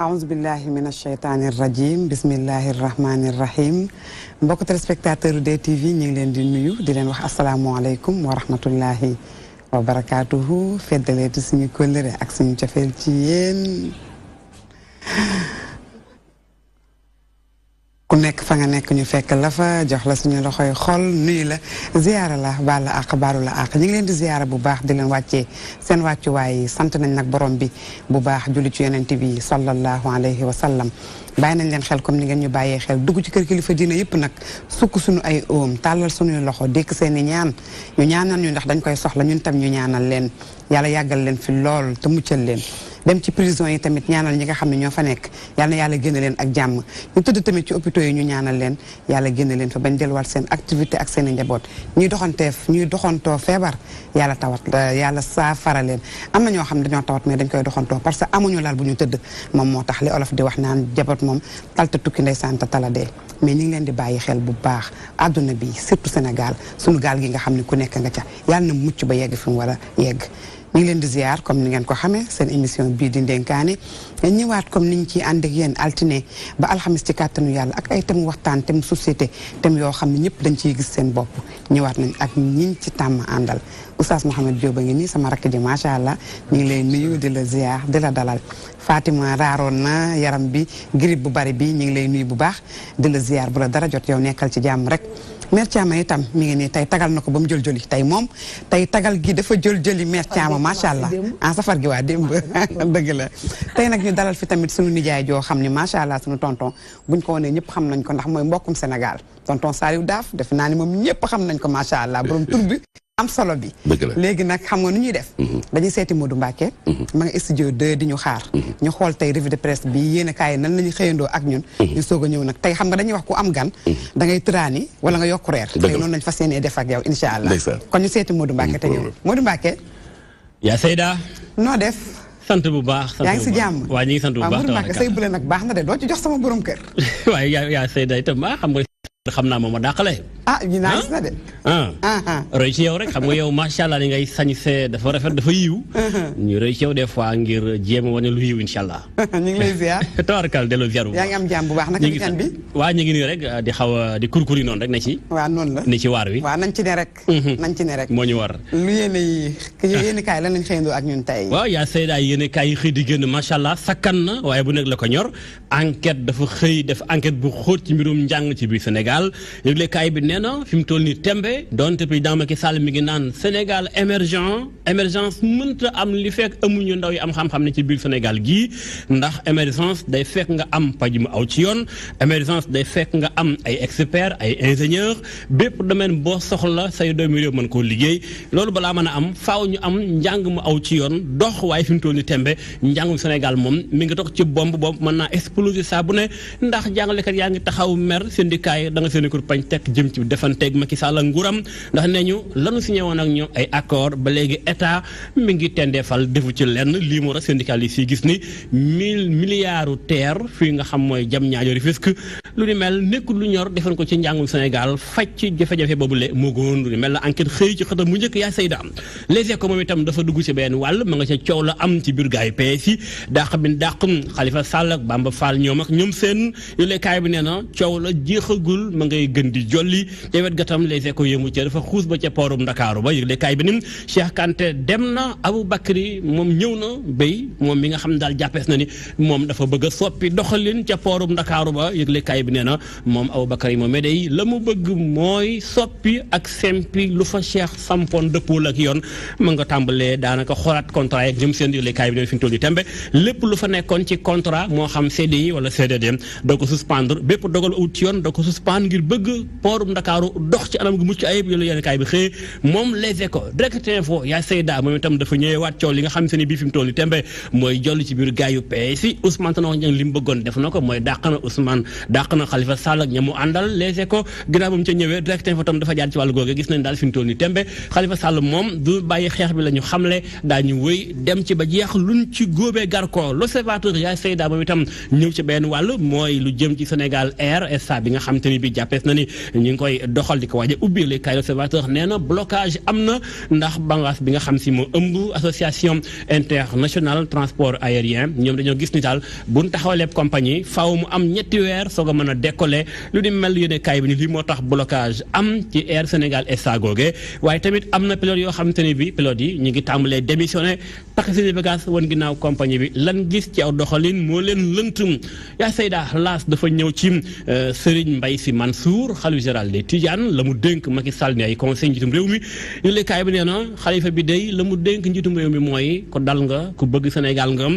aouzu billahi min asheytaani rajim bismillahi rahmani rahim mbokk téléspectateur DTV ñu ngi leen di nuyu di leen wax asalaamualeykum wa rahmatullahi wa barakaatuhu feddaleeti suñu kóllëre ak suñu cofeel ci yéen ku nekk fa nga nekk ñu fekk la fa jox la suñu loxoy xol nuyu la ziyaara la baal la àq baalu la àq ñu ngi leen di ziyaara bu baax di leen wàccee seen wàccuwaay sant nañ nag borom bi bu baax julli ci yonent bi sallallahu alayhi wa sallam bàyyi nañ leen xel comme ni ngeen ñu bàyyee xel dugg ci kër kilifa diina yëpp nag sukk suñu ay oom tàllal suñuy loxo dékk seen i ñaan ñu ñaanal ñu ndax dañ koy soxla ñun tam ñu ñaanal leen yàlla yàggal leen fi lool te muccal leen dem ci prison yi tamit ñaanal ñi nga xam ne ñoo fa nekk yàlla na yàlla génne leen ak jàmm ñu tëdd tamit ci hôpitaux yi ñu ñaanal leen yàlla génne leen fa bañ delluwaat seen activité ak seen i njaboot ñuy doxantoo feebar yàlla tawat yàlla saafara leen am na ñoo xam ne dañoo tawat mais dañ koy doxantoo parce que amuñu laal bu ñu tëdd moom moo tax li olof di wax naan jaboot moom talta tukki ndeysaan te tala dee mais ñu ngi leen di bàyyi xel bu baax àdduna bi surtout Sénégal sunu gaal gi nga xam ne ku nekk nga ca yàlla na mucc ba yegg fi mu war a yegg ñu ngi leen di ziar comme ni ngeen ko xamee seen émission bii di Ndenkaane ñëwaat comme niñ ciy ànd ak yéen altine ba alxamis ci kàttanu yàlla ak ay thème waxtaan thème société thème yoo xam ne ñëpp dañ ciy gis seen bopp ñëwaat nañ ak ñiñ ci tàmm àndal Oustaz Mouhamed Diop a ngi nii sama rakk ji macha allah ñu ngi lay nuyu di la ziar di la dalal Fatima raaroon na yaram bi grippe bu bari bi ñu ngi lay nuyu bu baax di la ziar bu la dara jot yow nekkal ci jàmm rek Mère Thiama itam mi ngi nii tey tagal na ko ba mu jël-jëli tey moom tey tagal gi dafa jël-jëli Mère Thiama macha allah ah safar gi waa démb dëgg la tey nag ñu dalal fi tamit suñu nijaay joo xam ne macha allah suñu tonton buñ ko wanee ñëpp xam nañ ko ndax mooy mbokkum Sénégal tonton Saliou Daaf def naa ni moom ñëpp xam nañ ko macha allah borom tur bi am solo bi léegi nag xam nga nu ñuy def dañuy seeti Modou Mbacké ma nga studio 2 di ñu xaar ñu xool tey revue de presse bi yéen kaay nan lañu xëyandoo ak ñun ñu soog a ñëw nag tey xam nga dañuy wax ku am gan da ngay tëraani wala nga yokku reer tey noonu lañ fas yéenee def ak yow insha allah kon ñu seeti Modou Mbacké te ñëw Modou Mbacké yaa Seyda noo def sant bu baax yaa ngi si jàmm waaw ñu ngi sant bu baax Modou Mbacké say bële nag baax na de doo ci jox sama borom kër waaye yaa Seyda itam xam naa moom a dàqale yi naa gis na de roy ci yow rek xam nga yow macha allah ni ngay sañse dafa rafet dafa yiw ñu roy ci yow des fois ngir jéem a wane lu yiw incha allah ñu ngi lay ziar tawarkal delloo ziar bu baax yaa ngi am jàmm bu baax naka weekend bi waaw ñu ngi nii rek di xaw a di kurkur yi noonu rek ne ci waaw noonu la ne ci waar wi waaw nañ ci ne rek nañ ci ne rek moo ñu war lu yéene kaay lan lañ xëyandoo ak ñun tey waaw yaa Seyda yéene kaay yi xëy di génn macha allah sakkan na waaye bu nekk la ko ñor enquête dafa xëy def enquête bu xóot ci mbirum njàng ci biir Sénégal kaay bi nee na fi mu toll nii tembe donte président Macky Sall mi ngi naan Sénégal émergence mënta am li fekk amuñu ndaw yi am xam-xam ne ci biir Sénégal gii ndax émergence day fekk nga am paj mu aw ci yoon émergence day fekk nga am ay experts ay ingénieurs bépp domaine boo soxla say doomi réew mën koo liggéey loolu balaa mën a am faaw ñu am njàng mu aw ci yoon dox waaye fi mu toll nii tembe njàngum Sénégal moom mi ngi toog ci bomb boobu mën naa exploser saa bu ne ndax jàngalekat yaa ngi taxaw mer syndicat yi da nga seen kur pañ jëm ci defanteeg Macky Sall ak nguuram ndax nee ñu lanu signé woon ak ñoom ay accord ba léegi état mi ngi tendeefal defu ci lenn lii moo tax syndicaliste yi gis ni 1000 milliards terre fii nga xam mooy jam ñaajo Rufisque lu ni mel nekkul lu ñor defoon ko ci njàngum Sénégal faj ci jafe-jafe boobule moo gënoon lu ni mel la enquête xëy ci xëtam mu njëkk yaa Seyda les échos moom itam dafa dugg ci benn wàll ma nga ca coow la am ci biir gars yi PS yi dàq bi dàq Khalifa Sall ak Bamba Fall ñoom ak ñoom seen yoolee kaay bi nee na coow la jeexagul ma ngay gën di jolli te wet gatam les échos yëmu ca dafa xuus ba ca poorum Ndakaaru ba yëgle kaay bi nim Cheikh Kanté dem na Aboubacry moom ñëw na béy moom mi nga xam ne daal jàppees na ni moom dafa bëgg a soppi doxalin ca poorum Ndakaaru ba yëgle kaay bi nee na moom Aboubacry moom day la mu bëgg mooy soppi ak sempi lu fa Cheikh sampoon dëppool ak yoon ma nga tàmbalee daanaka xoolaat contrat yeeg ñoom seen yëgle kaay bi nee fi ñu toll nii tembe lépp lu fa nekkoon ci contrat moo xam CDI wala CDD doo ko suspendre bépp dogal ut ci yoon doo ko suspendre ngir bëgg poorum Ndakaaru dox ci anam gu mucc ayib yooyu yéen kaay bi xëy moom les échos direct info yaa Seyda moom itam dafa ñëwee waat coow li nga xam se ni bii fi mu toll nii tembe mooy jolli ci biir gaayu PS yi Ousmane Tanor Dieng li mu bëggoon def na ko mooy dàq na Ousmane dàq na Khalifa Sall ak ñamu àndal les échos ginnaaw ba mu ca ñëwee direct info tam dafa jaar ci wàllu googu gis nañ daal fi mu toll nii tembe Khalifa Sall moom du bàyyi xeex bi la ñu xamle daañu wëy dem ci ba jeex luñ ci góobee gar ko l'observateur yaa Seyda moom itam ñëw ci benn wàll mooy lu jëm ci Sénégal Air SA bi nga xam te ni bi jàppees na ni ñu ngi koy doxal di ko waaj a ubbi les kay l'Observateur nee na blocage am na ndax bangaas bi nga xam si moo ëmb association internationale transport aérien ñoom dañoo gis ni daal buñ taxawalee compagnie faaw mu am ñetti weer soog a mën a décoller lu di mel yéene kaay bi ni lii moo tax blocage am ci Air Sénégal SA googe waaye tamit am na pilote yoo xamante ne bi pilote yi ñu ngi tàmbalee démissionné tax seeni bagage wan ginnaaw compagnie bi lan gis ci aw doxalin moo leen lëntum yaa sayda laas dafa ñëw ci Serigne Mbaye Sy Mansour xalifa général des Tidianes la mu dénk Macky Sall ni ay conseil njiitum réew mi yëgle kaay bi nee na xalifa bi day la mu dénk njiitum réew mi mooy ko dal nga ku bëgg Sénégal nga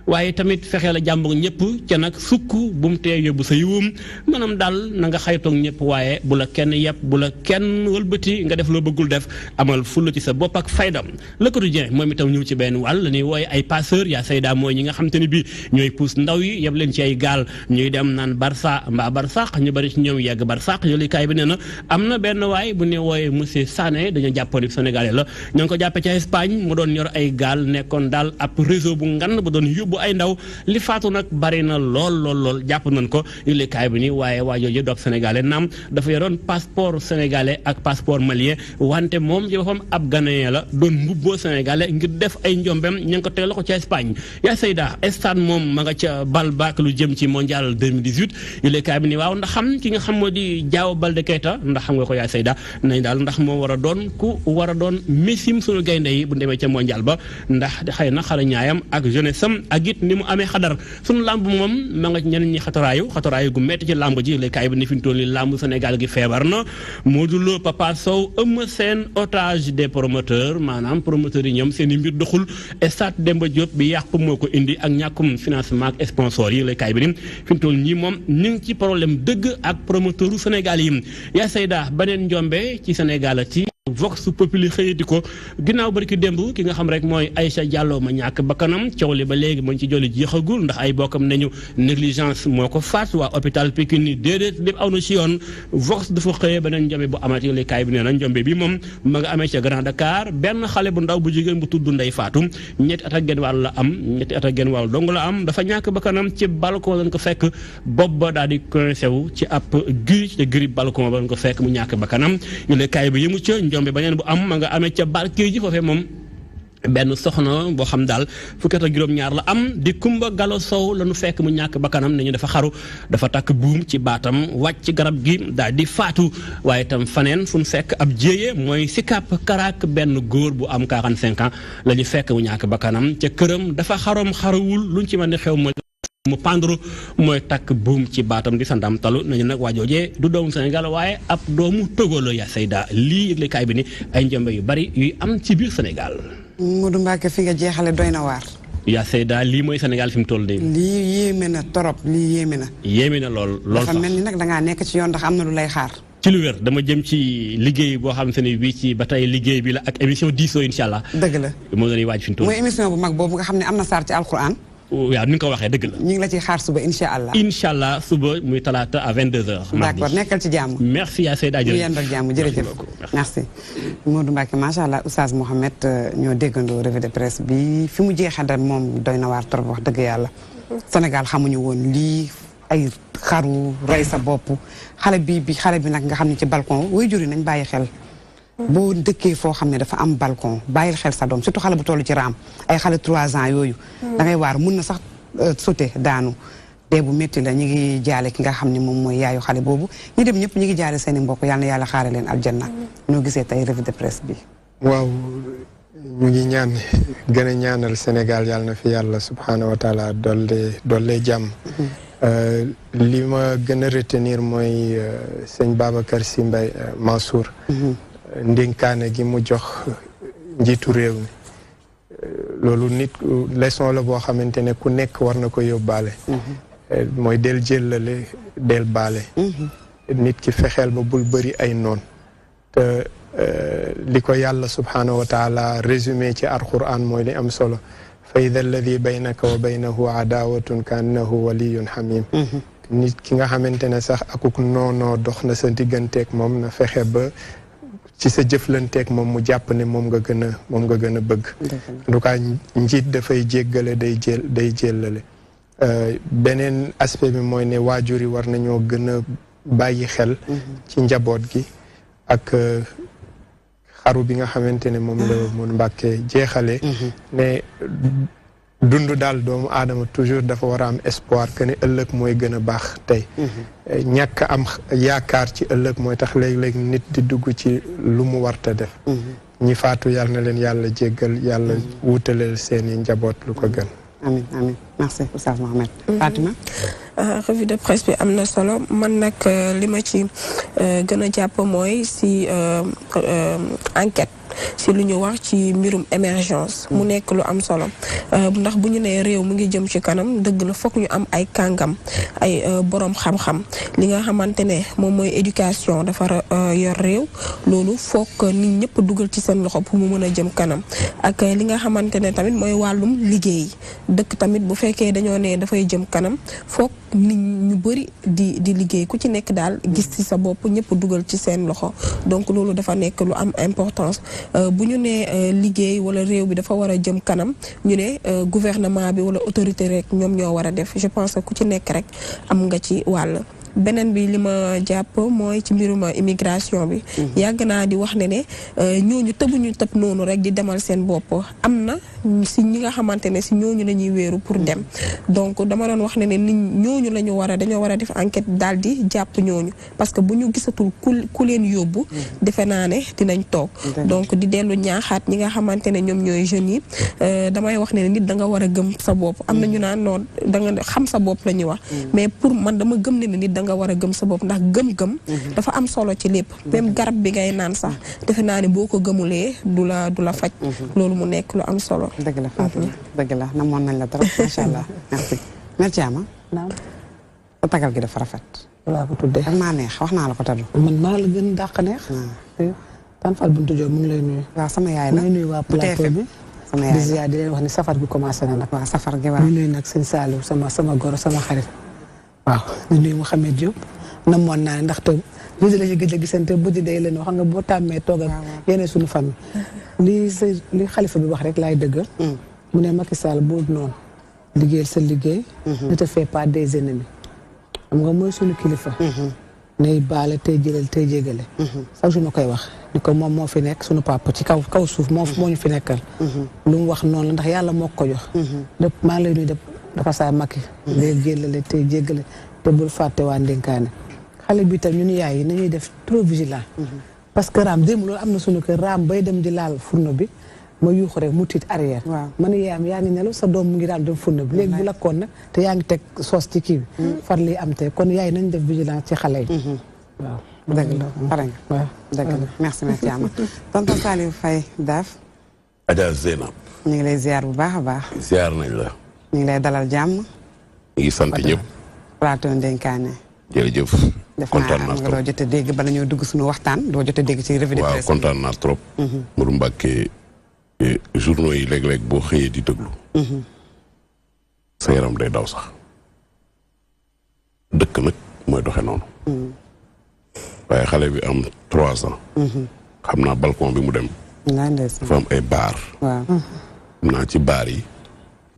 waaye tamit fexee la jàmbur ñëpp ca nag sukk bu mu tee yóbbu sa yiwum maanaam daal na nga xaytoog ñëpp waaye bu la kenn yeb bu la kenn wëlbati nga def loo bëggul def amal fulla ci sa bopp ak faydam Le Quotidien moom itam ñëw ci benn wàll la ñuy wooye ay passeur yaa sayda mooy ñi nga xam te ne bi ñooy puus ndaw yi yeb leen ci ay gaal ñuy dem naan Barça mbaa Barsaq ñu bari ci ñoom yegg Barsaq yooyu kaay bi nee na am na benn waay bu ne wooye monsieur Sané dañoo jàppoon ni Sénégalais la ñoo ngi ko jàppee ci Espagne mu doon yor ay gaal nekkoon daal ab réseau bu ngan bu doon yóbbu ay ndaw li faatu nag bari na lool jàpp nañ ko yooyu kaay bi ni waaye waa jooju doog sénégalais naam dafa yoroon passeport sénégalais ak passeport malien wante moom ci boppam ab ghanéen la doon mbubboo sénégalais ngir def ay njombem ña ngi ko teg loxo ca Espagne yaa sayda stade moom ma nga ca bal baak lu jëm ci mondial 2018 yooyu kaay bi ni waaw ndax xam ki nga xam moo di Diao Baldé Keita ndax xam nga ko yaa sayda nañ daal ndax moo war a doon ku war a doon messim suñu gaynde yi bu demee ca mondial ba ndax xëy na xara ñaayam ak jeunesse am ak it ni mu amee xadar suñu làmb moom ma nga ñeneen ñi xataraayu gu metti ci làmb ji lay kaay bi ni fi ñu toll nii làmb Sénégal gi feebar na Modou Lo Papa Sow Eumeu Sène otage des promoteurs maanaam promoteurs yi ñoom seen i mbir doxul stade Demba Diop bi yàqu moo ko indi ak ñàkkum financement ak sponsor yi lay kaay bi ni fi ñu toll nii moom ñu ngi ci problème dëgg ak promoteur u Sénégal yi yaa sayda beneen njombe ci Sénégal ci Vox Populi xëyati ko ginnaaw bari ki démb ki nga xam rek mooy Aïcha Diallo ma ñàkk bakkanam coow li ba léegi mu ngi ci jolli jeexagul ndax ay bokkam nañu négligence moo ko faat waa hôpital Pikine ni déedéet lépp aw na ci yoon Vox dafa xëyee beneen njombe bu amati li kaay bi nee na njombe bi moom ma nga amee ca Grand Dakar benn xale bu ndaw bu jigéen bu tudd Ndey Faatu ñetti at ak genn wàll la am ñetti at ak genn wàll dong la am dafa ñàkk bakkanam ci balcon lañ ko fekk bopp ba daal di coincé wu ci ab gris te gris balcon ba lañ ko fekk mu ñàkk bakkanam li kaay bi yëmu ca njombe beneen bu am ma nga amee ca barke ji foofee moom benn soxna boo xam daal fukki at ak juróom-ñaar la am di Kumba Galo Sow la nu fekk mu ñàkk bakkanam ne ñu dafa xaru dafa takk buum ci baatam wàcc ci garab gi daal di faatu waaye itam faneen fu mu fekk ab jéeye mooy Sicap Karaak benn góor bu am 45 ans la ñu fekk mu ñàkk bakkanam ca këram dafa xaruwul luñ ci mën a xew mu pandru mooy takk buum ci baatam di sa ndam talu nañu nag waajoojee du doomu Sénégal waaye ab doomu Togo la yaa sayda lii yëgle kaay bi ni ay njombe yu bari yuy am ci biir Sénégal. Modou Mbacke fi nga jeexale doy na waar. yaa sayda lii mooy Sénégal fi mu toll nii. lii yéeme na torop lii yéeme na. yéeme na lool sax dafa mel ni nag dangaa nekk ci yoon ndax am na lu lay xaar. ci lu wér dama jëm ci liggéey boo xam ne bii ci ba tey liggéey bi la ak émission diisoo incha allah. dëgg la moo doon waaj fi mu toll. mooy émission bu mag boobu nga xam ne am na saar ci alquran. waaw ni nga ko waxee dëgg la. ñu ngi la ciy xaar suba incha allah. incha allah suba muy talaata à 22h. d'accord nekkal ci jàmm. merci yaa Seyda jërëjëf. ñu yendal jàmm jërëjëf. merci Modou Mbacke macha allah Oustaz Mohamed ñoo déggandoo revue de presse bi fi mu jeexee da moom doy na waar trop wax dëgg yàlla. Sénégal xamuñu woon lii ay xaru rey sa bopp xale bi nag nga xam ne ci balcon waajur yi nañ bàyyi xel. boo dëkkee foo xam ne dafa am balcon bàyyil xel sa doom surtout xale bu toll ci raam ay xale 3 ans yooyu. da ngay waar mun na sax sauté daanu. dee bu métti la ñu ngi jaale ki nga xam ne moom mooy yaayu xale boobu ñu dem ñëpp ñu ngi jaale seen i mbokk yal na yàlla xaare leen aljanna. noo gisee tey revue de presse bi. waaw ñu ngi ñaan gën a ñaanal Sénégal yàlla na fi yàlla subhaanahu wa taala dolle jàmm. li ma gën a retenir mooy sëñ Babacar Sy Mbaye Mansour. ndénkaane gi mu jox njiitu réew mi loolu nit leçon la boo xamante ne ku nekk war na ko yóbbaale mooy del jëllale del baale nit ki fexeel ba bul bëri ay noon te li ko yàlla subhaanahu wa taala résumé ci alquran mooy li am solo fa ida alladi baynaka wa baynahu adawatun ka annahu waliyun hamim nit ki nga xamante ne sax akuk noonoo dox na sa digganteeg moom na fexe ba ci sa jëflanteeg moom mu jàpp ne moom nga gën a bëgg en tout cas njiit dafay jéggale day jéllale beneen aspect bi mooy ne waajur yi war nañoo gën a bàyyi xel ci njaboot gi ak xaru bi nga xamante ne moom la mun Mbàkke jeexale ne dund daal doomu aadama toujours dafa war a am espoir que ne ëllëg mooy gën a baax tey ñàkk am yaakaar ci ëllëg mooy tax léeg-léeg nit di dugg ci lu mu warta def ñi faatu yàlla na leen yàlla jéggal yàlla wutaleel seeni njaboot lu ko gën amin amin merci Oustaz Mohamed Fatima revue de presse bi am na solo man nag li ma ci gën a jàpp mooy si enquête si lu ñu wax ci mbirum émergence mu nekk lu am solo ndax bu ñu nee réew mu ngi jëm ci kanam dëgg la fokk ñu am ay kàngam ay borom xam-xam li nga xamante ne moom mooy éducation dafa yor réew loolu fokk nit ñëpp dugal ci seen loxo pour mu mën a jëm kanam ak li nga xamante ne tamit mooy wàllum liggéey dëkk tamit bu fekkee dañoo ne dafay jëm kanam fokk nit ñu bëri di liggéey ku ci nekk daal gis ci sa bopp ñëpp dugal ci seen loxo donc loolu dafa nekk lu am importance bu ñu nee liggéey wala réew bi dafa war a jëm kanam ñu ne gouvernement bi wala autorité rek ñoom ñoo war a def je pense que ku ci nekk rek am nga ci wàll beneen bi li ma jàpp mooy ci mbirum immigration bi yàgg naa di wax ne ñooñu tëbuñu tëb noonu rek di demal seen bopp am na si ñi nga xamante ne si ñooñu la ñuy wéeru pour dem donc dama doon wax ne nit ñooñu la ñu war a dañoo war a def enquête daal di jàpp ñooñu parce que bu ñu gisatul ku leen yóbbu defe naa ne dinañ toog donc di dellu ñaaxaat ñi nga xamante ne ñoom ñooy jeunes yi damay wax ne nit da nga war a gëm sa bopp am na ñu naan noonu da nga xam sa bopp la ñuy wax mais pour man dama gëm ne nit da nga war a gëm sa bopp ndax gëm-gëm dafa am solo ci lépp même garab bi ngay naan sax defe naa ne boo ko gëmulee du la faj loolu mu nekk lu am solo dëgg la Fatou dëgg la namoon nañ la trop macha allah merci merci Ama sa tagal gi dafa rafet laa ko tuddee ak maa neex wax naa la ko taddu man maa la gën dàq neex tan fal buntu Diop mu ngi lay nuyu waaw sama yaay la may nuyu waa plateau bi sama yaay la di ziar di leen wax ni safar bi commencé na nag waaw safar gi waaw ñu nuyu nag sëñ Saliou sama goro sama xarit waaw ñu nuyu Mouhamed Diop namoon naa ne ndaxte lii la ñuy gëj a gisante bu di day leen wax nga boo tàmmee toog ak yeneen suñu famille li xalifa bi wax rek laay dëgg mu ne Macky Sall boo noonu liggéeyal sa liggéey ne te fait pas des ennemis xam nga mooy suñu kilifa nay baale tey jëlal tey jégale sax su ma koy wax ni ko moom moo fi nekk suñu papa ci kaw suuf moo ñu fi nekkal lu mu wax noonu la ndax yàlla moo ko jox lépp maa ngi lay nuyu dafa saa Macky day jëlale tey jégale te bul fàtte waa ndénkaane xale bi tam ñun yaay yi nañuy def trop vigilant parce que raam démb loolu am na suñu kër raam bay dem di laal fourneau bi ma yuuxu rek mu tiit arrière man yaayam yaa ngi nelaw sa doom mu ngi daal dem fourneau bi léegi bu lakkoon nag te yaa ngi teg soos ci kii bi far lii am te kon yaay nañ def vigilant ci xale yi waaw dëgg la pare nga waaw dëgg la merci Ama tonton Saliou Faye Daaf Adja Zeynab ñu ngi lay ziar bu baax a baax ziar nañ la ñu ngi lay dalal jàmm ñu ngi sant ñëpp plateau Ndenkaane jërëjëf kontaan naa trop nga doo jot a dégg bala ñoo dugg suñu waxtaan doo jot a dégg ci revue de presse waaw kontaan naa trop Mourou Mbacke journaux yi léeg-léeg boo xëyee di déglu sa yaram day daw sax dëkk nag mooy doxe noonu waaye xale bi am 3 ans xam naa balcon bi mu dem dafa am ay baar xam naa ci baar yi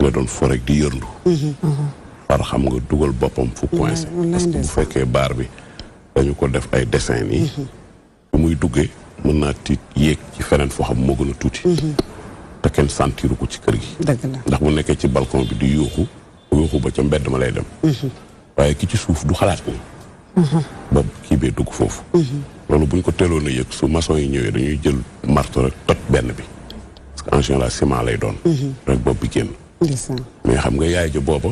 nga doon fo rek di yërndu far xam nga dugal boppam fu coincé parce que bu fekkee baar bi dañu ko def ay dessin nii bu muy duggee mën naa tiit yéeg ci feneen foo xam moo gën a tuuti te kenn sentiru ko ci kër gi ndax bu nekkee ci balcon bi di yuuxu ba ca mbedd ma lay dem waaye ki ci suuf du xalaat ni ba kii bee dugg foofu loolu buñ ko teeloon a yëg su maçon yi ñëwee dañuy jël marteau rek toj benn bi parce que en général ciment lay doon rek bopp bi génn mais xam nga yaay ja booba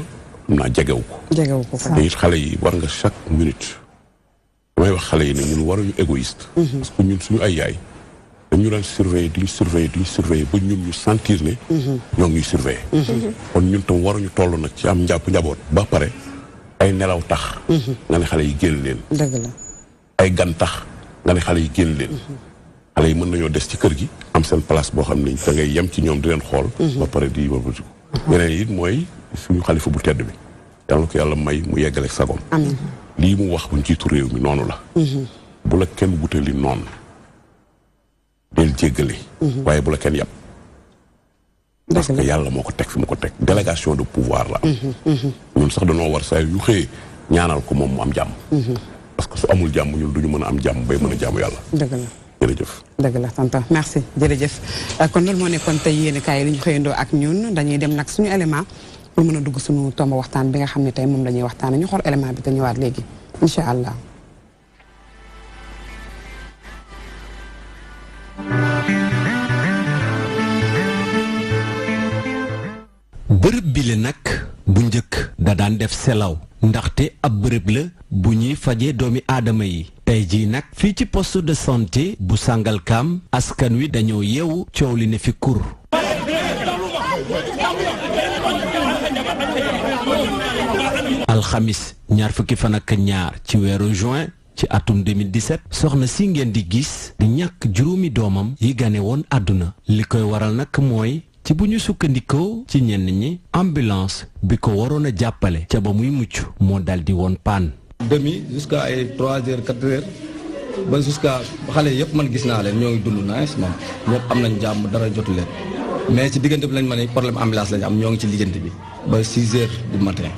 xam naa jegewu ko te it xale yi war nga chaque minute damay wax xale yi ne ñun waruñu égoïste parce que ñun suñu ay yaay dañu daan surveiller duñu surveiller ba ñun ñu sentir ne ñoo ngi ñuy surveiller kon ñun tam waruñu toll nag ci am njaboot ba pare ay nelaw tax nga ne xale yi génn leen dëgg la ay gan tax nga ne xale yi génn leen xale yi mën nañoo des ci kër gi am seen place boo xam ne da ngay yem ci ñoom di leen xool ba pare di wëlbatiku yeneen it mooy suñu xalifa bu tedd bi yàlla ko yàlla may mu yeggale sagom lii mu wax bu njiitu réew mi noonu la bu la kenn wutali noonu del jéggale waaye bu la kenn yàpp parce que yàlla moo ko teg fi mu ko teg délégation de pouvoir la am ñun sax dañoo war saa yu xëyee ñaanal ko moom mu am jàmm parce que su amul jàmm ñun duñu mën a am jàmm bay mën a jaamu yàlla. dëgg la jërëjëf. dëgg la tonton merci jërëjëf kon loolu moo nekkoon tey yéen kaay li ñu xëyandoo ak ñun dañuy dem nag suñu élément pour mën a dugg suñu tomb waxtaan bi nga xam ne tey moom la ñuy waxtaan ñu xool élément bi te ñëwaat léegi incha allah. bërëb bi le nag bu njëkk da daan def selaw ndaxte ab bërëb la bu ñuy faje doomi aadama yi tey jii nag fii ci poste de santé bu Sangalkam askan wi dañoo yeewu coow li ne fi kur alxamis ñaar fukki fan ak ñaar ci weeru juin ci atum 2017 soxna si ngeen di gis di ñàkk juróomi doomam yi gane woon àdduna li koy waral nag mooy ci bu ñu sukkandikoo ci ñenn ñi ambulance bi ko waroon a jàppale ca ba muy mucc moo daldi woon panne. demi jusqu'à ay 3 heures 4 heures ba jusqu'à xale yëpp man gis naa leen ñoo ngi dund nice moom ñëpp am nañ jàmm dara jotu leen mais ci diggante bi lañ ma ne problème ambulance lañ am ñoo ngi ci lijjanti bi ba 6 heures du matin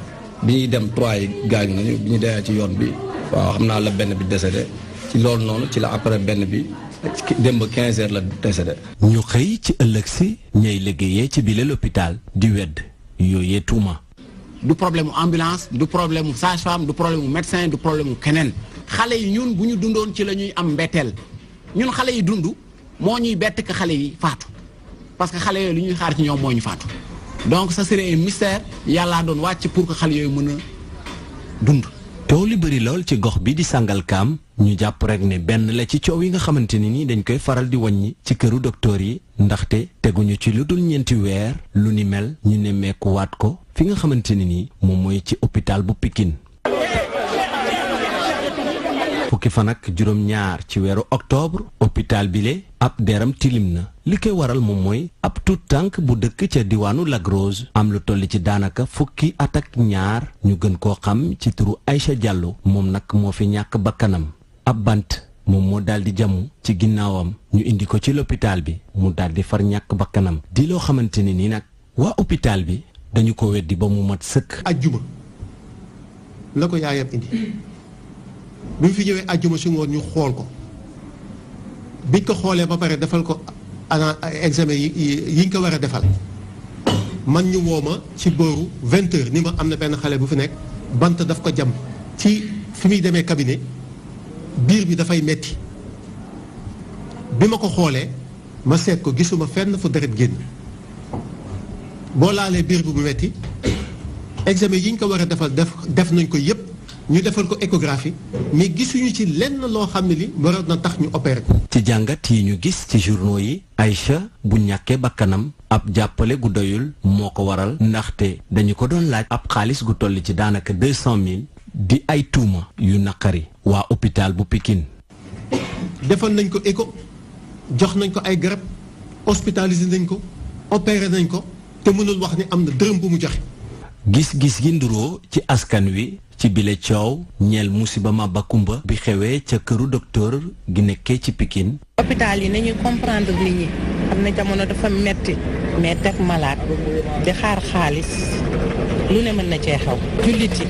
bi ñuy dem 3 yi gaañu nañu bi ñu dee ci yoon bi waaw xam naa la benn bi décédé ci loolu noonu ci la après benn bi. démb 15 heures la décédé. ñu xëy ci ëllëg si ñay liggéeyee ci bile l'hôpital di wedd yooyee tuuma. du problème mu ambulance du problème mu sage-femme du problème mu médecin du problème mu keneen xale yi ñun bu ñu dundoon ci la ñuy am mbetteel ñun xale yi dund moo ñuy bett que xale yi faatu parce que xale yooyu li ñuy xaar ci ñoom moo ñu faatu donc ça serait un mystère yàllaa doon wàcc pour que xale yooyu mën a dund. coow li bëri lool ci gox bi di Sangalkam ñu jàpp rek ne benn la ci coow yi nga xamante ne ni dañ koy faral di wàññi ci këru docteur yi ndaxte teguñu ci lu dul ñeenti weer lu ni mel ñu ne meekuwaat ko fi nga xamante ne ni moom mooy ci hôpital bu Pikine. fukki fan ak juróom-ñaar ci weeru octobre hôpital bile ab deram tilim na li koy waral moom mooy ab tuut tànk bu dëkk ca diwaanu Lac Rose am lu toll ci daanaka fukki at ak ñaar ñu gën koo xam ci turu Aïcha Diallo moom nag moo fi ñàkk bakkanam ab bant moom moo daal di jamu ci ginnaawam ñu indi ko ci l'hôpital bi mu daal di far ñàkk bakkanam di loo xamante ne ni nag waa hôpital bi dañu ko weddi ba mu mat sëkk. ajjuma la ko yaayam indi bi mu fi ñëwee ajjuma si ngoon ñu xool ko biñ ko xoolee ba pare defal ko examen yi ñu ko war a defal man ñu woo ma ci booru 20 heures ni ma am na benn xale bu fi nekk bant daf ko jam ci fi muy demee cabinet biir bi dafay metti bi ma ko xoolee ma seet ko gisuma fenn fu deret génn boo laalee biir bi bu metti examen yi ñu ko war a defal def nañ ko yépp ñu defal ko échographie mais gisuñu ci lenn loo xam ne li waroon na tax ñu opéré ko. ci jàngat yi ñu gis ci journaux yi Aïcha bu ñàkkee bakkanam ab jàppale gu doyul moo ko waral ndaxte dañu ko doon laaj ab xaalis gu toll ci daanaka 200 000 di ay tuuma yu naqari waa hôpital bu Pikine. defal nañ ko écho jox nañ ko ay garab hospitalisé nañ ko opéré nañ ko te mënul wax ni am na dërëm bu mu joxe. gis-gis gi nduroo ci askan wi ci bile coow ñeel musiba Maba Kumba bi xewee ca këru docteur gi nekkee ci Pikine. hôpital yi nañu comprendre nit ñi xam ne jamono dafa metti mais teg malade di xaar xaalis lu ne mën na cee xaw jullit yi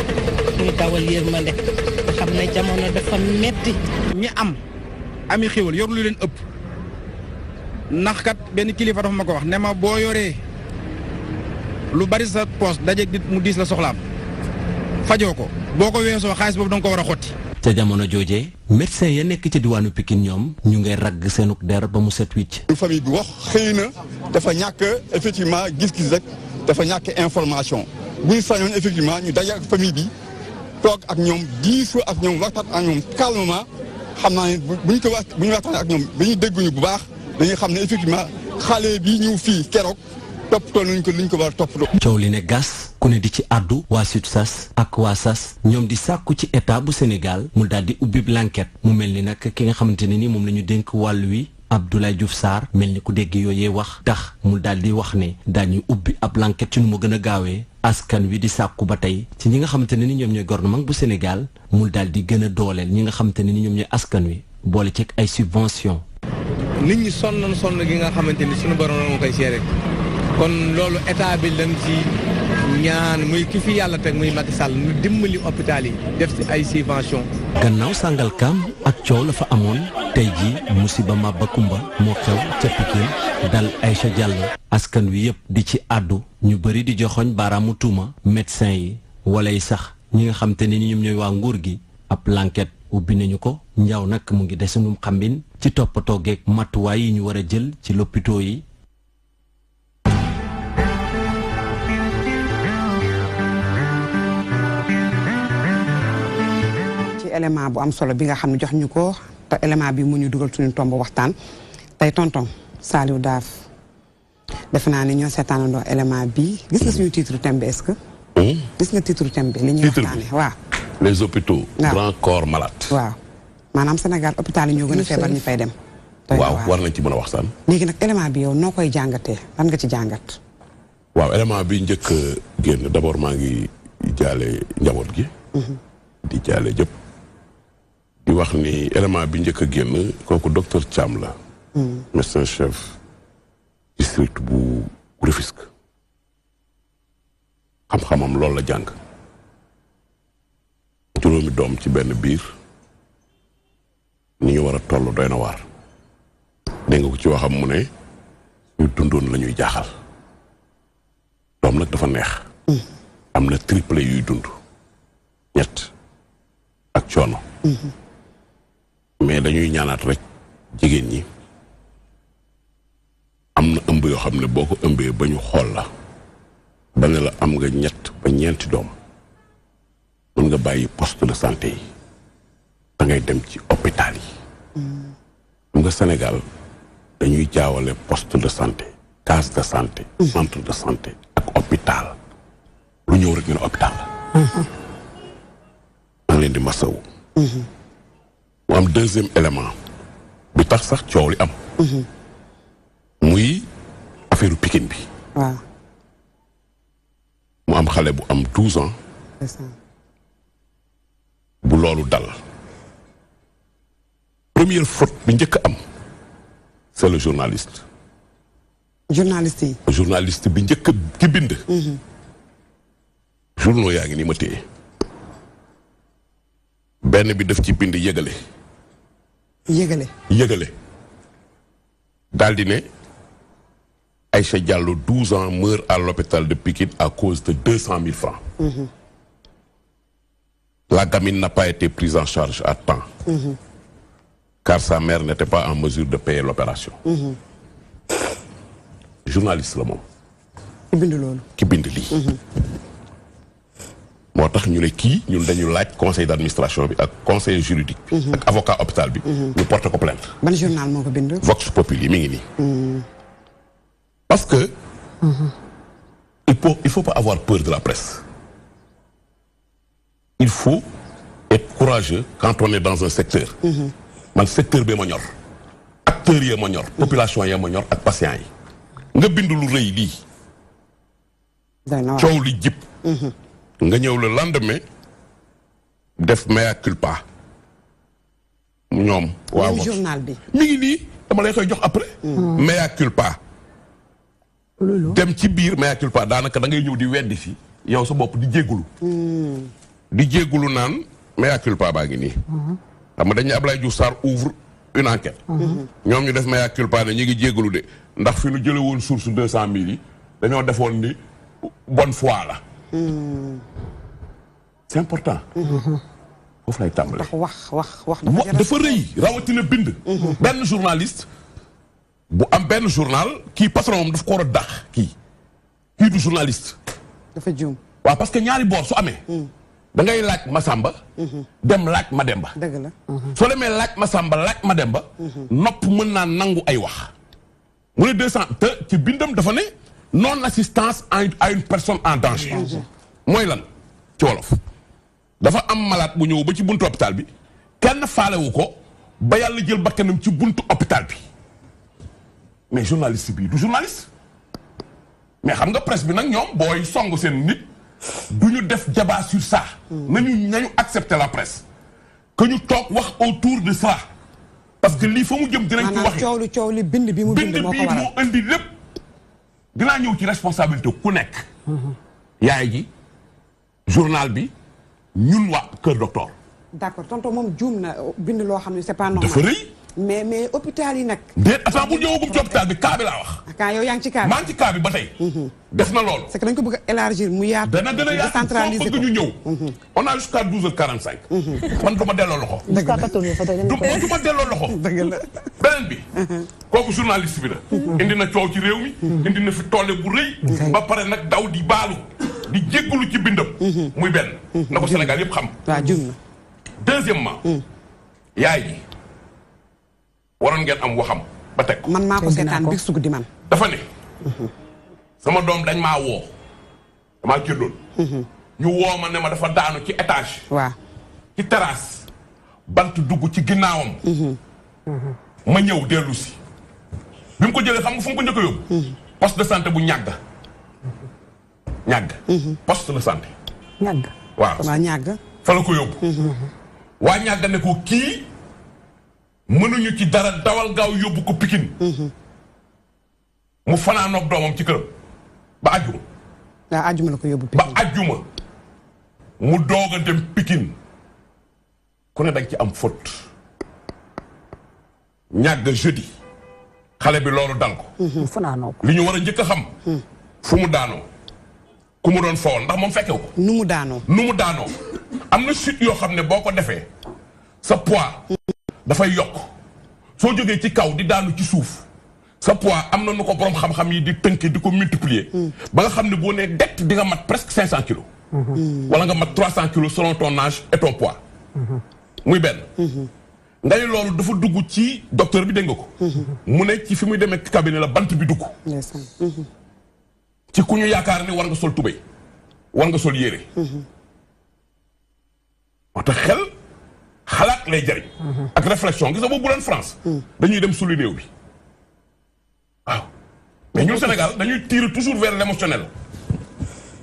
ñuy dawal yërmande nga xam ne jamono dafa metti ñi ami xéwal yor lu leen ëpp ndax kat benn kilifa dafa ma ko wax ne ma boo yoree lu bari sa poste dajeeg nit mu diis la soxlaam fajoo ko boo ko weesoo xaalis boobu danga ko war a xotti. ca jamono jooje médecin ya nekk ci diwaanu Pikine ñoom ñu ngay ragg seenuk der ba mu set wicc. famille bi wax xëy na dafa ñàkk effectivement gis-gis rek dafa ñàkk information bu ñu sañoon effectivement ñu daje ak famille bi toog ak ñoom diisoo ak ñoom waxtaan ak ñoom calmement xam naa ne bu ñu waxtaanee ak ñoom dañuy dégguñu bu baax dañuy xam ne effectivement xale bi ñëw fii keroog. toppatoo nañ ko liñ ko war a toppatoo. coow li ne gas ku ne di ci àddu waa SUTSAS ak waa SAS ñoom di sàkku ci état bu Sénégal mu daal di ubbi l'enquête mu mel ni nag ki nga xamante ne ni moom la ñu dénk wàll wi Abdoulaye Diouf Sarr mel ni ku dégg yooyee wax tax mu daal di wax ne daañu ubbi ab l'enquête ci nu mu gën a gaawee askan wi di sàkku ba tey ci ñi nga xamante ne ni ñoom ñooy gouvernement bu Sénégal mu daal di gën a dooleel ñi nga xamante ne ni ñoom ñooy askan wi boole ci ay subvention nit ñi sonn gi nga xamante ni suñu borom moo koy seere kon loolu état bi lañ ci ñaan muy ki fi yàlla teg muy Macky Sall nu dimbali hôpital yi def ci ay subvention gannaaw Sangalkam ak coow la fa amoon tey jii musiba Maba Kumba moo xew ca Pikine dal Aïcha Diallo askan wi yëpp di ci àddu ñu bëri di joxoñ baaraamu tuuma médecin yi wala yi sax ñi nga xam te ne ni ñoom ñooy waa nguur gi ab l'enquête ubbi nañu ko njaaw nag mu ngi desenum xambin ci toppatoo geeg matuwaay yi ñu war a jël ci lopito yi. élément bu am solo bi nga xam ne jox ñu ko te élément bi mu ñu dugal suñu tomb waxtaan tey tonton Saliou Daaf defe naa ni ñoo seetaanandoo élément bi gis nga suñu titre thème bi est-ce que. gis nga titre thème bi li ñuy waxtaane waaw. les hôpitaux. grand corps malade. waaw maanaam Sénégal hôpital yi ñoo gën a feebar ñu fay dem. waaw war nañ ci mën a waxtaan. léegi nag élément bi yow noo koy jàngatee lan nga ci jàngat. waaw élément bi njëkk génn d'abord maa ngi jaale njaboot gi. di jaale jëpp. di wax ni élément bi njëkk a génn kooku docteur Thiam la. médecin chef district bu Rufisque. xam-xamam loolu la jàng. juróomi doom ci benn biir ni ñu war a toll doy na waar. dégg nga ko ci waxam mu ne ñu dundoon la ñuy jaaxal. doom nag dafa neex. am na triplé yuy dund. ñett ak coono. mais dañuy ñaanaat rek jigéen ñi am na ëmb yoo xam ne boo ko ëmbee ba ñu xool la ba ne la am nga ñett ba ñeenti doom mën nga bàyyi poste de santé yi da ngay dem ci hôpital yi. xam nga Sénégal dañuy jaawale poste de santé case de santé centre de santé ak hôpital lu ñëw rek ñu ne hôpital la. da leen di masawu. mu am deuxième élément bi tax sax coow li am. muy affaire Pikine bi. waaw. mu am xale bu am 12 ans. bu loolu dal. première faute bi njëkk am c'est le journaliste. journaliste yi. journaliste bi njëkk ki bind. journaux yaa ngi ni ma téye. benn bi def ci bind yëgale. yëgale. daal di ne Aïcha Diallo 12 ans meurt à l'hôpital de Pikine à cause de 200 000 francs. La gamine n'a pas été prise en charge à temps. Car sa mère n'était pas en mesure de payer l'opération. Journaliste la moom. ki bind loolu. ki bind lii. moo tax ñu ne kii ñun dañu laaj conseil d'administration bi ak conseil juridique bi. ak avocat hôpital bi. ñu porté ko plainte. ban journal moo ko bind. Vox Populi mi ngi nii. parce que. il faut pas avoir peur de la presse. il faut être courageux quand on est dans un secteur. man secteur bee ma ñor. acteurs yee ma ñor. population yee ma ñor ak patients yi. nga bind lu rëy lii. coow li jib. nga ñëw le lendemain def mea culpa ñoom. waaw journal bi. mi ngi nii dama lay koy jox après. mea culpa. dem ci biir mea culpa daanaka da ngay ñëw di weddi fi yow sa bopp di jéggulu. di jéggulu naan mea culpa baa ngi nii. xam nga dañuy Abdoulaye Diouf Sarr ouvre une enquête. ñoom ñu def mea culpa ne ñu ngi jéggulu de ndax fi nu jële woon source 200 000 yi dañoo defoon ni bonne foi la. c'est important. foofu lay tàmbale. wax dafa rëy rawatina bind. benn journaliste bu am benn journal kii patron moom daf ko war a dàq kii du journaliste. dafa juum. waaw parce que ñaari boor su amee. da ngay laaj Masamba. dem laaj Mademba. dëgg la. soo demee laaj Masamba laaj Mademba. nopp mën naa nangu ay wax. mu ne 200 te ci bindam dafa ne. non assistance à une personne en danger. mooy lan ci wolof. dafa am malade bu ñëw ba ci buntu hôpital bi kenn faalewu ko ba yàlla jël bakkanam ci buntu hôpital bi mais journaliste bi du journaliste. mais xam nga presse bi nag ñoom booy song seen nit du ñu def débat sur ça. nañu accepter la presse. que ñu toog wax autour de ça. parce que lii fa mu jëm dinañ ci waxee maanaam coow li bind bi mu bind moo ko waral indi lépp. dinaa ñëw ci responsabilité ku nekk. yaay ji journal bi ñun waa Kër Docteur. d'accord tonton moom juum na bind loo xam ne c'est pas normal. dafa rëy. mais hôpital yi nag. déet attends bu ñëwagum ci hôpital bi cas bi laa wax. quand yow yaa ngi ci cas bi. maa ngi ci cas bi ba tey. def na loolu. c'est que dañ ko bëgg a élargir mu yaatu. dana gën a yaatu foo bëgg ñu ñëw. on a jusqu'à 12h45. man du ma delloo loxo. dëgg la du ma delloo loxo. dëgg la beneen bi. kooku journaliste bi la. indi na coow ci réew mi. indi na fi tolle bu rëy. ba pare nag daw di baalu. di jéggalu ci bindam. muy benn. na ko Sénégal yëpp xam. waaw juum na. deuxièmement. yaay ji. waroon ngeen am waxam ba teg ko. man maa ko seetaan bi sugg di man. dafa ne. sama doom dañ maa woo. damaa jëndoon. ñu woo ma ne ma dafa daanu ci étage. waaw ci terrasse. bant dugg ci ginnaawam. ma ñëw dellu si. bi mu ko jëlee xam nga fu mu ko njëkk a yóbbu. poste de santé bu ñàgg. ñàgg. poste de santé. ñàgg. waaw waa ñàgg. fa la ko yóbbu. waa ñàgg ne ko kii. mënuñu ci dara dawal gaaw yóbbu ko Pikine. mu fanaanoog doomam ci këram ba àjjuma. waaw àjjuma la ko yóbbu Pikine. ba àjjuma mu doog a dem Pikine ku ne dañ ci am faute. ñàgg jeudi xale bi loolu dal ko. mu fanaanoo ko. li ñu war a njëkk a xam. fu mu daanoo ku mu doon fowal ndax moom fekke ko. nu mu daanoo. nu mu daanoo am na chute yoo xam ne boo ko defee sa poids. dafay yokk soo jógee ci kaw di daanu ci suuf sa poids am na nu ko borom xam-xam yi di tënke di ko multiplier. ba nga xam ne boo nee dett di nga mat presque 500 kilos. wala nga mat 300 kilos selon ton âge et ton poids. muy benn. nga ne loolu dafa dugg ci docteur bi dégg nga ko. mu ne ci fi muy demee cabinet la bant bi dugg. ci ku ñu yaakaar ni war nga sol tubéy war nga sol yére. moo tax xel. xalaat lay jariñ. ak réflexion gis nga boobu bu doon France. dañuy dem suli néew bi waaw. mais ñun Sénégal dañuy tirer toujours vers l'émotionnel.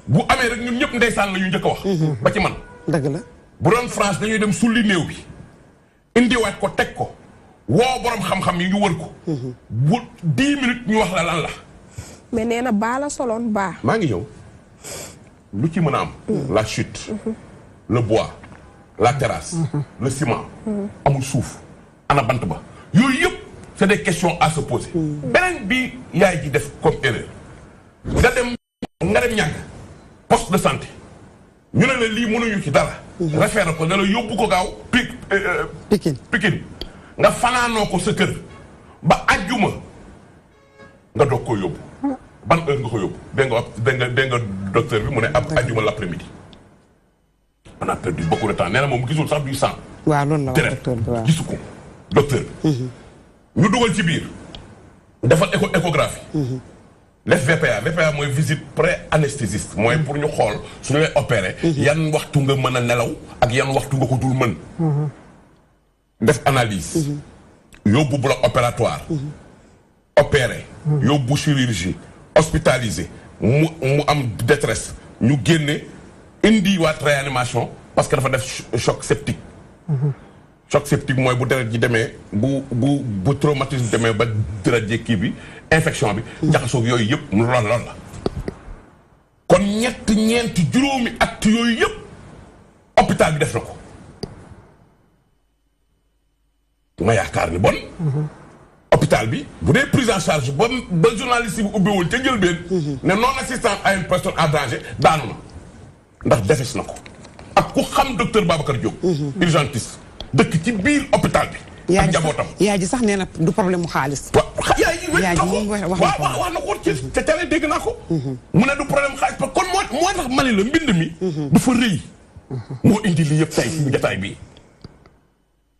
bu amee rek ñun ñëpp ndeysaan la ñuy njëkk a wax. ba ci man. dëgg la bu doon France dañuy dem sulli néew bi. indiwaat ko teg ko. woo borom xam-xam yi ñu wër ko. bu 10 minutes ñu wax la lan la. mais nee na baa la soloon baa. maa ngi ñëw lu ci mën a am. la chute. le bois. la terrasse. le ciment. amul suuf. ana bant ba. yooyu yëpp c'est des questions à se poser. beneen bi yaay ji def comme erreur. nga dem ñàgg. poste de santé. ñu ne la lii mënuñu ci dara. référé ko ne la yóbbu ko gaaw Pikine. nga fanaanoo ko sa kër. ba àjjuma nga doog koo yóbbu. ban heure nga ko yóbbu dégg nga docteur bi mu ne ab àjjuma l'après-midi. on a perdu beaucoup de temps nee na moom gisul sax du sang. waaw loolu la wax docteur bi waaw gisu ko docteur bi. ñu dugal ci biir. defal échographie. def VPA mooy visite pré-anesthésiste. mooy pour ñu xool su ñu lay opérer. yan waxtu nga mën a nelaw ak yan waxtu nga ko dul mën. def analyse. yóbbu bloc opératoire. opérer. yóbbu chirurgie. hospitalisé. mu am détresse. ñu génne. indiwaat réanimation parce que dafa def choc septique. choc septique mooy bu deret ji demee bu traumatisme demee ba deret ji kii bi infection bi. jaxasoo yooyu yëpp mu lool la. kon ñeenti juróomi at yooyu yëpp hôpital bi def na ko. ma yaakaar ni bon. hôpital bi bu dee prise en charge ba journaliste bi ubbiwul ca njëlbeen. ne non assistance à une personne en danger daanu na. ndax defes na ko ak ku xam docteur Babacar Diop. urgentiste dëkk ci biir hôpital bi. ak njabootam. yaay ji sax nee na du problème mu xaalis. yaay ji wax na ko ci te télé dégg naa ko. mu ne du problème xaalis kon moo tax ma ne la mbind mi. dafa rëy. moo indi lii yëpp tey ci jotaay bii.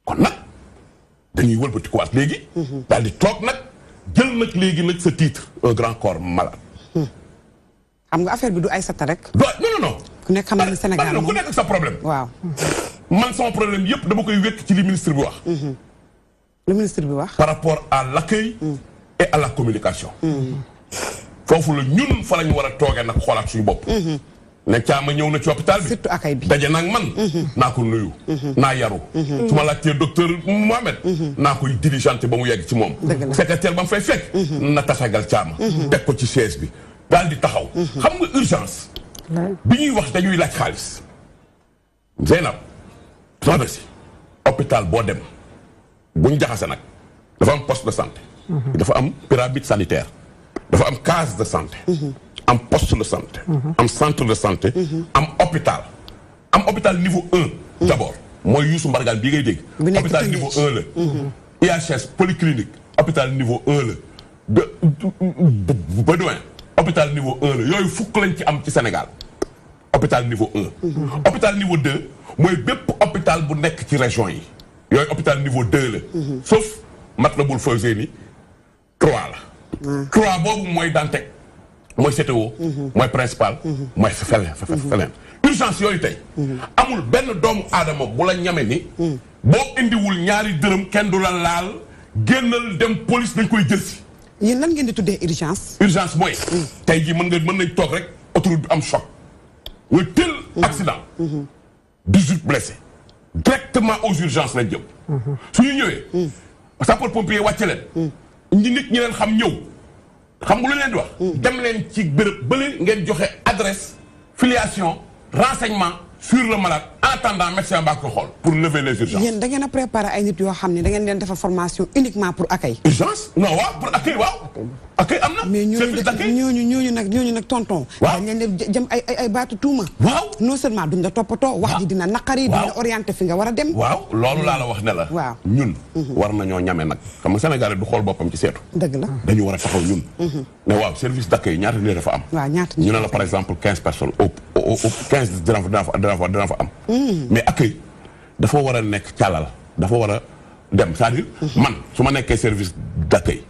kon nag dañuy wëlbati ko waat léegi. daal di toog nag jël nag léegi nag sa titre un grand corps malade. xam nga affaire bi du ay sata rek. non. ku nekk xam na ni Sénégal moom ku nekk ak sa problème. waaw. man sama problème yëpp dama koy wékk ci li ministre bi wax. le ministre bi wax. par rapport à l'accueil et à la communication. foofu la ñun fa la ñu war a toogee nag xoolaat suñu bopp. ne caama ñëw na ci hôpital bi. surtout accueil bi daje nag man. naa ko nuyu. naa yaru. su ma laajtee docteur Mohamed. naa koy dirigeante ba mu yegg ci moom. secrétaire ba mu fay fekk. na tasagal caama. teg ko ci chaise bi daal di taxaw. xam nga urgence. bi ñuy wax dañuy laaj xaalis Zeynab soxna si hôpital boo dem buñ jaxase nag dafa am poste de santé dafa am pyramide sanitaire dafa am case de santé am poste de santé am centre de santé am hôpital niveau 1 d'abord mooy Youssou Mbargane bii ngay dégg hôpital niveau 1 la IHS polyclinique hôpital niveau 1 la Bédouin hôpital niveau 1 la yooyu fukk lañ ci am ci Sénégal hôpital niveau 1 hôpital niveau 2 mooy bépp hôpital bu nekk ci région yi yooyu hôpital niveau 2 la sauf Matlaboul Fawzeyni 3 la 3 boobu mooy Dantec mooy CTO mooy principal mooy feleen urgence yooyu tey amul benn doomu aadama bu la ñame ni boo indiwul ñaari dërëm kenn du la laal génnal dem police dañ koy jël si yéen lan ngeen di tuddee urgence mooy tey jii mën nañ toog rek autoroute bi am choc nga tel accident 18 blessés directement aux urgences lañ jëm suñu ñëwee sapeur pompier wàcce leen ñi nit ñi leen xam ñëw xam nga lu leen di wax dem leen ci béréb bële ngeen joxe adresse filiation renseignement sur le malade en attendant médecin baa ko xool pour lever les urgences. yéen da ngeen a préparé ay nit yoo xam ne da ngeen leen defal formation uniquement pour accueil. urgence non waaw pour accueil waaw. accueil am na. mais ñooñu nag tonton. waaw dañ leen di jëm ay baatu tuuma. waaw non seulement duñ la toppatoo. wax ji dina naqari. waaw dina orienté fi nga war a dem. waaw loolu laa la wax ne la. waaw ñun. war nañoo ñame nag xam nga Sénégal du xool boppam ci seetu. dëgg la dañu war a taxaw ñun. ne waaw service d'accueil ñaata nit dafa am. waaw ñaata ñu ne la par exemple 15 personnes au 15 dina fa am. mais accueil dafa war a nekk càllal dafa war a dem c'est-à-dire man su ma nekkee service d'accueil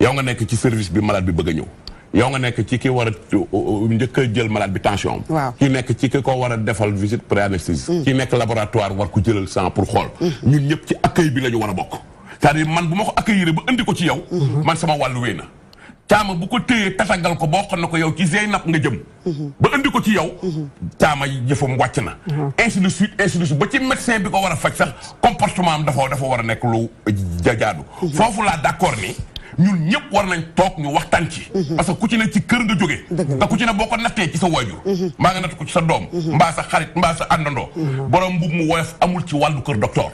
yow nga nekk ci service bi malade bi bëgg a ñëw yow nga nekk ci ki war a njëkk a jël malade bi tension am ki nekk ci ki ko war a defal visite pré-anesthésie ki nekk laboratoire war ko jëlal sang pour xool ñun ñëpp ci accueil bi la ñu war a bokk c'est-à-dire man bu ma ko accueillir ba indi ko ci yow man sama wàllu wéy na caama bu ko téyee tatagal ko boo xam ne ko yow ci Zeynab nga jëm ba indi ko ci yow caama jëfam wàcc na ainsi de suite ba ci médecin bi ko war a faj sax comportement am dafa war a nekk lu jajaadu foofu laa d'accord ni ñun ñëpp war nañ toog ñu waxtaan ci parce que ku ci ne ci kër nga jógee te ku ci ne boo ko nattee ci sa waajur mbaa nga natt ko ci sa doom mbaa sa xarit mbaa sa àndandoo borom mbub mu woyof amul ci wàllu kër docteur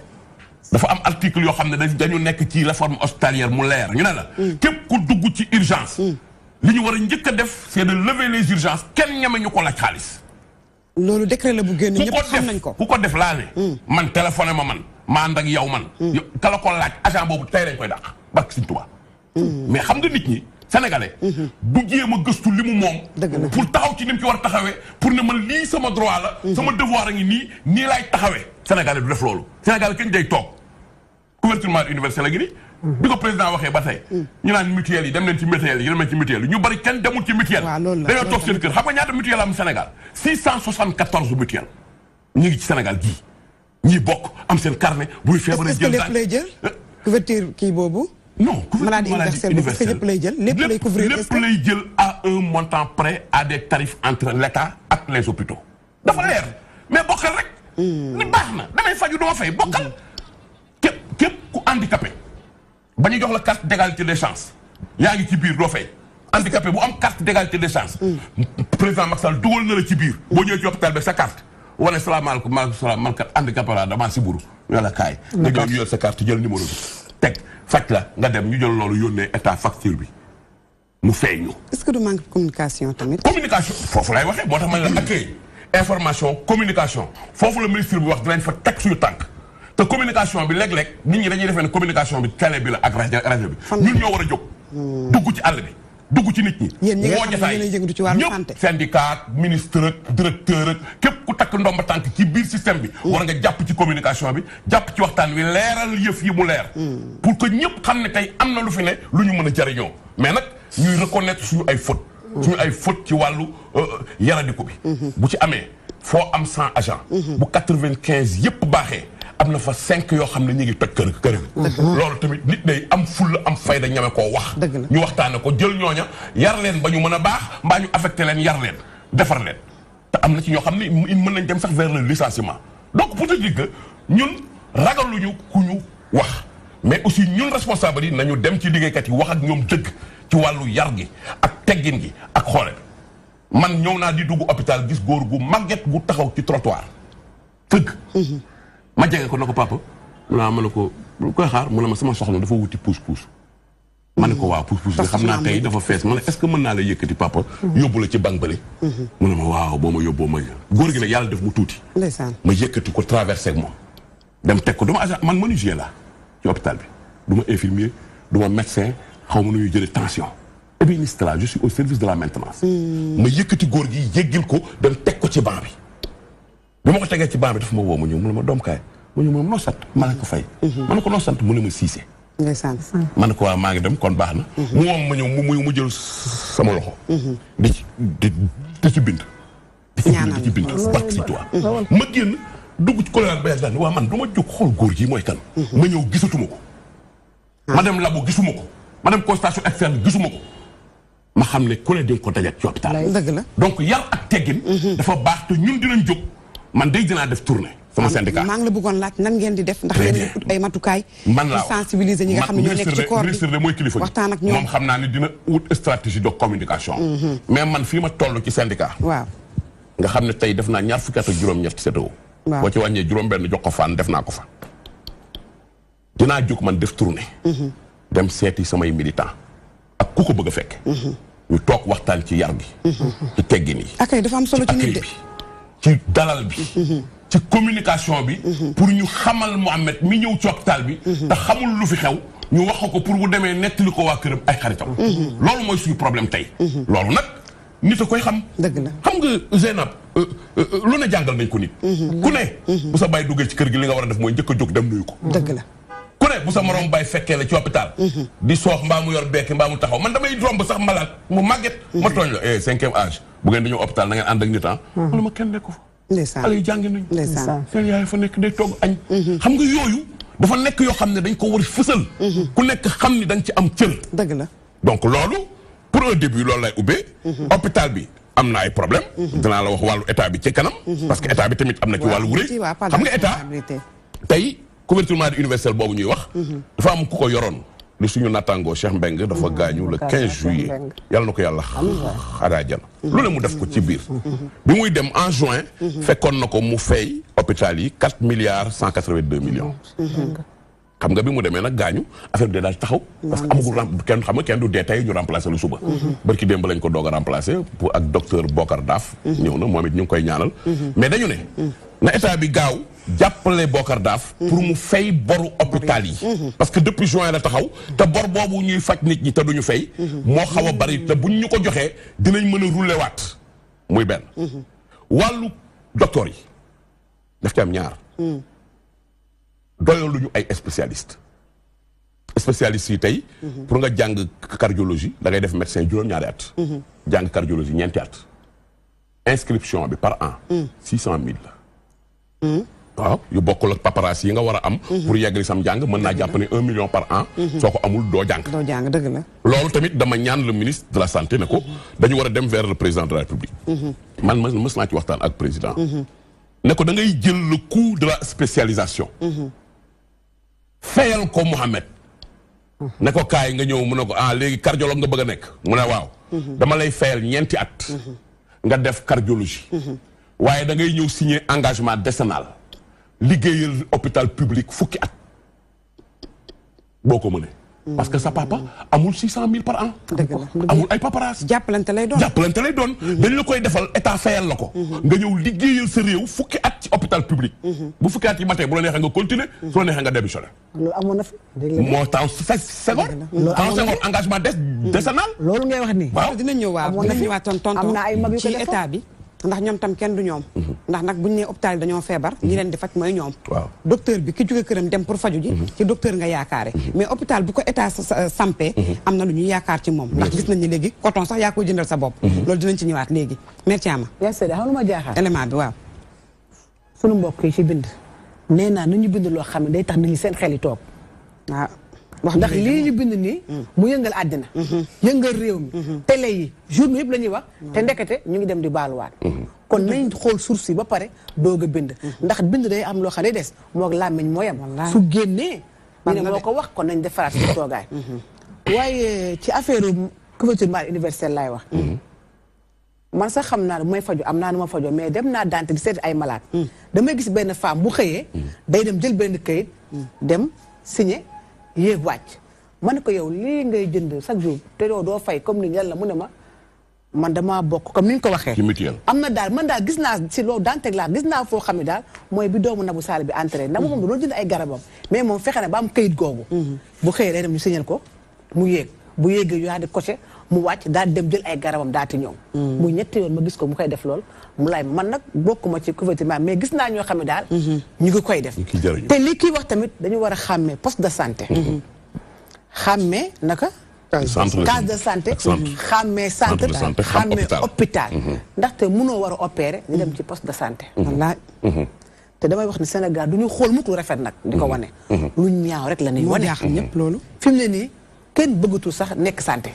dafa am article yoo xam ne dañu nekk ci réforme hospitalière mu leer ñu ne la képp ku dugg ci urgence li ñu war a njëkk a def c'est de lever les urgences kenn ñeme ñu ko laaj xaalis loolu décret la bu génn ñëpp xam nañ ko ku ko def laa ne man téléphoné ma ànd ak yow man ka la ko laaj agent boobu tey lañ koy dàq barke Sëñ Tuubaa mais xam nga nit ñi sénégalais du jéem a gëstu li mu moom pour taxaw ci ni mu ci war a taxawee pour ne man lii sama droit la sama devoir a ngi nii laay taxawee sénégalais du def loolu sénégalais kenn day toog couverture maladie universelle la gi ni bi ko président waxee ba tey ñu naan mutuelle yi dem leen ci mutuelle yi dem leen ci mutuelle yi ñu bari kenn demul ci mutuelle dañoo toog seen kër xam nga ñaata mutuelle am Sénégal 674 mutuelle ñu ngi ci Sénégal gii ñii bokk am seen carnet buy feebaree jël lépp lay jël couverture kii boobu non maladie universelle boobu lépp lay jël lépp lay couvrir lépp lay jël à un montant près à des tarifs entre l'État ak les hôpitaux dafa leer mais bokkal rek ni baax na damay faju duma fay bokkal képp ku handicapé ba ñu jox la carte d'égalité des chances yaa ngi ci biir doo fay handicapé bu am carte d'égalité des chances président Macky Sall dugal na la ci biir boo ñëwee ci hôpital bi sa carte wane salaamaaleykum maaleykum salaam man kat handicapé laa damaa si buru ñoo la kaay nga ñëw ñu jël sa carte jël numéro bi teg faj la nga dem ñu jël loolu yónnee état facture bi mu fay ñu. est-ce que du manque de communication tamit. communication foofu lay waxee moo tax ma ne la accueil information communication foofu la ministre bi wax dinañ fa teg suñu tànk te communication bi léeg-léeg nit ñi dañuy defee ne communication bi télé bi la ak rajo bi. ñun ñoo war a jóg. dugg ci àll bi dugg ci nit ñi. yéen ñi nga xam ne yéen a yëngatu ci wàllu santé ñëpp syndicat ministre ak directeur ak képp ku takk ndomba tànk ci biir système bi. war nga jàpp ci communication bi jàpp ci waxtaan wi leeral yëf yi mu leer. pour que ñëpp xam ne tey am na lu fi ne lu ñu mën a jariñoo mais nag ñuy reconnaître suñu ay fautes. suñu ay fautes ci wàllu yaradiku bi. bu ci amee foo am 100 agents. bu 95 yëpp baaxee. am na fa 5 yoo xam ne ñu ngi toj kër loolu tamit nit day am fulla am fayda ñame koo wax ñu waxtaane ko jël ñooña yar leen ba ñu mën a baax mbaa ñu affecté leen yar leen defar leen te am na ci ñoo xam ne mën nañ dem sax vers le licenciement donc pour te dire que ñun ragaluñu ku ñu wax mais aussi ñun responsable yi nañu dem ci liggéeykat yi wax ak ñoom dëgg ci wàllu yar gi ak teggin gi ak xoole man ñëw naa di dugg hôpital gis góor gu màgget gu taxaw ci trottoir tëgg ma jege ko na ko papa ma ne ko lu koy xaar mu ne ma sama soxna dafa wuti pousse-pousse ma ne ko waaw pousse-pousse bi xam naa tey dafa fees ma ne est-ce que mën naa la yëkkati papa yóbbu la ci banque bële mu ne ma waaw boo ma yóbboo ma góor gi nag yàlla def mu tuuti ma yëkkati ko traversé ak moom dem teg ko duma agent man menuisier la ci hôpital bi du ma infirmier du ma médecin xaw ma nu ñuy jëlee tension ébéniste la je suis au service de la maintenance ma yëkkati góor gi jéggil ko dem teg ko ci banc bi bi ma ko tegee ci banc bi dafa ma woo ma ñëw mu ne ma doom kaay mu ñëw mu ne noo sant ma ne ko fay ma ne ko noo sant mu ne ma siise ma ne ko waaw maa ngi dem kon baax na mu woo ma ñëw mu jël sama loxo di ci bind di ci bind barke si toi ma génn dugg ci colonel ba yàgg daal ni waa man du ma jóg xool góor gi mooy kan ma ñëw gisatuma ko ma dem labo gisuma ko ma dem constatation externe gisuma ko ma xam ne ku ne di nga ko dajat ci hôpital dëgg la donc yar ak teggin dafa baax te ñun dinañ jóg man day dinaa def tournée sama syndicat maa ngi la bëggoon laaj nan ngeen di def ndax yéen a ut ay matukaay man laa sensibiliser ñi nga xam ne ñoo nekk ci corps bi ministre de mooy kilifa waxtaan ak ñoom moom xam naa ne dina wut stratégie de communication mais man fii ma toll ci syndicat waaw nga xam ne tey def naa ñaar fukki at ak juróom-ñett CTO boo ci wàññee juróom-benn jox ko fan def naa ko fa dinaa jóg man def tournée dem seeti samay militant ak ku ko bëgg a fekk ñu toog waxtaan ci yar gi ci teggin yi akay dafa am solo ci nit de ci dalal bi ci communication bi pour ñu xamal Mohamed mi ñëw ci hôpital bi te xamul lu fi xew ñu wax ko pour bu demee nettali ko waa këram ay xaritam loolu mooy suñu problème tey loolu nag nit a koy xam dëgg la xam nga Zeynab lu ne jàngal nañ ko nit ku ne bu sa bàyyi duggee ci kër gi li nga war a def mooy njëkk a jóg dem nuyu ko dëgg la ku ne bu sa morom bàyyi fekkee la ci hôpital di soox mbaa mu yor bekki mbaa mu taxaw man damay romb sax malade mu màgget ma tooñ la 5e âge bu ngeen di ñëw hôpital na ngeen ànd ak nit wala ma kenn nekku fa ndeysaan xale yi jàngi nañu ndeysaan seen yaay fa nekk day togg añ xam nga yooyu dafa nekk yoo xam ne dañ ko war a fësal ku nekk xam ni dañ ci am cër dëgg la donc loolu pour un début loolu lay ubbee hôpital bi am na ay problème dinaa la wax wàllu état bi ci kanam parce que état bi tamit am na ci wàllu wuré xam nga état tey couverture maladie universelle boobu ñuy wax dafa am ku ko yoroon lu suñu nattangoo Cheikh Mbengue dafa gaañu le 15 juillet yàlla na ko yàlla xaraa jana lu ne mu def ko ci biir bi muy dem en juin fekkoon na ko mu fay hôpital yi 4 milliards 182 millions xam nga bi mu demee nag gaañu affaire bi daal taxaw parce que amagul kenn xam nga kenn du dee tey ñu remplacer lu suba barki démb lañ ko doog a remplacer pour ak docteur Bokar Daaf ñëw na moom it ñu ngi koy ñaanal mais dañu ne na état bi gaaw jàppale Bokar Daaf pour mu fay boru hôpital yi parce que depuis juin la taxaw te bor boobu ñuy faj nit ñi te duñu fay moo xaw a bari te buñ ñu ko joxee dinañ mën a rouler waat muy benn wàllu docteur yi daf ci am ñaar doyal lu ñu ay spécialiste yi tey pour nga jàng cardiologie da ngay def médecin juróom-ñaari at jàng cardiologie ñeenti at inscription bi par an 600 000 la waaw yu bokkul ak paparazzi yi nga war a am pour yeggali sam jàng mën naa jàpp ne 1 million par an soo ko amul doo jàng dëgg la loolu tamit dama ñaan le ministre de la santé ne ko dañu war a dem vers le président de la république man mës naa ci waxtaan ak président ne ko da ngay jël le coût de la spécialisation fayal ko Mohamed ne ko kaay nga ñëw mu ne ko léegi cardiologue nga bëgg a nekk mu ne waaw dama lay fayal ñeenti at nga def cardiologie waaye da ngay ñëw signer engagement décennal liggéeyal hôpital public fukki at boo ko mënee parce que sa papa amul 600 000 par an amul ay paparazzi jàppalante lay doon dañ la koy defal état fayal la ko nga ñëw liggéeyal sa réew fukki at ci hôpital public bu fukki at yi matee bu la neexee nga continuer su la neexee nga démissionner loolu amoon na fi moo tax Senghor engagement décennal loolu ngay wax nii waaw dinañ ñëw waaw dinañ ñëwaat tonton am na ay mag yu ko ci état bi ndax ñoom tam kenn du ñoom ndax nag buñu nee hôpital yi dañoo feebar ñi leen di faj mooy ñoom docteur bi ki jóge këram dem pour faju ji ci docteur nga yaakaare mais hôpital bu ko état sampee am na lu ñuy yaakaar ci moom ndax gis nañ ni léegi coton sax yaa koy jëndal sa bopp loolu dinañ ci ñëwaat léegi merci ama yaa seede xam lu ma jaaxaar élément bi waaw sunu mbokk yi ci bind nee naa nañu bind loo xam ne day tax nit ñi seen xel yi toog waaw ndax lii ñu bind nii mu yëngal àddina yëngal réew mi télé yi journaux yëpp la ñuy wax te ndekete ñu ngi dem di baaluwaat kon nañ xool source yi ba pare doog a bind ndax bind day am loo xam ne des moog làmmiñ moo yem su génnee ñu ne moo ko wax kon nañ defaraat si toogaay waaye ci affaire couverture maladie universelle laay wax man sax xam naa ne bu may faju am naa nu ma fajoo mais dem naa dante di seeti ay malade damay gis benn femme bu xëyee day dem jël benn këyit dem signé yéeg wàcc ma ne ko yow lii ngay jënd chaque jour te doo fay comme ni yàlla mu ne ma man damaa bokk comme ni ñu ko waxee am na daal man daal gis naa si loolu dante laa gis naa foo xam ne daal mooy bi doomu Nabou Sall bi entré Nabou moom doon jënd ay garabam mais moom fexe na ba am këyit googu bu xëyee day dem ñu signal ko mu yéeg bu yéegee yu yaa di coché mu wàcc daal dem jël ay garabam daati ñëw muy ñetti yoon ma gis ko mu koy def lool mu lay man nag bokkuma ci couverture mais gis naa ñoo xam ne daal ñu ngi koy def te li kii wax tamit dañu war a xàmmee poste de santé xàmmee naka case de santé xàmmee centre xàmmee hôpital ndaxte mënoo war a opérer ñu dem ci poste de santé wallaay te damay wax ni Sénégal du ñu xool mukk lu rafet nag di ko wane lu ñaaw rek la ñuy wane ñëpp loolu fi mu ne nii kenn bëggatul sax nekk santé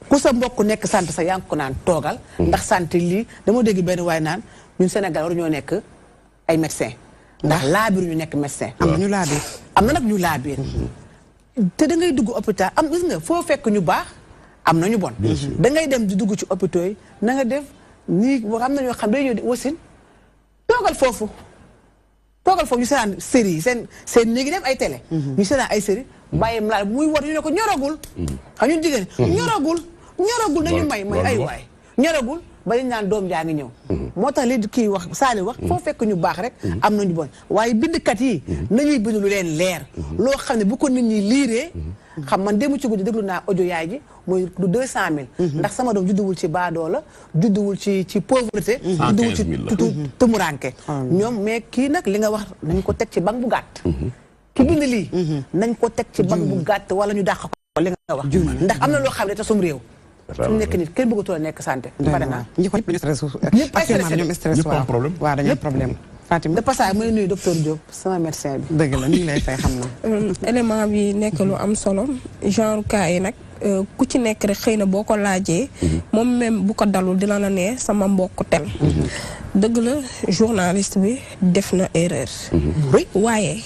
ku sa mbokk nekk santé sax yaa ngi ko naan toogal ndax santé lii dama dégg benn waaye naan ñun Sénégal waru ñoo nekk ay médecin ndax laabiru ñu nekk médecin am na ñu laabiir am na nag ñu laabiir te da ngay dugg hôpital am gis nga foo fekk ñu baax am na ñu bon da ngay dem di dugg ci hôpitaux yi na nga def nii boo xam na ñoo xam day ñëw di wasin toogal foofu ñu seetaan série yi seen néegi def ay télé ñu seetaan ay série bàyyi malade muy war ñu ne ko ñoragul xam ñun jigéen ñoragul nañu may ay waay ñoragul ba ñu naan doom jaa ngi ñëw moo tax li kii wax Saali wax foo fekk ñu baax rek am nañu bon waaye bindkat yi nañuy bind lu leen leer loo xam ne bu ko nit ñi liiree xam man dému ci guddi déglu naa audio yaay ji mooy du 200 000 ndax sama doom judduwul ci baadoola judduwul ci pauvreté judduwul ci tumuranke ñoom mais kii nag li nga wax nañ ko teg ci banque bu gàtt ki bind lii nañ ko teg ci banque bu gàtt wala ñu dàq ko li nga wax ndax am na loo xam ne te sum réew su nekk nit kenn bëggatul a nekk santé pare naa ñëpp dañu stress waaw dañu am problème Fatima de passage mooy nuyu docteur Diop sama médecin bi dëgg la ñu ngi lay fay xam na élément bi nekk lu am solo genre cas yi nag ku ci nekk rek xëy na boo ko laajee moom même bu ko dalul dina la ne sama mbokk tel dëgg la journaliste bi def na erreur waaye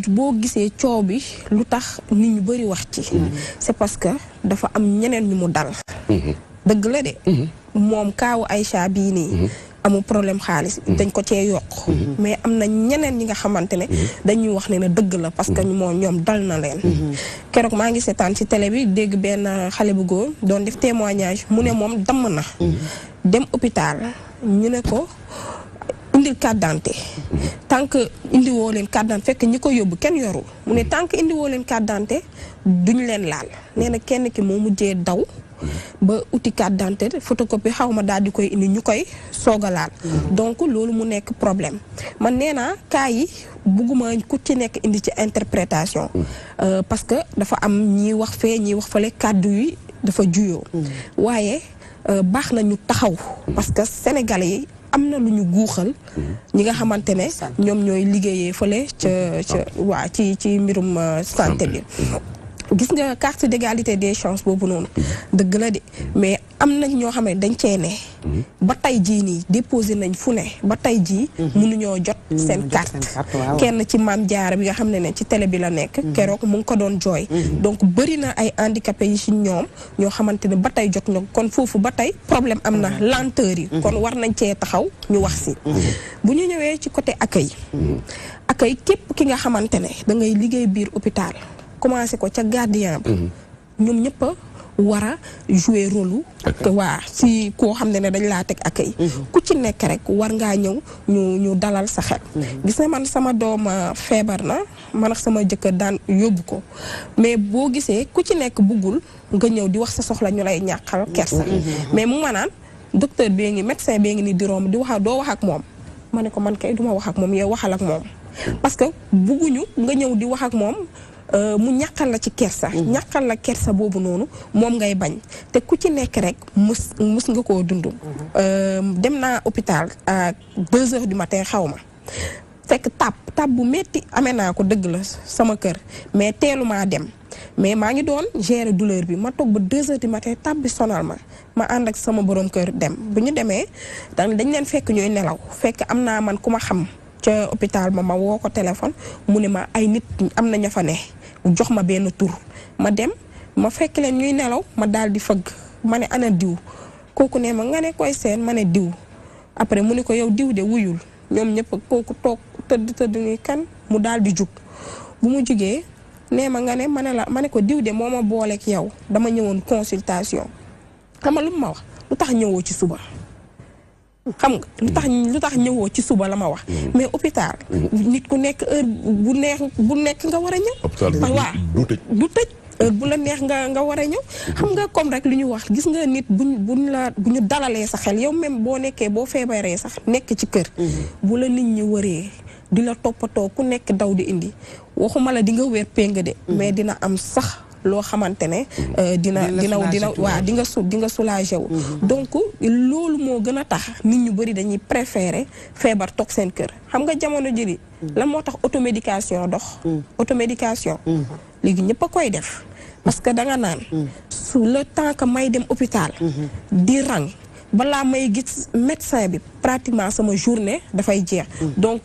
boo gisee coow bi lu tax nit ñu bëri wax ci c'est parce que dafa am ñeneen ñu mu dal dëgg la de moom kaawu Aïcha bii nii amul problème xaalis dañ ko cee yokk mais am na ñeneen ñi nga xamante ne dañuy wax ne dëgg la parce que ñoom dal na leen keroog maa ngi seetaan ci télé bi dégg benn xale bu góor doon def témoignage mu ne moom damm na dem hôpital ñu ne ko indil carte d'identité tant que indiwoo leen carte d'identité fekk ñi ko yóbbu kenn yorul mu ne tant que indiwoo leen carte d'identité duñ leen laal nee na kenn ki moo mujjee daw ba uti carte d'identité photocopie xaw ma daal di koy indi ñu koy soog a laal donc loolu mu nekk problème man nee naa cas yi bugguma ku ci nekk indi ci interprétation parce que dafa am ñiy wax fee ñiy wax fale kàddu yi dafa juyoo waaye baax na ñu taxaw parce que sénégalais yi am na lu ñu guuxal ñi nga xamante ne ñoom ñooy liggéeyee fële waa ci mbirum santé bi gis nga carte d'égalité des chances boobu noonu dëgg la de mais am nañ ñoo xam ne dañ cee ne ba tey jii nii déposé nañ fu ne ba tey jii mënuñoo jot seen carte kenn ci Maam Jaara bi nga xam ne ci télé bi la nekk keroog mu ngi ko doon jooy donc bëri na ay handicapés yi ci ñoom ñoo xamante ne ba tey jot na kon foofu ba tey problème am na lenteur yi kon war nañ cee taxaw ñu wax si bu ñu ñëwee ci côté accueil képp ki nga xamante ne da ngay liggéey biir hôpital commencé ko ca gardien ba ñoom ñëpp a war a jouer rôle waa si koo xam ne dañ laa teg accueil ku ci nekk rek war ngaa ñëw ñu dalal sa xel gis na man sama doom feebar na man ak sama jëkkër daan yóbbu ko mais boo gisee ku ci nekk buggul nga ñëw di wax sa soxla ñu lay ñàkkal kersa mais mu ma naan docteur bee ngi médecin bee ngi ni di romb di wax doo wax ak moom ma ne ko man kay duma wax ak moom yow waxal ak moom parce que bugguñu nga ñëw di wax ak moom mu ñàkkal la ci kersa ñàkkal la kersa boobu noonu moom ngay bañ te ku ci nekk rek mus nga koo dund dem naa hôpital à 2 heures du matin xaw ma fekk tab bu metti amee naa ko dëgg la sama kër mais teelumaa dem mais maa ngi doon gérer douleur bi ma toog ba 2 heures du matin tab bi sonal ma ànd ak sama borom kër dem bu ñu demee dañ leen fekk ñooy nelaw fekk am naa man ku ma xam ca hôpital ma woo ko téléphone mu ne ma ay nit am na ña fa ne jox ma benn tur ma dem ma fekk leen ñuy nelaw ma daal di fëgg ma ne ana diw kooku ne ma nga ne koy seen ma ne diw après mu ne ko yow diw de wuyul ñoom ñëpp kooku toog tëdd ni kan mu daal di jug bu mu jugee nee ma nga ne ma ne ko diw de moo ma booleeg yow dama ñëwoon consultation xam nga lu ma wax lu tax ñëwoo ci suba xam nga lu tax ñëwoo ci suba la ma wax mais hôpital nit ku nekk heure bu nekk nga war a ñëw waaw du tëj heure bu la neex nga war a ñëw xam nga comme rek lu ñu wax gis nga nit bu ñu dalalee sa xel yow même boo feebaree sax nekk ci kër bu la nit ñi wëree di la toppatoo ku nekk daw di indi waxuma la di nga wér péng de mais dina am sax loo xamante ne dina waaw di nga soulagé wu donc loolu moo gën a tax nit ñu bëri dañuy préférer feebar toog seen kër xam nga jamono jëli la moo tax automédication dox automédication léegi ñëpp a koy def parce que da nga naan su le temps que may dem hôpital di rang balaa may gis médecin bi pratiquement sama journée dafay jeex donc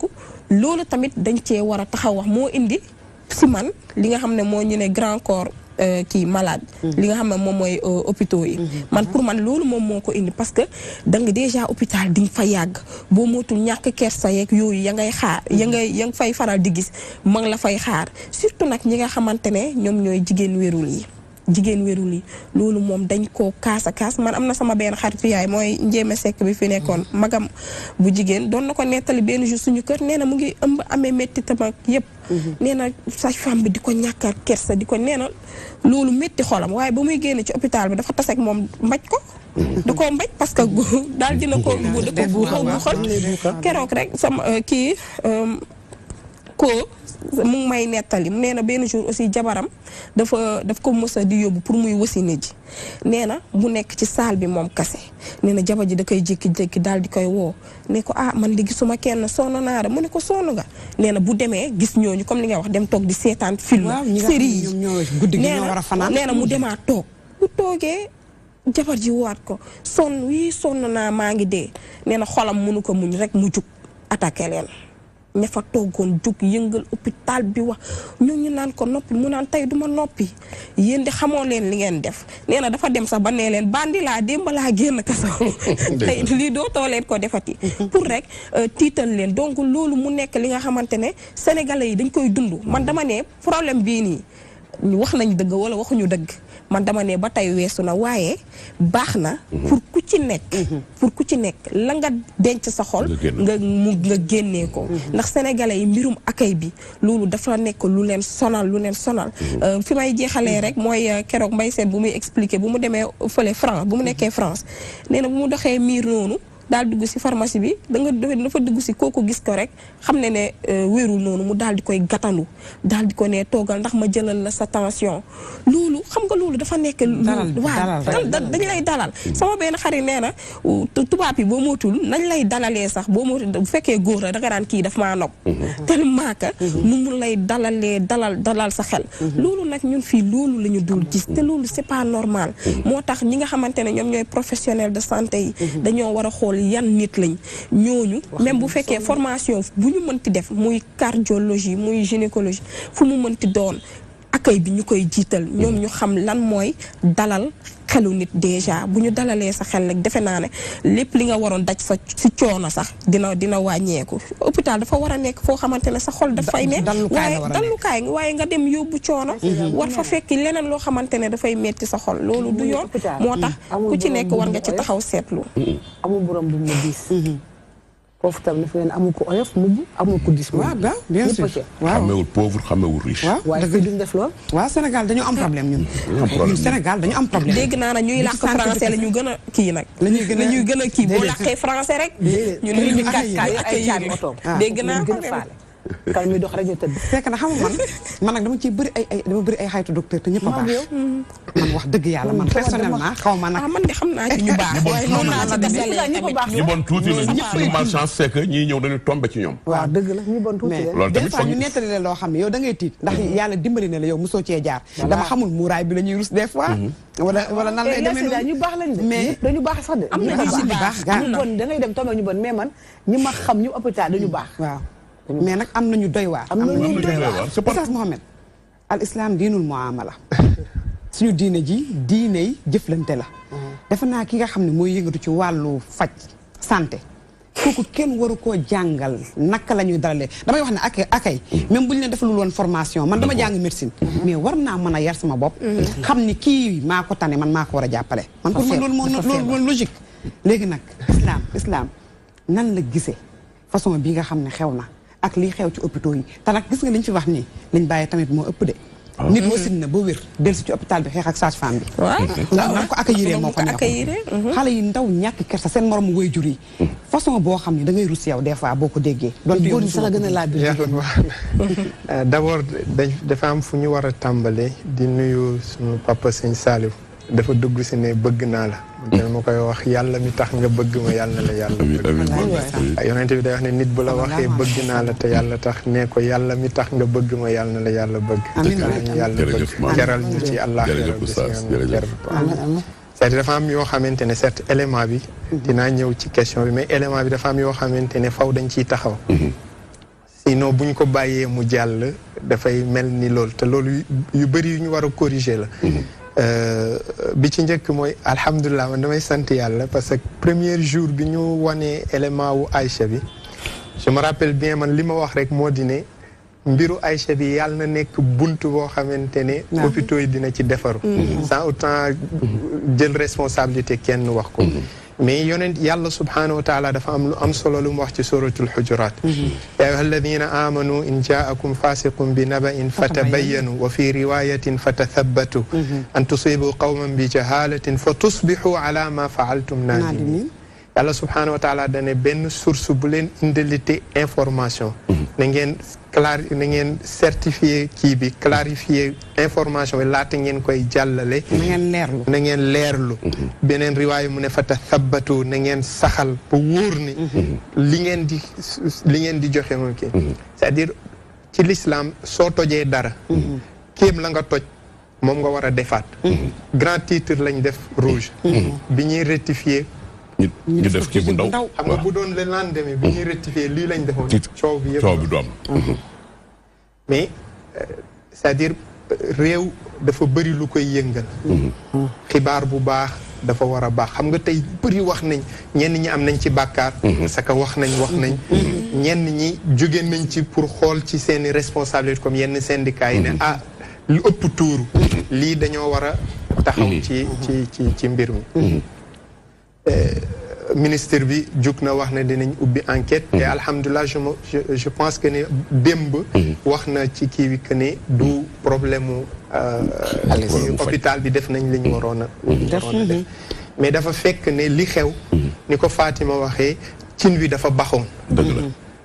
loolu tamit dañ cee war a taxaw wax moo indi si man li nga xam ne moo ñu ne grand corps kii malade li nga xam ne moom mooy hôpitaux yi man pour man loolu moom moo ko indi parce que da nga déjà hôpital di nga fa yàgg boo mootul ñàkk kersa yeeg yooyu ya ngay xaar ya nga fay faral di gis ma ngi la fay xaar surtout nag ñi nga xamante ne ñoom ñooy jigéen wérul yi loolu moom dañ koo kaas man am na sama benn xaritu yaay mooy njéeme sekk bi fi nekkoon magam bu jigéen doon na ko nettali benn jour suñu kër nee na mu ngi ëmb amee métti tamit yëpp nee na sage-femme bi di ko ñàkkaat kersa di ko nee na loolu métti xolam waaye ba muy génne ci hôpital bi dafa taseeg moom mbaj ko da koo mbaj parce que daal dina ko bu xol keroog rek sama kii ko mu ngi may nettali nee na benn jour aussi jabaram daf ko mës a di yóbbu pour muy wasine ji nee na mu nekk ci salle bi moom kase nee na jabar ji da koy jékki-jékki daal di koy woo ne ko man di gisuma kenn sonn naa mu ne ko sonn nga nee na bu demee gis ñooñu comme li nga wax dem toog di seetaan film série yi nee na mu demaat toog bu toogee jabar ji waat ko sonn naa maa ngi dee nee na xolam mënu ko muñ rek mu jug attaqué leen ña fa toogoon jug yëngal hôpital bi wax ñooñu naan ko noppi mu naan tey duma noppi yéen di xamoo leen li ngeen def nee na dafa dem sax ba nee leen bandi laa démb laa génn kaso tey lii dootoo leen ko defati pour rek tiital leen donc loolu mu nekk li nga xamante ne sénégalais yi dañ koy dund man dama ne problème bii nii wax nañ dëgg wala waxuñu dëgg man dama ne ba tey weesu na waaye baax na pour ku ci nekk la nga denc sa xol nga génnee ko ndax sénégalais yi mbirum accueil bi loolu dafa nekk lu leen sonal fi may jeexalee rek mooy keroog mbay seet bu muy expliquer bu mu demee fële France bu mu nekkee France nee na bu mu doxee miir noonu daal dugg si pharmacie bi dafa dugg si kooku gis ko rek xam ne wéerul noonu mu daal di koy gàttandu daal di ko ne toogal ndax ma jëlal la sa tension loolu xam nga loolu dafa nekk dañ lay dalal sama benn xarit nee na tubaab yi boo mootul nañ lay dalalee sax boo mootul bu fekkee góor la danga daan kii daf maa nopp tellement que nu mu lay dalalee dalal sa xel loolu nag ñun fii loolu la ñu dul gis te loolu c'est pas normal moo tax ñi nga xamante ne ñoom ñooy professionnel de santé yi dañoo war a xool yan nit lañ ñooñu même bu fekkee formation bu ñu mënti def muy cardiologie muy gynécologie fu mu mënti doon accueil bi ñu koy jiital ñoom ñu xam lan mooy dalal xelu nit déjà bu ñu dalalee sa xel rek defe naa ne lépp li nga waroon daj sa si coono sax dina wàññeeku hôpital dafa war a nekk foo xamante ne sa xol dafay ne waaye nga dem yóbbu coono war fa fekk leneen loo xamante ne dafay metti sa xol loolu du yoon moo tax ku ci nekk war nga ci taxaw seetlu amul borom bu mu diis foofu tam dafa leen amul ko oyof mbubb amul ko dis waaw bien sûr xamewul pauvre xamewul riche waaye fii duñ def lool waaw Sénégal dañu am problème ñun Sénégal dañu am problème dégg naa nag ñuy làkk français la ñu gën a kii nag la ñuy gën a kii boo làkkee français rek ñun ñu ak oto dégg naa ko kay mi dox rek ñu tëdd fekk na xam man nag dama ciy bëri ay xaytu docteur te ñëpp a baax man wax dëgg yàlla man personnellement xaw ma nag man de xam naa ci ñu baax waaye noonu laa ci desalee ñi bon tuuti la suñu malchance c'est que ñii ñëw dañu tombé ci ñoom waaw dëgg la ñi bon tuuti la loolu des fois ñu nettali la loo xam ne yow da ngay tiit ndax yàlla dimbali na la yow mosoo cee jaar dama xamul muuraay bi la ñuy rus des fois wala nan lay demee noonu ñu baax lañ de mais dañu baax sax de am na ñu baax ñu bon da ngay dem tombé ñu bon mais man ñi ma xam ñu hôpital dañu baax waaw mais nag am nañu doy waar. am nañu doy waar Oustaz Mohamed al islam diinul muamala suñu diine ji diiney jëflante la defe naa ki nga xam ne mooy yëngatu ci wàllu faj santé kooku kenn waru koo jàngal naka la ñuy dalalee damay wax ne akay même bu ñu leen defalul woon formation man dama jàng médecine mais war naa mën a yar sama bopp xam ni kii maa ko tane man maa ko war a jàppale man pour man loolu moo logique léegi nag islam nan la gisee façon bi nga xam ne xew na ak liy xew ci hôpitaux yi te nag gis nga liñ fi wax nii liñ bàyyi tamit moo ëpp de nit wasin na ba wér del si ci hôpital bi xeex ak sage-femme bi ndax nan ko accueillir moo ko neexoon xale yi ndaw ñàkk kersa seen moromu waajur yi façon boo xam ne da ngay rus yow des fois boo ko déggee doon góor ñi sax la gën a laaj d'abord dafa am fu ñu war a tàmbalee di nuyu suñu papa sëñ Saliou dafa dugg si ne bëgg naa la ma koy wax yàlla mi tax nga bëgg ma yàlla na la yàlla bëgg yonente bi day wax ne nit bu la waxee bëgg naa la te yàlla tax ne ko yàlla mi tax nga bëgg ma yàlla na la yàlla bëgg ñu yàlla bëgg jaral ñu ci àllaaxira c'est-à-dire dafa am yoo xamante ne certes élément bi dinaa ñëw ci question bi mais élément bi dafa am yoo xamante ne faw dañ ciy taxaw sinon buñ ko bàyyee mu jàll dafay mel ni loolu te loolu yu bëri yu ñu war a corriger la bi ci njëkk mooy alhamdulilah man damay sant yàlla parce que premier jour bi ñu wanee élément wu Aïcha bi je me rappelle bien man li ma wax rek moo di ne mbiru Aïcha bi yàlla na nekk bunt boo xamante ne hôpitaux yi dina ci defaru sans autant jël responsabilité kenn wax ko mais yonent yàlla subhanahu wa taala dafa am lu am solo lu mu wax ci suratul hujurat ya ayyuha alladina amanu in jaakum fasiqun bi naba'in fatabayyanu wa fi riwayatin fatathabbatu an tusibu qawman bi jahalatin fa tusbihu ala ma fa'altum nadimin yàlla subhanahu wa taala dane benn source bu leen indilité information na ngeen certifié kii bi clarifier information bi laata ngeen koy jàllale na ngeen leerlu beneen riwaaya mu ne fata thabbatu na ngeen saxal ba wóor ni li ngeen di joxe moom kii c'est-à-dire ci l'islam soo tojee dara kéem la nga toj moom nga war a defaat grand titre lañ def rouge bi ñuy rectifier ñu def kii bu ndaw xam nga bu doon le lendemain bi ñuy rectifier lii lañ defoon coow bi du am mais c'est-à-dire réew dafa bëri lu koy yëngal xibaar bu baax dafa war a baax xam nga tey bëri wax nañ ñenn ñi am nañ ci bàkkaar parce que wax nañ ñenn ñi jóge nañ ci pour xool ci seeni responsabilité comme yenn syndicats yi ne lu ëpp tuuru lii dañoo war a taxaw ci mbir mi ministre bi jug na wax ne dinañ ubbi enquête et alhamdulilah je pense que ne démb wax na ci kii bi que ne du problème mu hôpital bi def nañ li ñu waroon a def mais dafa fekk ne li xew ni ko Fatima waxee cin wi dafa baxoon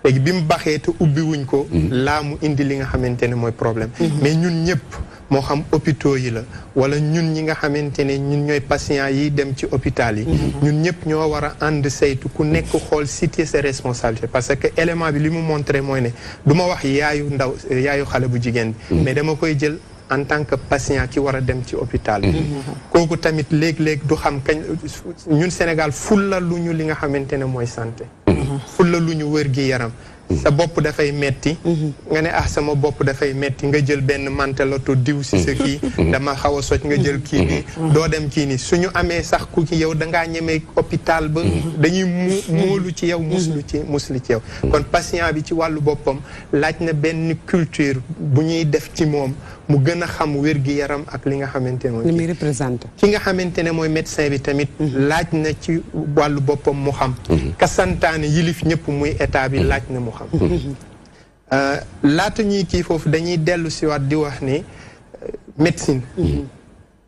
léegi bi mu baxee te ubbi wuñ ko laa mu indi li nga xamante ne mooy problème mais ñun ñëpp moo xam hôpitaux yi la wala ñun ñi nga xamante ne ñun ñooy patients yi dem ci hôpital yi ñun ñëpp ñoo war a ànd saytu ku nekk xool citer ses responsabilités parce que élément bi li mu montré mooy ne du ma wax yaayu xale bu jigéen bi mais dama koy jël en tant que patient ki war a dem ci hôpital bi kooku tamit léeg-léeg du xam kañ ñun Sénégal fulla lu ñu li nga xamante ne mooy santé fulla lu ñu wër gi yaram sa bopp dafay metti nga ne sama bopp dafay metti nga jël benn mantelato diw si sa kii dama xaw a soj nga jël kii nii doo dem kii nii suñu amee sax ku ci yow dangaa ñemee hôpital ba dañuy moolu ci yow muslu ci yow kon patient bi ci wàllu boppam laaj na benn culture bu ñuy def ci moom mu gën a xam wér-gi-yaram ak li nga xamante ne mooy li muy représenté ki nga xamante ne mooy médecin bi tamit laaj na ci wàllu boppam mu xam kasantaane yilif ñëpp muy état bi laaj na mu xam laata ñuy kii foofu dañuy dellu si waat di wax ne médecine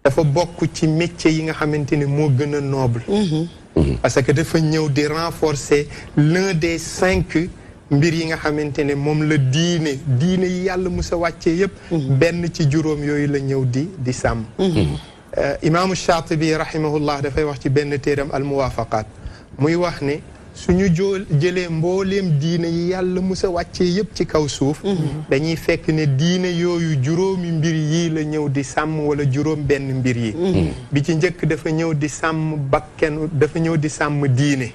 dafa bokk ci métier yi nga xamante ne moo gën a noble parce que dafa ñëw di renforcer l'un des 5 mbir yi nga xamante ne moom la diine yi yàlla musa wàccee yépp benn ci juróom yooyu la ñëw di sàmm imaamu Shaatibi rahimahullah dafay wax ci benn téeram al muwaafaqaat muy wax ne suñu jëlee mbooleem diine yi yàlla musa wàccee yépp ci kaw suuf dañuy fekk ne diine yooyu juróomi mbir yii la ñëw di sàmm wala juróom benn mbir yi bi ci njëkk dafa ñëw di sàmm bakkenu dafa ñëw di sàmm diine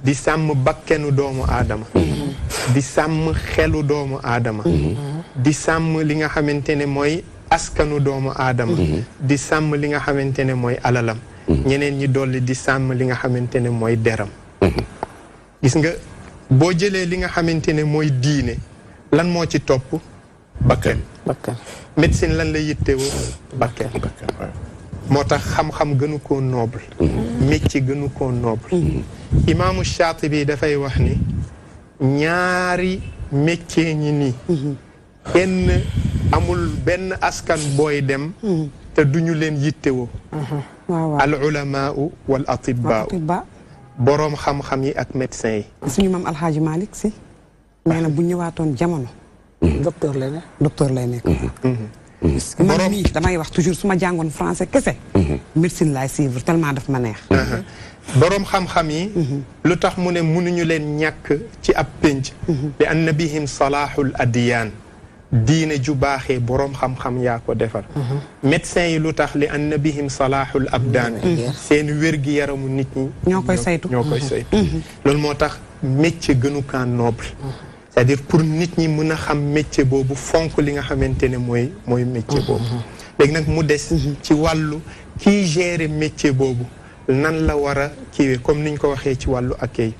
di sàmm bakkenu doomu aadama di sàmm xelu doomu aadama di sàmm li nga xamante ne mooy askanu doomu aadama di sàmm li nga xamante ne mooy alalam ñeneen ñi dolli di sàmm li nga xamante ne mooy deram gis nga boo jëlee li nga xamante ne mooy diine lan moo ci topp bakkan médecine lan la yittewoo bakkan moo tax xam-xam gënu koo noble métier gënu koo noble imaamu Shaatibi dafay wax ni ñaari métier ñi nii kenn amul benn askan booy dem te duñu leen yittewoo al ulamaau wal atibaa boroom xam-xam yi ak médecin yi suñu maam alxaaji Malick si nee na bu ñëwaatoon jamono docteur lay nekk man mii damay wax toujours su ma jàngoon français kese médecine laay suivre tellement daf ma neex boroom xam-xam yi lu tax mu ne mënuñu leen ñàkk ci ab pénc li anna bihim salaahul adiyaan diine ju baaxee boroom xam-xam yaa ko defar médecin yi lu tax li anna bihim salaahul abdaan seen wér-gi yaramu nit ñi ñoo koy saytu loolu moo tax métier gënu kaa noble c'est-à-dire pour nit ñi mën a xam métier boobu fonk li nga xamante ne mooy métier boobu léegi nag mu des ci wàllu kii gérer métier boobu nan la war a kiiwee comme niñ ko waxee ci wàllu accueil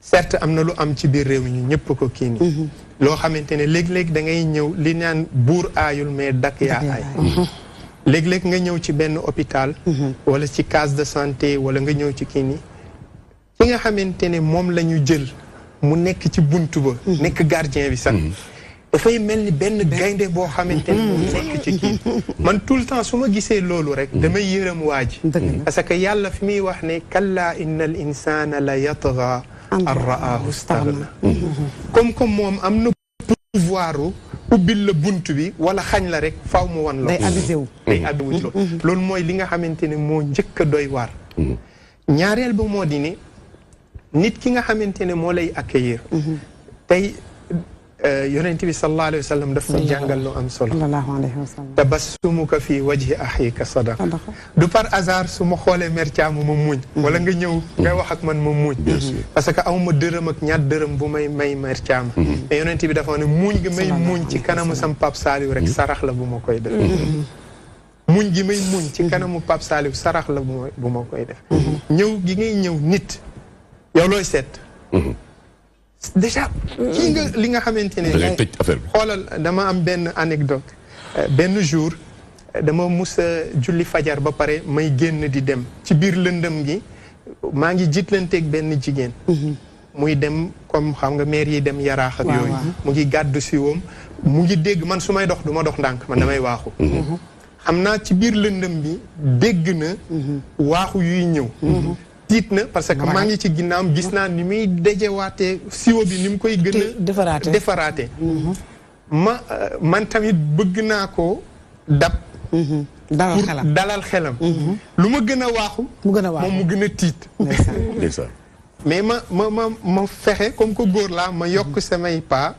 certes am na lu am ci biir réew mi ñu ñëpp ko kii nii loo xamante ne léeg-léeg da ngay ñëw li naan buur aayul mais dak yaa aay léeg-léeg nga ñëw ci benn hôpital wala ci case de santé wala nga ñëw ci kii nii ki nga xamante ne moom la ñu jël mu nekk ci buntu ba nekk gardien bi sax dafay mel ni benn gaynde boo xamante ne mu nekk ci kii man tout le temps su ma gisee loolu rek damay yërëm waa ji parce que yàlla fi muy wax ne kalla inna al insana la yatgha an ra'ahu staghna comme moom am na pouvoir ubbil la buntu bi wala xañ la rek faaw mu wan la day avisé wu loolu mooy li nga xamante ne moo njëkk a doy waar ñaareel ba moo di ne nit ki nga xamante ne moo lay accueillir tey yonent bi sallallahu alayhi wa sallam daf ñu jàngal lu am solo tabassumuka fi wajhi axika sadaqa du par hasard su ma xoolee mer caamu ma muñ wala nga ñëw ngay wax ak man ma muñ parce que awma dërëm ak ñaar dërëm bu may mer caama mais yonent bi dafa ne muñ gi may muñ ci kanamu sam Pape Saliou rek sarax la bu ma koy def muñ gi may muñ ci kanamu Pape Saliou sarax la bu ma koy def ñëw gi ngay ñëw nit yow looy seet déjà kii nga li nga xamante ne xoolal dama am benn anecdote benn jour dama mus a julli fajar ba pare may génn di dem ci biir lëndëm gi maa ngi jiitlanteeg benn jigéen muy dem comme xam nga maire yi dem yaraax ak yooyu mu ngi gàddu si woom mu ngi dégg man su may dox du ma dox ndànk man damay waaxu xam naa ci biir lëndëm bi dégg na waaxu yuy ñëw tiit na parce que maa ngi ci ginnaawam gis naa ni muy dajewaatee siwo bi ni mu koy gën a defaraate man tamit bëgg naa ko dab dalal xelam lu ma gën a waaxu moom mu gën a tiit mais ma fexe comme que góor laa ma yokk samay pas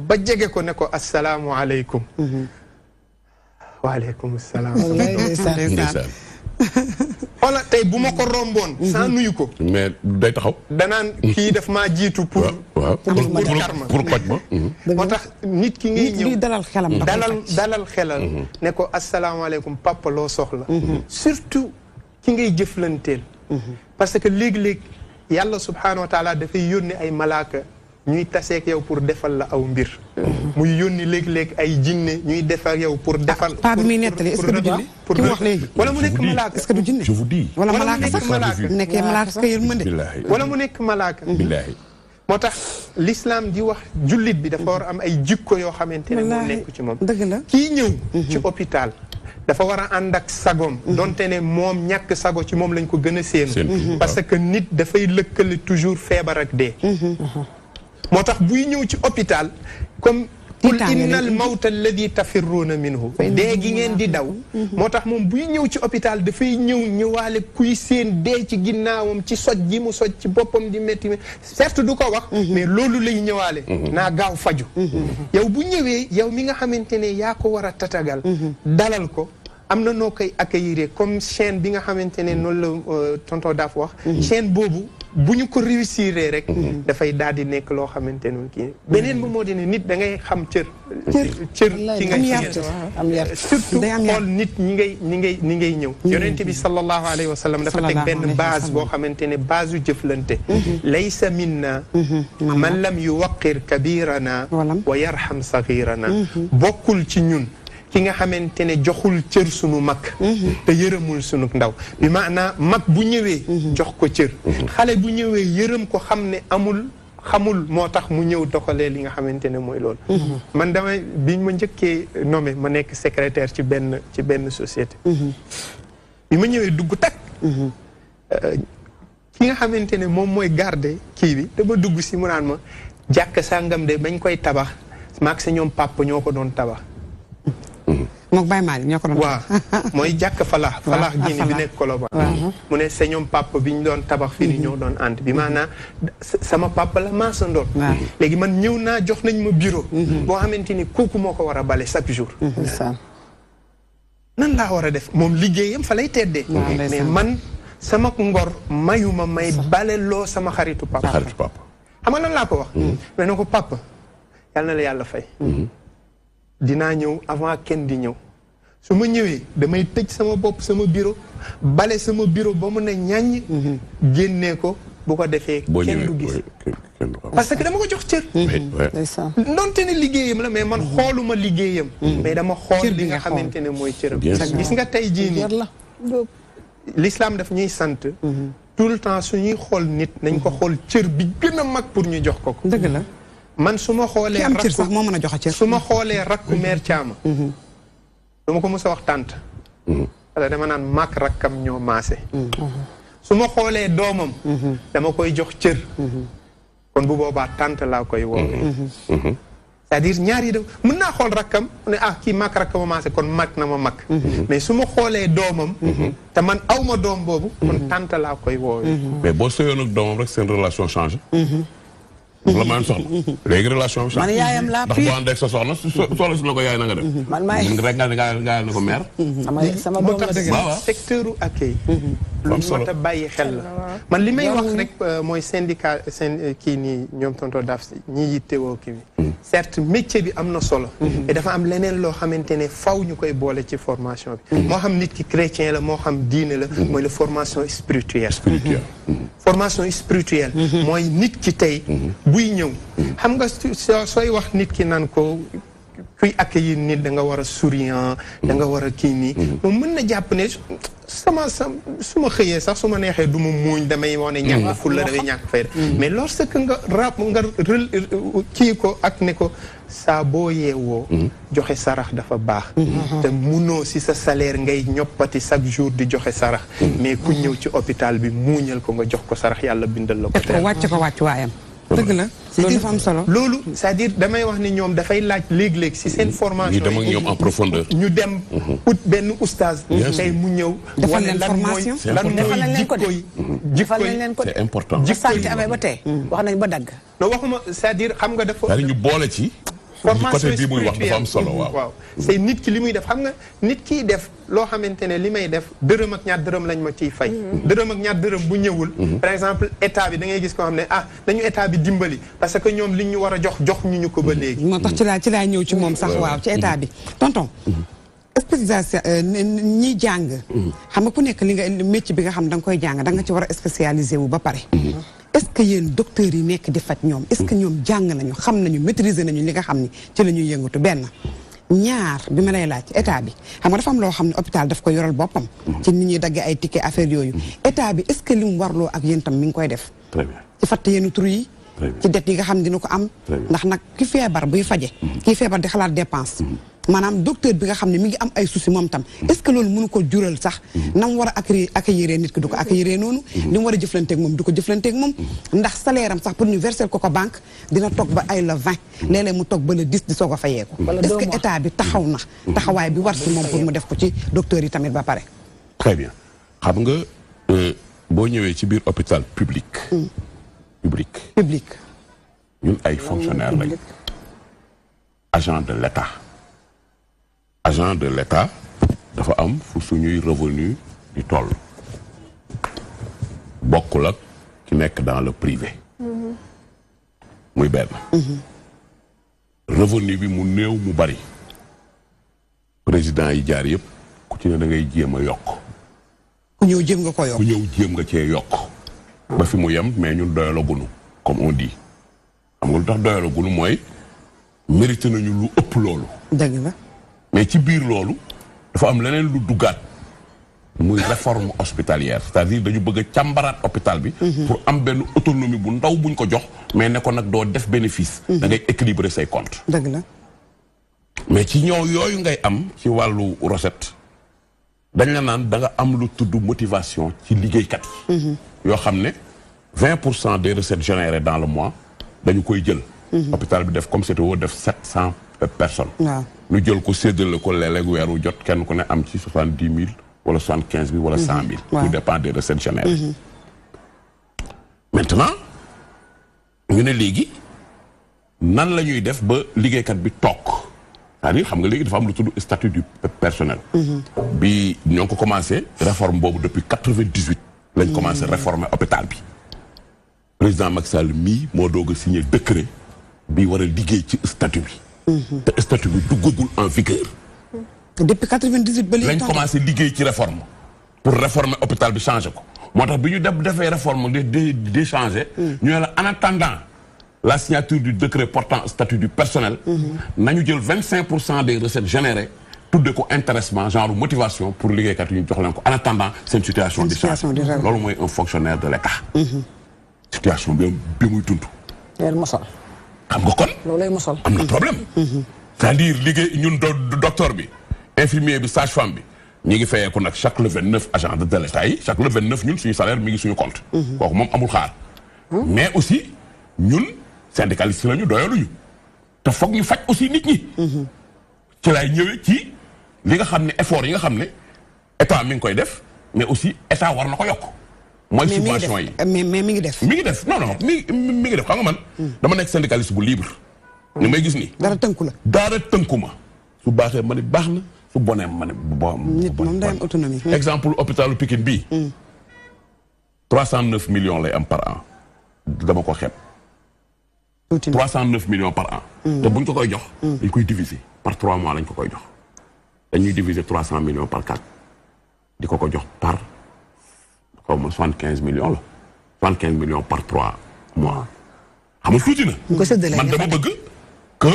ba jege ko ne ko asalaamualeykum waaleykum salaam xoola tey bu ma ko romboon sans nuyu ko mais day taxaw danaan kii daf maa jiitu pour karma pour koj ma moo tax nit ki ngay ñëw dalal xelam dalal xelal ne ko asalaamaaleykum papa loo soxla surtout ki ngay jëflanteel parce que léegi-léegi yàlla subhaanahu wa taala dafay yónni ay malaaka ñuy taseek yow pour defal la aw mbir muy yónni léegi-léegi ay jinne ñuy defar yow pour defal pas bi muy nettali est-ce que du jinne ki wax léegi wala mu nekk malaaka est-ce que du jinne je vous dis wala malaaka sax nekkee malaaka ka yërmande wala mu nekk malaaka billaahi moo tax l'islam di wax jullit bi dafa war am ay jikko yoo xamante ne moo nekk ci moom dëgg la kii ñëw ci hôpital dafa war a ànd ak sagoom donte ne moom ñàkk sago ci moom lañ ko gën a séenu parce que nit dafay lëkkale toujours feebar ak dee moo tax buy ñëw ci hôpital comme qul innal mawta alladi tafirruuna minhu dee gi ngeen di daw moo tax moom buy ñëw ci hôpital dafay ñëwaale kuy seen dee ci ginnaawam ci soj gi mu soj ci boppam di métti certes du ko wax mais loolu lay ñëwaale naa gaaw faju yow bu ñëwee yow mi nga xamante ne yaa ko war a tatagal dalal ko am na noo koy accueillir comme chaîne bi nga xamante ne noonu la tonton Daf wax chaîne boobu bu ñu ko réussir rek dafay daal di nekk loo xamante noonu kii beneen bu moo di ne nit da ngay xam cër ki nga surtout xool nit ñi ngay ñëw yonent bi sallallahu alayhi wa sallam dafa teg benn base boo xamante ne base u jëflante laysa minna man lam yuwaqir kabirana wa yarham saghirana bokkul ci ñun ki nga xamante ne joxul cër sunu mag te yërëmul sunu ndaw bi maanaa mag bu ñëwee jox ko cër xale bu ñëwee yërëm ko xam ne xamul moo tax mu ñëw doxalee li nga xamante ne mooy loolu man damay bi ma njëkkee nommé ma nekk secrétaire ci benn société bi ma ñëwee dugg tak ki nga xamante ne moom mooy garder kii bi dama dugg si mu naan ma jàkk sàngam de bañ koy tabax maag sa ñoom papa ñoo ko doon tabax moom Baye Malick ñoo ko doon waaw mooy jàkk falaax gi ni bi nekk Colobane mu ne sa ñoom papa bi ñu doon tabax fii ni ñoo doon ànd bi maanaam sama papa la maasa ndoon léegi man ñëw naa jox nañ ma bureau boo xamante ni kooku moo ko war a bale chaque jour nan laa war a def moom liggéeyam fa lay teddee mais man sama ngor mayuma may bale loo sama xaritu papa xam nga lan laa ko wax mais ne ko papa yàlla na la yàlla fay dinaa ñëw avant kenn di ñëw su ma ñëwee damay tëj sama bopp sama bureau bale sama bureau ba mu ne ñàññ génnee ko bu ko defee kenn du gis parce que dama ko jox cër ndonte ne liggéeyam la mais man xooluma liggéeyam mais dama xool li nga xamante ne mooy cëram gis nga tey jii nii l'islam daf ñuy sant tout le temps suñuy xool nit nañ ko xool cër bi gën a mag pour ñu jox ko ko dëgg la man su ma xoolee am cër sax moo mën a joxe cër su ma xoolee rakku meer caama du ma ko mos a wax tànt parce que dama naan maak rakkam ñoo maase su ma xoolee doomam dama koy jox cër kon bu boobaa tànt laa koy woowee c'est-à-dire ñaar yi def mën naa xool rakkam ne kii maak rakkam maase kon mag na ma mag mais su ma xoolee doomam te man aw ma doom boobu kon tànt laa koy woowee mais boo sëyoon ak doomam rek seen relation changé la ma soxna léegi relation bi. man yaayam laa ndax boo àndee sa soxna soxla si na ko yaay na nga def. man maay rek nga na ko mère. sama doom la secteur u accueil. lu mat a bàyyi xel la. man li may wax rek mooy syndicat kii nii ñoom tonton Daf si ñi yittewoo kii bi. certes métier bi am na solo. et dafa am leneen loo xamante ne faw ñu koy boole ci formation bi. moo xam nit ki chrétien la moo xam diine la. mooy la formation spirituelle. formation spirituelle. mooy nit ki tey. buy ñëw xam nga sooy wax nit ki naan ko kuy accueillir nit da nga war a souriant da nga war a kii nii moom mën na jàpp ne su ma xëyee sax su ma neexee du ma muuñ damay wane ñàkk fulla damay ñàkk fayda mais lorsque nga kii ko ak ne ko saa boo yeewoo joxe sarax dafa baax te munoo si sa salaire ngay ñoppati chaque jour di joxe sarax mais ku ñëw ci hôpital bi muuñal ko nga jox ko sarax yàlla bindal la ko wàcc ko wàcc waayam dëgg la loolu dafa am solo loolu c'est-à-dire damay wax ne ñoom dafay laaj léeg-léeg si seen formation ñu dem ak ñoom en profondeur ñu dem ut benn oustaz tey mu ñëw defal leen formation defal nañ leen ko de defal nañ leen ko de c'est important ba santé amee ba tey wax nañ ba dagg no waxuma c'est-à-dire xam nga dafa ñu boole ci formation côté bii muy wax dafa am solo waaw c'est nit ki li muy def xam nga nit kiy def loo xamante ne li may def dërëm ak ñaar dërëm lañ ma ciy fay dërëm ak ñaar dërëm bu ñëwul par exemple état bi da ngay gis koo xam ne dañu état bi dimbali parce que ñoom li ñu war a jox ñu ko ba léegi moo tax ci laa ñëw ci moom sax waaw ci état bi tonton spécialisation ñiy jàng xam nga ku nekk li nga métier bi nga xam da nga koy jàng da nga ci war a spécialisé wu ba pare est-ce que yéen docteurs yi nekk di faj ñoom est-ce que ñoom jàng nañu xam nañu maîtriser nañu li nga xam ni ci la ñuy yëngatu benn ñaar bi ma lay laaj état bi xam nga dafa am loo xam ne hôpital daf ko yoral boppam ci nit ñuy daggee ay ticket affaire yooyu état bi est-ce que li mu warloo ak yéen tam mi ngi koy def ci fatt yenn tur yi ci det yi nga xam ne dina ko am ndax nag ki feebar buy faje kii feebar di xalaat dépense maanaam docteur bi nga xam ne mi ngi am ay soucis moom tam est-ce que loolu mënu ko jural sax na mu war a accueillir nit ki du ko accueillir noonu li mu war a jëflanteeg moom du ko jëflanteeg moom ndax salaire am sax pour ñu verser ko banque dina toog ba ay le 20 léeg-léeg mu toog ba le 10 di soog a fayee ko est-ce que état bi taxaw na taxawaay bi war si moom pour mu def ko ci docteur yi tamit ba pare très bien xam nga boo ñëwee ci biir hôpital public ñun ay fonctionnaires lañ agent de l'État dafa am fu suñuy revenu di toll bokkul ak ci nekk dans le privé. muy benn. revenu bi mu néew mu bari. président yi jaar yëpp ku ci ne da ngay jéem a yokk. ku ñëw jéem nga ko yokk. ku ñëw jéem nga cee yokk. ba fi mu yem mais ñun doyalagunu comme on dit. xam nga lu tax doyalagunu mooy mérité nañu lu ëpp loolu. dëgg la. mais ci biir loolu dafa am leneen lu duggaat. muy réforme hospitalière c'est-à-dire dañu bëgg a càmbaraat hôpital bi. pour am benn autonomie bu ndaw buñ ko jox. mais ne ko nag doo def bénéfice. da ngay équilibrer say comptes. dëgg la. mais ci ñëw yooyu ngay am ci wàllu recette dañ la naan da nga am lu tudd motivation ci liggéeykat yi. yoo xam ne 20% des recettes générées dans le mois dañu koy jël. hôpital bi def comme CTO def 700 personnes. waaw ñu jël ko séddale ko léeg-léeg weeru jot kenn ku ne am ci 70 000 wala 75 000 wala 100 000. waaw tout dépend des recettes générées. maintenant ñu ne léegi nan la ñuy def ba liggéeykat bi toog. c'est-à-dire xam nga léegi dafa am lu tudd statut du personnel. bi ñoo ngi ko commencé réforme boobu depuis 98. lañ commencé réformer hôpital bi. président Macky Sall mii moo doog a signé décret bi war a liggéey ci statut bi. te statut bi duggagul en vigueur. depuis 98 ba léegi lañ commencé liggéey ci réforme pour réformer hôpital bi changer ko moo tax bi ñu defee réforme di changer. ñu ne la en attendant la signature du décret portant statut du personnel. nañu jël 25% des recettes générées tudde ko intéressement genre motivation pour liggéeykat yi ñu jox leen ko en attendant seen situation di changer. loolu mooy un fonctionnaire de l'État. situation bi muy dund. loolu mosal. xam nga kon. loolu lay mosal. am na problème. c'est-à-dire liggéey ñun docteur bi infirmier bi sage-femme bi ñu ngi fayeeku nag chaque le 29 agent de l'État yi chaque le 29 ñun suñu salaire mi ngi suñu compte. kooku moom amul xaar. mais aussi ñun syndicalistes lañu doyaluñu te foog ñu faj aussi nit ñi. ci lay ñëwee ci li nga xam ne effort yi nga xam ne état mi ngi koy def mais aussi état war na ko yokk. mooy subvention yi mais mi ngi def. mi ngi def non mi ngi def xam nga man. dama nekk syndicaliste bu libre. ñu may gis nii. dara tënku la. dara tënku ma. su baaxee ma ne baax na su bonee ma ne nit moom day am autonomie. exemple hôpitalu Pikine bii. 309 millions lay am par an. dama ko xeeb. 309 millions par an. te buñ ko koy jox. dañ koy diviser par 3 mois lañ ko koy jox. dañuy diviser 300 millions par 4. di ko jox par xaw ma 75 millions la. 75 millions par 3 mois. xam nga tuuti na. man dama bëgg que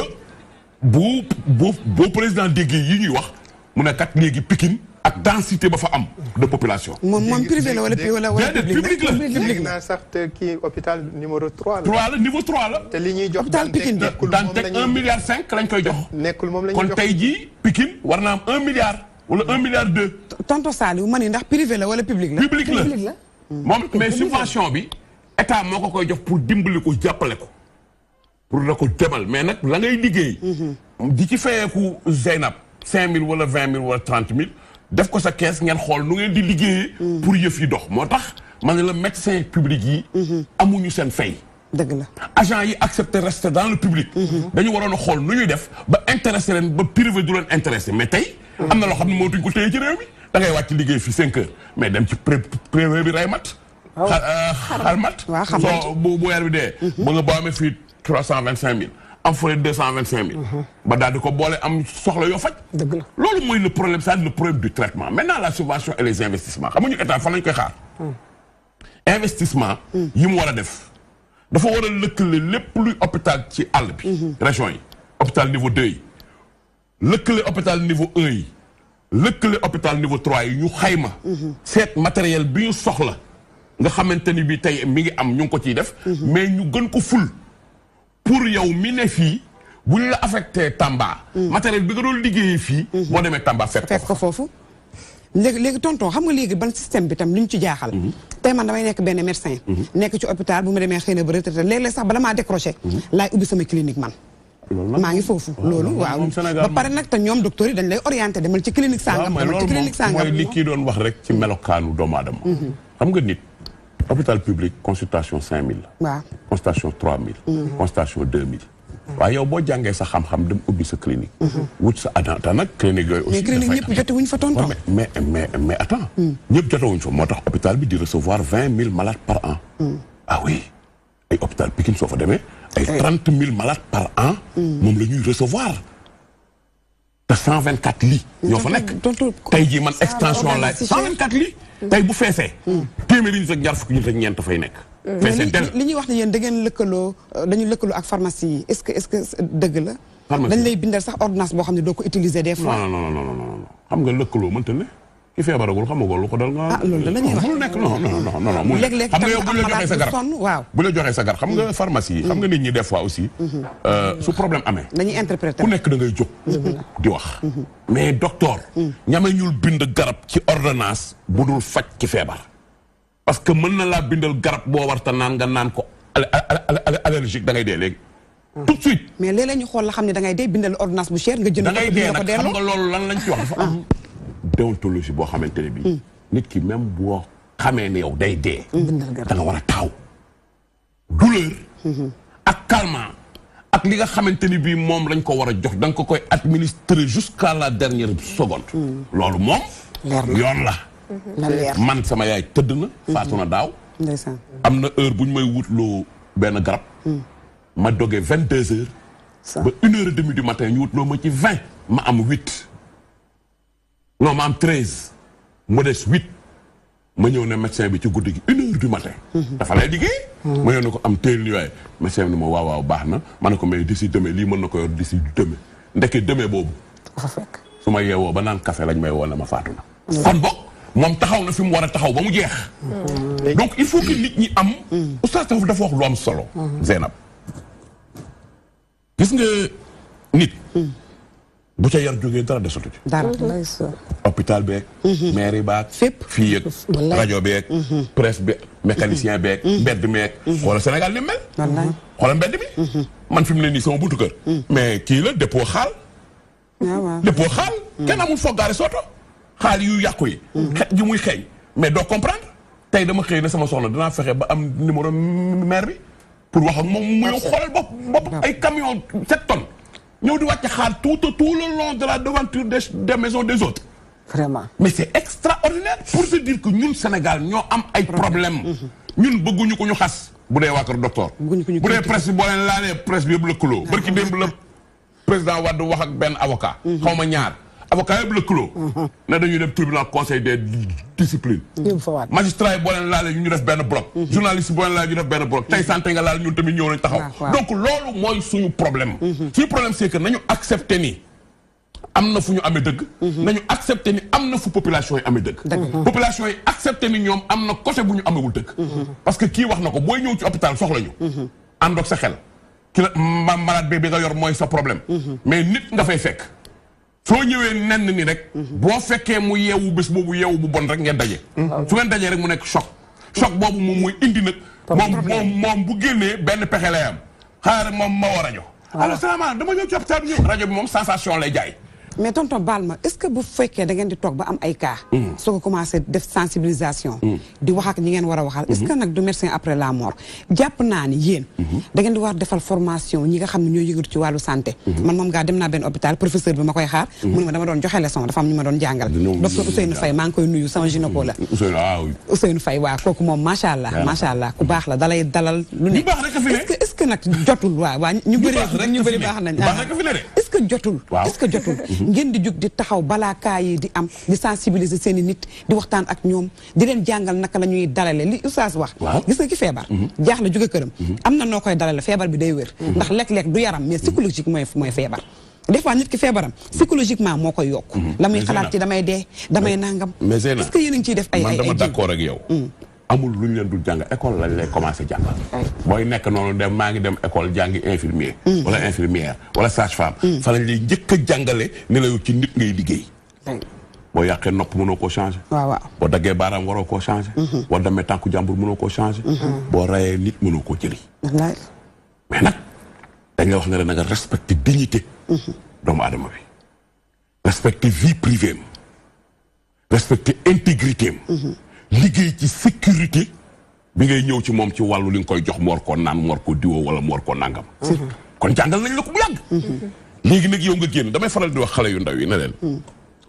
bu président déggee yi ñuy wax mu ne kat léegi Pikine ak densité ba fa am de population. moom privé la wala public la. public la sax te kii hôpital numéro 3 la. 3 la niveau 3 la. te li ñuy jox Dantec 1,5 milliard lañ koy jox. nekkul moom la ñuy jox kon tey jii Pikine war na am 1 milliard wala 1 milliard 2. tonton Saliou ma ni ndax privé la wala public la. public la moom mais subvention bi état moo ko koy jox pour dimbali ko jàppale ko. pour la ko demal mais nag la ngay liggéey. di ci fayeeku Zeynab 5000 wala 20 000 wala 30 000 def ko sa kees ngeen xool nu ngeen di liggéeyee. pour yëf yi dox moo tax ma ne la médecin public yi. amuñu seen fay. dëgg la agent yi accepté rester dans le public. dañu waroon a xool nu ñuy def ba intéressé leen ba privé du leen intéressé mais tey. am na loo xam ne moo tuñ ko téye ci réew mi da ngay wàcc liggéey fii 5 heures mais dem ci privé bi ray mat. xar mat. waaw xam mat soo bu weer bi dee. ba nga boo amee fii 325 000 am fële 225 000. ba daal di ko boole am soxla yoo faj. dëgg la loolu mooy le problème c'est le problème du traitement maintenant la subvention et les investissements xam nga ñu état fan lañ koy xaar. investissement. yi mu war a def. dafa war a lëkkale lépp luy hôpital ci àll bi. région yi hôpital niveau 2 yi. lëkkale hôpital niveau 1 yi. lëkkale hôpital niveau 3 yi ñu xayma. seet matériel bi ñu soxla. nga xamante ni bi tey mi ngi am ñu ngi ko ciy def. mais ñu gën ko ful. pour yow mi ne fii bu ñu la affecté Tamba. matériel bi nga doon liggéeyee fii. boo demee Tamba fekk ko foofu. léegi tonton xam nga léegi ban système bi tam li ñu ci jaaxal. tey man damay nekk benn médecin. nekk ci hôpital bu ma demee xëy na ba retraité léeg-léeg sax bala maa décroché. laay ubbi sama clinique man. maa ngi foofu loolu waaw ba pare nag te ñoom docteur yi dañ lay orienté demal ci clinique sangam demal ci clinique sangam mooy li kii doon wax rek ci melokaanu doomu aadama. xam nga nit hôpital public consultation 5000 la. waaw consultation 3000. consultation 2000. waaye yow boo jàngee sa xam-xam dem ubbi sa clinique. wut sa adhérent nag clinique yooyu. aussi mais clinique ñëpp jotewuñ fa tonton. mais attends. ñëpp jotewuñ fa moo tax hôpital bi di recevoir 20 000 malades par an. ah oui ay hôpital Pikine soo fa demee ay 30 000 malades par an moom la ñuy recevoir te 124 lits ñoo fa nekk tey jii man extension la 124 lits tey bu feesee téeméeri nit ak ñaar fukki nit ak ñeent fay nekk feesee del li ñuy wax ne yéen da ngeen lëkkaloo dañu lëkkaloo ak pharmacie yi est-ce que dëgg la dañ lay bindal sax ordonnance boo xam ne doo ko utiliser des fois non xam nga lëkkaloo mënta ne ki feebaragul xamagoo lu ko dal nga loolu da la ñuy wax mënul nekk non mu léeg-léeg xam nga yow bu la joxee sa garab waaw bu la joxee sa garab xam nga pharmacie yi xam nga nit ñi des fois aussi su problème amee dañuy interpréter ku nekk da ngay jóg di wax mais docteur ñame ñul bind garab ci ordonnance bu dul faj ci feebar parce que mën na laa bindal garab boo warta naan nga naan ko allergique da ngay dee léegi tout de suite mais léeg-léeg ñu xool la xam ne da ngay dee bindal ordonnance bu cher nga jënd da ngay dee ko nag xam nga loolu lan lañ ci wax dafa am déontologie boo xamante ne bii nit ki même boo xamee ne yow day dee da nga war a taxaw douleur ak calmant ak li nga xamante ni bii moom lañ ko war a jox da nga ko koy administrer jusqu'à la dernière seconde loolu moom yoon la man sama yaay tëdd na faatu na daaw am na heure bu ñu may wutloo benn garab ma dogee 22 heures ba 1h30 du matin ñu wutloo ma ci 20 ma am 8 non ma am 13 mu des 8 ma ñëw ne médecin bi ci guddi gi 1h du matin dafa lay liggéey ma ñëw ne ko am téel ni waaye médecin bi ne ma waaw baax na ma ne ko mais d'ici demain lii mën na ko yor d'ici demain ndeke demain boobu su ma yeewoo ba naan café lañ may woo ne ma faatu na kon bokk moom taxaw na fi mu war a taxaw ba mu jeex donc il faut que nit ñi am oustaz dafa wax lu am solo Zeynab gis nga nit bu ca yar jógee dara desatu ci dara hôpital beeg mairie baag fépp fii ak rajo beeg presse beeg mécanicien beeg mbedd meeg wala Sénégal ni mel xoola mbedd bi man fi mu ne nii sama buntu kër mais kii la dépôt xaal dépôt xaal kenn amul foog gaare sooto xaal yu yàqu yi xet ji muy xeeñ mais doo comprendre tey dama xëy na sama soxna dinaa fexe ba am numéro maire bi pour wax ak moom mu ñëw xoolal bopp ay camion 7 tonnes ñëw di wàcc xaal tout le long de la devanture des maisons des autres vraiment mais c'est extraordinaire pour se dire que ñun Sénégal ñoo am ay problème ñun bëgguñu ko ñu xas bu dee waa kër docteur bu dee presse bi boo leen laalee presse bi yëpp lëkkaloo barki démb la président Wade wax ak benn avocat xaw ma ñaar avocat yëpp lëkkaloo ne dañuy dem tribunal conseil des disciplines magistrat yi boo leen laalee ñu def benn bloc journaliste yi boo leen laalee ñu def benn bloc tey santé nga laal ñun tamit ñëw nañ taxaw donc loolu mooy suñu problème suñu problème c'est que nañu accepter ni am na fu ñu amee dëgg nañu accepter ni am na fu population yi amee dëgg population yi accepter ni ñoom am na côté bu ñu amewul dëgg parce que kii wax na ko booy ñëw ci hôpital soxla ñu ànd ak sa xel ki la malade bi nga yor mooy sa problème mais nit nga fay fekk soo ñëwee nenn ni rek boo fekkee mu yeewu bés boobu yeewu bu bon rek ngeen daje su ngeen dajee rek mu nekk choc boobu moom mooy indi nag moom bu génnee benn pexe lay am xaaral moom ma woo rajo alors salaamaaleykum dama ñëw ci hôpital bi ñëw rajo bi moom sensation lay jaay mais tonton baal ma est-ce que bu fekkee da ngeen di toog ba am ay cas soo ko commencé def sensibilisation di wax ak ñi ngeen war a waxal est-ce que nag du médecin après la mort jàpp naa ni yéen da ngeen di war defal formation ñi nga xam ne ñoo yëngatu ci wàllu santé man moom ngaa dem naa benn hôpital professeur bi ma koy xaar mu ne ma dama doon joxe leçon dafa am ñu ma doon jàngal docteur Ousseynou Faye maa ngi koy nuyu sama gynéco la Ousseynou Faye waaw kooku moom macha allah ku baax la dalay dalal lu ne est-ce que nag jotul waa ñu bëri baax nañ est-ce que jotul ngeen di jug di taxaw balaa kaa yi di am di sensibiliser seen i nit di waxtaan ak ñoom di leen jàngal naka la ñuy dalale li oustaz wax gis nga ki feebar jaaxle jóge këram am na noo koy dalale feebar bi day wér ndax lekk-lekk du yaram mais psychologique mooy feebar des fois nit ki feebaram psychologiquement moo koy yokk la muy xalaat ci damay dee damay nangam est-ce que yéen a ngi ciy def ay man dama d'accord ak yow amul lu ñu leen dul jàng école lañ lay commencé jàngal booy nekk noonu dem maa ngi dem école jàngi infirmier wala infirmière wala sage-femme fa lañ lay njëkk a jàngale ne la yow ci nit ngay liggéey boo yàqee nopp mënoo koo changé boo daggee baaraam waroo koo changé boo demee tànku jàmbur mënoo koo changé boo rayee nit mënoo koo jëli mais nag dañ la wax ne la na nga respecté dignité doomu aadama bi respecté vie privée am respecté intégrité am liggéey ci sécurité bi ngay ñëw ci moom ci wàllu li nga koy jox mu war koo naan mu war koo diwoo wala mu war koo nangam kon jàngal nañ la ko bu yàgg léegi nag yow nga génn damay faral di wax xale yu ndaw yi ne leen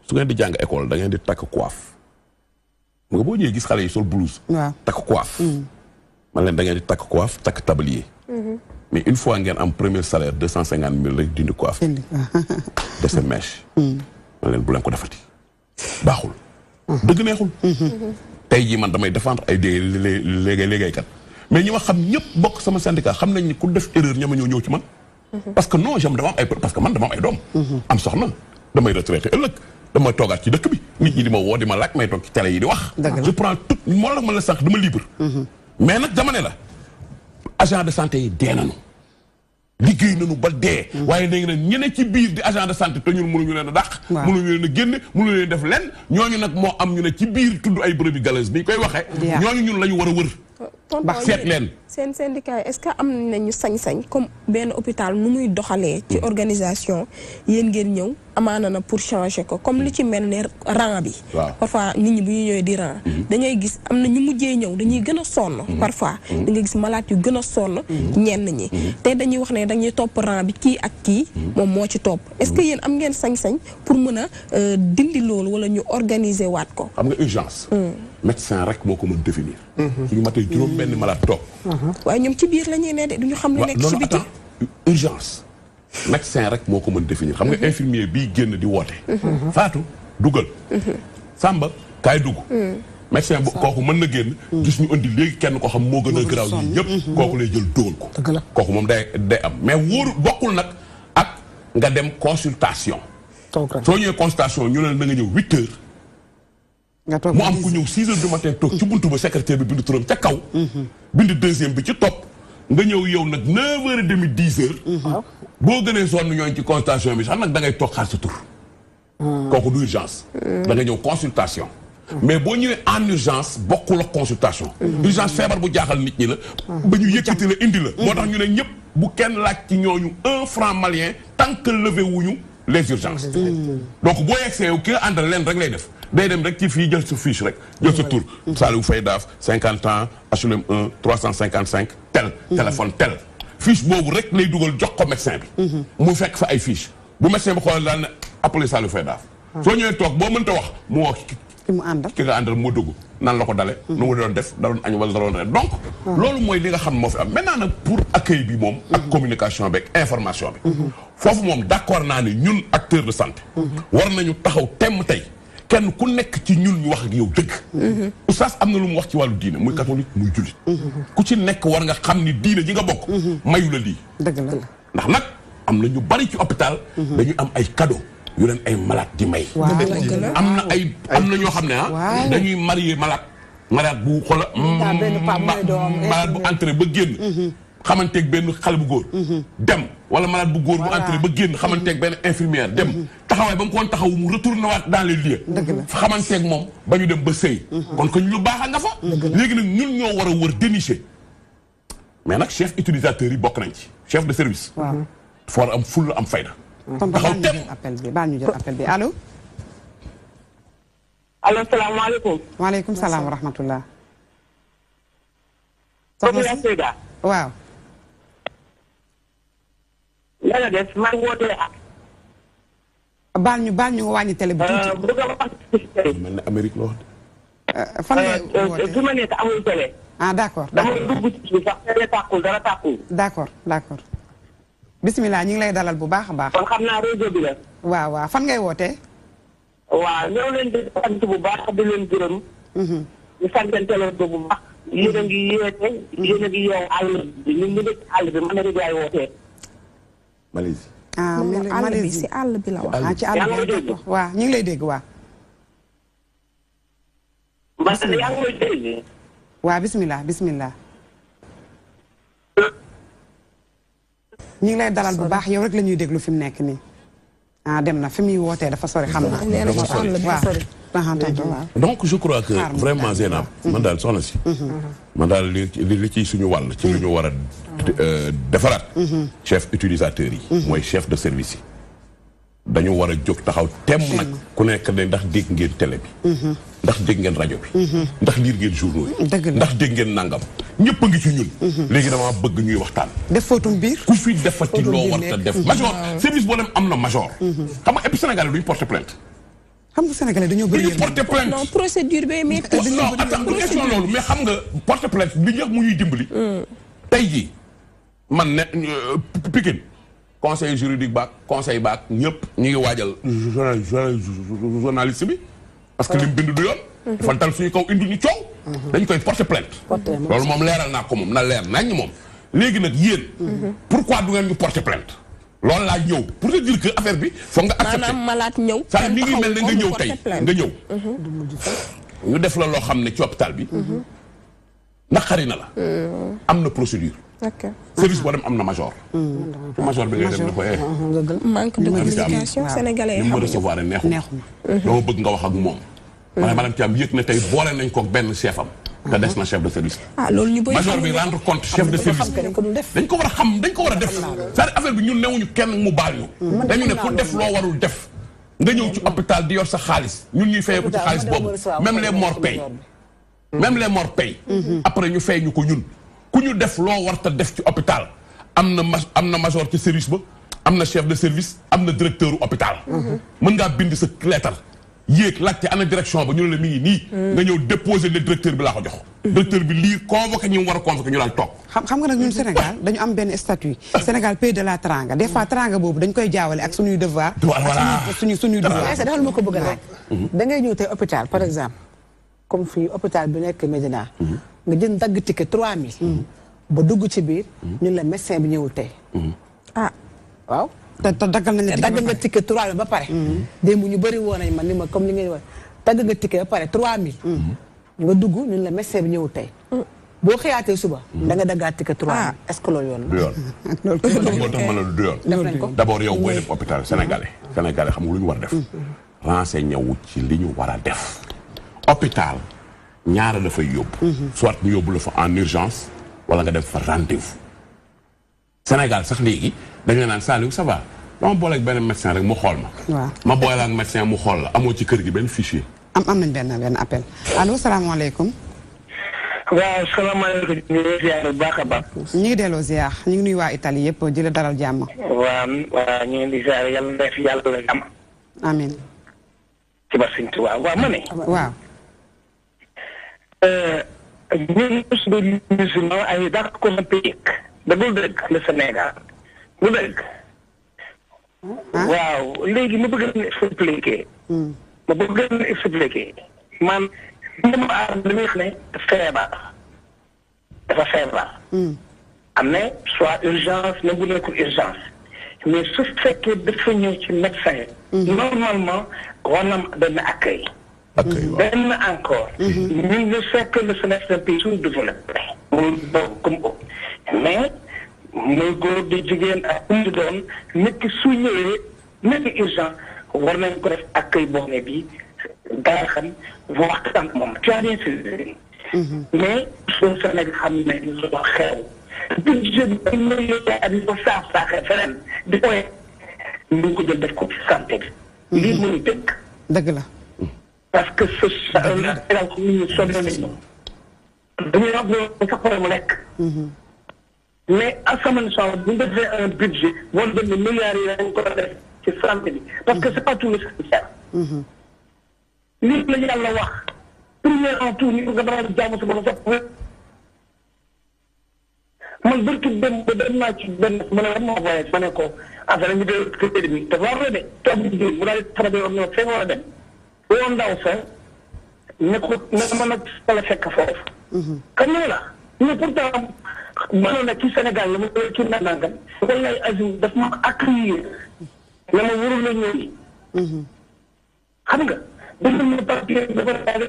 su ngeen di jàng école da ngeen di takk coiffe nga boo ñëwee gis xale yi sol blouse takk coiffe man leen da ngeen di takk coiffe takk tablier. mais une fois ngeen am premier salaire 250 000 rek dindi coiffe. de sa mèche. man leen bu leen ko defati baaxul. dëgg neexul. tey jii man damay défendre ay liggéeykat mais ñi ma xam ñëpp bokk sama syndicat xam nañ ni ku def erreur ñama ñëw ci man. parce que non dama am ay parce que man dama am ay doom. am soxna damay retraité ëllëg damay toogaat ci dëkk bi nit ñi di ma woo di ma laaj may toog ci télé yi di wax. je prends tout moo la ma la sànq dama libre. mais nag dama ne la agent de santé yi dee nañu liggéey nañu ba dee. waaye léegi nag ñeneen ci biir di agent de santé te ñun mënuñu leen a dàq. mënuñu leen a génne mënuñu leen def lenn ñooñu nag moo am ñu ne ci biir tudd ay brebis galeuses bi ñu koy waxee. ñooñu ñun la ñu war a wër. ba seet leen seen syndicat est-ce que am nañu sañ-sañ comme benn hôpital nu muy doxalee ci organisation yéen ngeen ñëw amaana na pour changer ko comme li ci mel ne rang bi. parfois nit ñi bu ñu ñëwee di rang. da ngay gis am na ñu mujjee ñëw dañuy gën a sonn. parfois da ngay gis malade yu gën a sonn. ñenn ñi te dañuy wax ne dañuy topp rang bi kii ak kii moom moo ci topp est-ce que yéen am ngeen sañ-sañ pour mën a dindi loolu wala ñu organiser waat ko. xam nga urgence. médecin rek moo ko mën définir. suñu matee juróom benn malade toog. waaye ñoom ci biir la ñuy ne de duñu xam li nekk ci biti. urgence médecin rek moo ko mën définir xam nga infirmier bii génn di woote. Fatou dugal. Samba kaay dugg. médecin bu kooku mën na génn. gis ñu indi léegi kenn ko xam moo gën a garaaw ñi ñëpp. kooku lay jël dóol ko. kooku moom day am mais wóoru bokkul nag ak nga dem consultation. soo ñëwee consultation ñu ne na nga ñëw 8 heures. mu am ku ñëw 6 heures du matin toog ci buntu ba secrétaire bi bind turam ca kaw. bind deuxième bi ci topp. nga ñëw yow nag 9h30 10h. boo gënee sonn ñooñ ci consultation bi sax nag da ngay toog xaar sa tur. kooku du urgence. da nga ñëw consultation. mais boo ñëwee en urgence bokkul ak consultation. urgence feebar bu jaaxal nit ñi la. ba ñu yëkkati la indi la. moo tax ñu ne ñëpp bu kenn laaj ci ñooñu 1 franc malien tant que levé wuñu les urgences. donc boo yegsee yow ki nga àndal leen rek lay def. day dem rek ci fii jël sa fiche rek jël sa tur Saliou Faye Daaf 50 ans HLM 1 355 tel téléphone tel fiche boobu rek lay dugal jox ko médecin bi mu fekk fa ay fiche bu médecin bi xoolal daal ne appelé Saliou Faye Daaf soo ñëwee toog boo mënta wax mu wax ki mu àndal ki nga àndal moo dugg nan la ko dale nu mu doon def da doon añ wala da doon reer donc loolu mooy li nga xam moo fi am maintenant nag pour accueil bi moom ak communication bi ak information bi foofu moom d'accord naa ne ñun acteur de santé war nañu taxaw temm tey kenn ku nekk ci ñun ñu wax ak yow dëgg. oustaz am na lu mu wax ci wàllu diine muy catholique muy jullit. ku ci nekk war nga xam ni diine ji nga bokk. mayu la lii. dëgg la ndax nag am na ñu bari ci hôpital. dañu am ay cadeau yu leen ay malade di may. am na ñoo xam ne dañuy marier malade bu xola malade bu entré ba génn. xamanteeg benn xale bu góor. dem wala malade bu góor bu entré ba génn xamanteeg benn infirmière dem. taxawaay ba mu ko woon taxaw mu retourné waat dans les lieux. xamanteeg moom ba ñu dem ba sëy. kon ko lu baax a nga fa. léegi nag ñun ñoo war a wër dénicher. mais nag chef utilisateur yi bokk nañ ci chef de service. waaw dafa war a am fulla am fayda. taxaw tem appel bi baal ñu jël appel bi allo. allo salaamaaleykum. waaleykum salaam wa rahmatullah. waaw. la nga def maa ngi wootee ak. baal ñu nga wàññi télé bi tuuti. bëgg a wax. mel na Amérique la wax de. fan nga wootee fi ma nekk amul télé. ah d'accord dama dugg ci suuf sax télé tàkkul dara tàkkul. d'accord bismillah ñu ngi lay dalal bu baax a baax. kon xam naa réseau bi la. waaw fan ngay wootee. waaw ñoo leen di sant bu baax di leen gërëm. ñu santante leen ko bu baax. yéen a ngi yeete yéen a ngi yow àll bi ñun ñu nekk àll bi man a régaay wootee. Malaisie. ah Malaisie si àll bi la wax. ci àll bi waaw ñu ngi lay dégg waaw. man yaa ngi may dégg. waaw bismillah ñu ngi lay dalal bu baax yow rek la ñuy déglu fi mu nekk nii. ah dem na fi muy wootee dafa sori xam na. donc je crois que vraiment Zeynab man daal soxna si. man daal li ci suñu wàll ci lu ñu war a defaraat. chef utilisateur yi. mooy chef de service yi. dañu war a jóg taxaw temm nag ku nekk ne ndax dégg ngeen télé bi. ndax dégg ngeen rajo bi. ndax liir ngeen journaux yi. ndax dégg ngeen nangam. ñëpp a ngi ci ñun. léegi dama bëgg ñuy waxtaan. def footum biir. ku fi defati loo war a def. major service boo dem am na major. xam nga et puis Sénégal duñu porter plainte. xam nga sénégalais dañoo bëri yéen porter plainte non procédure bi mais non attends du question loolu mais xam nga porter plainte li ñëpp mu ñuy dimbali tey jii man ne Pikine conseil juridique baak conseil baak ñëpp ñu ngi waajal journaliste bi parce que lim bind du yoon dafa dal suñu kaw indi ñu coow dañ koy porter plainte loolu moom leeral naa ko moom na leer nañ moom léegi nag yéen pourquoi du ngeen ñu porter plainte loolu laa ñëw pour te dire que affaire bi foog nga accepter maanaam malaat ñëw ça mi ngi mel ne nga ñëw tey nga ñëw ñu def la loo xam ne ci hôpital bi naqari na la am na procédure service boo dem am na major ci major bi ngay dem ne ko manque de communication sénégalais ni ma recevoir neexu dama bëgg nga wax ak moom madame Thiam yëg na tey boole nañ ko benn chef am te des na chef de service loolu ñu bëri major bi rendre compte chef de service dañ ko war a xam dañ ko war a def c'est-à-dire affaire bi ñun newuñu kenn mu baal ñu dañu ne ku def loo warul def nga ñëw ci hôpital di yor sa xaalis ñun ñuy fayee ko ci xaalis boobu même les morts payent même les morts payent après ñu fay ñu ko ñun ku ñu def loo warta def ci hôpital am na major ci service ba am na chef de service am na directeur u hôpital mën ngaa bind sa lettre yéeg laajte ana direction ba ñu ne la mi ngi nii nga ñëw déposer le directeur bi laa ko jox directeur bi lii convoqué ñu war a convoqué ñu daal toog xam nga nag ñun Sénégal dañu am benn statut Sénégal pays de la teranga des fois teranga boobu dañ koy jaawale ak suñuy devoir suñuy devoir dafa ma ko bëgg a laaj da ngay ñëw tey hôpital par exemple comme fii hôpital bi nekk Médina nga jënd dagg ticket 3000 ba dugg ci biir ñun la médecin bi ñëwul tey waaw te daggal nañ dagg nga ticket 3000 ba pare démb ñu bëri woon nañ man ni ma comme li ngay wax dagg nga ticket ba pare 3000 nga dugg ñun la médecin bi ñëwul tey boo xëyaatee suba da nga daggaat ticket 3000 est-ce que loolu yoon du yoon moo tax ma la du yoon d'abord yow booy def hôpital sénégalais xam nga lu ñu war a def renseigné wu ci li ñu war a def hôpital ñaara dafay yóbbu soit ñu yóbbu la fa en urgence wala nga dem fa rendez-vous Sénégal sax léegi dañu naan Saliou ça va dama boole ak benn médecin rek mu xool ma waaw ma boole ak médecin mu xool la amoo ci kër gi benn fichier am nañ benn appel allo salaamaaleykum waaw salaamaaleykum ñu ngi ziar bu baax a baax ñu ngi delloo ziar ñu ngi nuyu waa Italie yëpp di la dalal jàmm waaw ñu ngi di ziar yàlla na fi yàlla la jàmm amiin ci ba Sëñ Tuubaa waaw ma ne waaw ñun suñu musulman ay dàq ko sa pays dagul dëgg le Sénégal bu dëgg waaw léegi ma bëgg leen expliquer man doomu aadama li muy wax ne dafa feebar am na soit urgence même bu nekkul urgence mais su fekkee dafa ñëw ci médecin normalement war na am benn accueil benn encore ñun ne c'est que le Sénégal c'est un pays sous-développé comme mais muy góor di jigéen ak di doon nit ki su ñëwee nekk urgent war nañ ko def accueil boo ne bii dara xam waxtaan moom tu as bien saisi mais suñu Sénégal xam ne lu xew budget bi ñu yóbbee ak ko saaxee feneen di koy ñu ko jël def ko ci santé bi lii mënu dëgg la parce que Sénégal ko nit ñi sonn nañu dañuy wax ne sax problème mu lekk mais assemblée nationale bu ñu defee un budget war benn milliards yi dañ ko def ci santé bi parce que c'est pas tout nécessaire lii la yàlla wax premier en tout ni nga dara jaamu sa borom sax man barki dem naa ci benn ma ne war ma voyage ma ne ko affaire ñu de crédit bi dafa war a de toog bi mu daal di travailler am na fee war a dem boo ndaw sa ne ko ne ma nag fa la fekk foofu xam nga la mais pourtant mënoon na ci Sénégal la ma ci nangam wallaay azim daf ma accueillir la ma warul la ñëw xam nga dafa ma papier dafa daal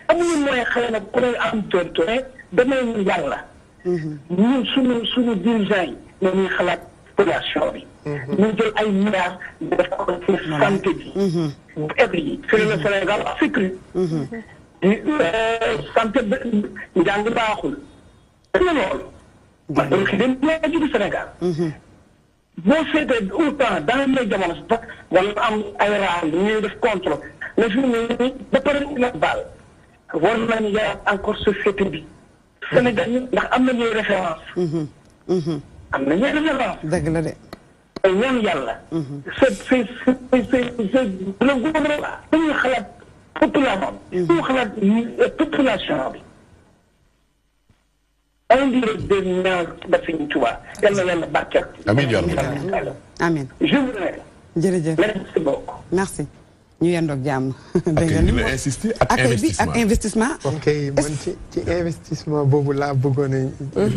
amuñu moyen xëy na ku ne am tontu mais damay yàlla ñun suñu dirigeant yi ñuy xalaat population bi ñu jël ay milliards def ko ci santé bi aides yi sur le Sénégal sécurité santé njàng baaxul na loolu man dama si dem ñaa jóge Sénégal boo seetee autant dans les jamono sax wala am ay raam ñuy def contrôle mais fi mu ne ba pare na baal war nañu yaay encore société bi Sénégal ndax am na ñuy référence am na ñuy référence dëgg la de ñaan yàlla. c'est le gouvernement dañuy xalaat population bi. dañuy xalaat population bi. on dirait de ñaan ba Sëñ Tuubaa yal na yàlla barkeel. amiin yaa rabbi. amiin. je vous remercie. jërëjëf merci beaucoup. merci. ñu yendoog jàmm. dégg nga ni ma insister ak investissement ak investissement. ok man ci investissement boobu laa bëggoon a.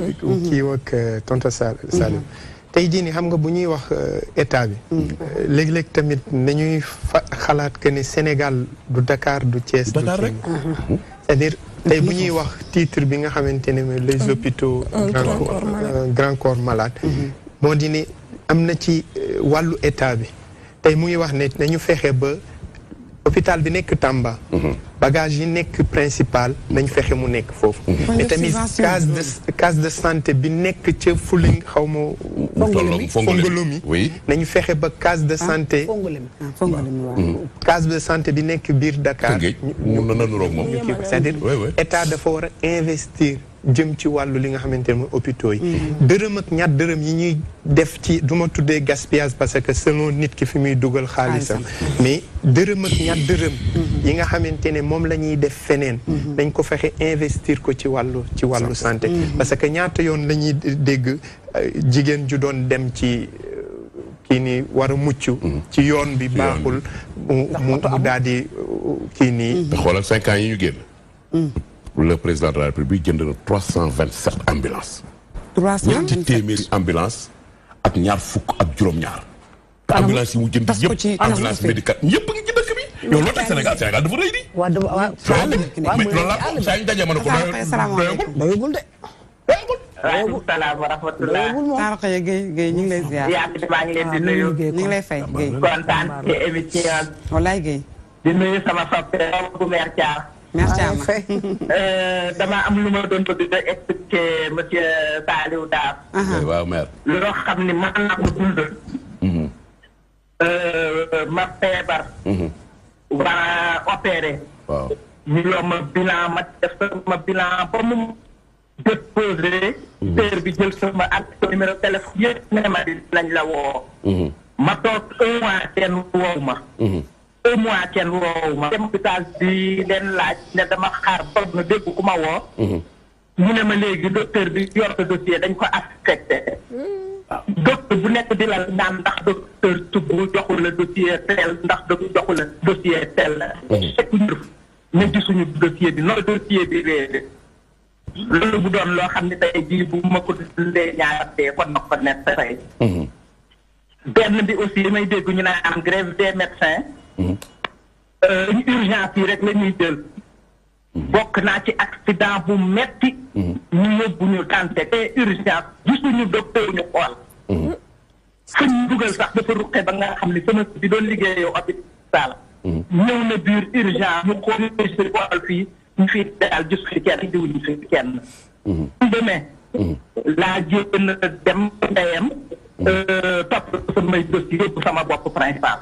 kii ak tonton Salim. tey jii nii xam nga bu ñuy wax état bi. léeg-léeg tamit nañuy xalaat que ne Sénégal du Dakar du Thiès. Dakar rek. c'est-à-dire tey bu ñuy wax titre bi nga xamante ne les hôpitaux. grand corps malade. moo di ne am na ci wàllu état bi tey mu ngi wax ne nañu fexe ba. hôpital bi nekk Tamba. bagage yi nekk principal nañ fexe mu nekk foofu. mais tamit case de santé bi nekk ca Fuling xaw ma. Fongolomi nañu fexe ba case de santé. case de santé bi nekk biir Dakar. c'est-à-dire état dafa war a investir jëm ci wàllu li nga xamante ne mooy hôpitaux yi. dërëm ak ñaar dërëm yi ñuy def ci du ma tuddee gaspillage parce que selon nit ki fi muy dugal xaalisam. mais dërëm ak ñaar dërëm. yi nga xamante ne moom la ñuy def feneen. dañ ko fexe investir ko ci wàllu santé. parce que ñaata yoon la ñuy dégg jigéen ju doon dem ci kii nii war a mucc. ci yoon bi baaxul. mu daal di kii nii. te xoolal 5 ans yi ñu génn. le président de la République jënd na 327 ambulances. 327 ñetti téeméeri ambulance ak ñaar fukk ak juróom-ñaar. te ambulance yi mu jënd yëpp ambulance médicale ñëpp ngi ci dëkk bi. yow loolu tax Sénégal dafa rëy di. waaw mais loolu laa saa yu ñu dajee ma ne ko doyagul de. waaleykum salaam wa rahmatulah. Taraxa Guèye ñu ngi lay ziar. yaa ngi maa ngi leen di nuyu. ñu ngi lay fay Guèye. kontaan ci émission. wallaay Guèye. di nuyu sama soppe bu maire Thiam. merci dama am lu ma doon bëgg a expliquer monsieur Saliou Dar. waaw maire. loo xam ni man naa ko dund. ma feebar. war a opéré. waaw ñu yor ma bilan ma def sama bilan ba mu déposé. père bi jël sama ak numéro téléphone yëpp ne ma lañ la woo. ma toog 1 mois kenn woowu ma. 1 mois kenn woowu ma. dem hôpital bi leen laaj ne dama xaar boog na dégg ku ma woo. mu ne ma léegi docteur bi yor ko dossier dañ ko affecté. docteur bu nekk di la naan ndax docteur Toubou joxul la dossier tel ndax joxul la dossier tel. fekk ñu gisuñu dossier bi noonu dossier bi réeré. loolu bu doon loo xam ne tey jii bu ma ko dundee ñaaree kon na ko nekk tey. benn bi aussi li may dégg ñu naan am grève des médecins. urgence yi rek la ñuy jël. bokk naa ci accident bu metti ñu yóbbu ñu tànte te urgence gisuñu docteur ñu xool. fuñ dugal sax dafa ruqe ba nga xam ne sama bi doon liggéeyoo hôpital. ñëw na biir urgence ñu xool fii ñu fi daal gis fi kenn diwuñu fi kenn. demee laa jéem a dem ndeyam topp samay dossier yóbbu sama bopp principal.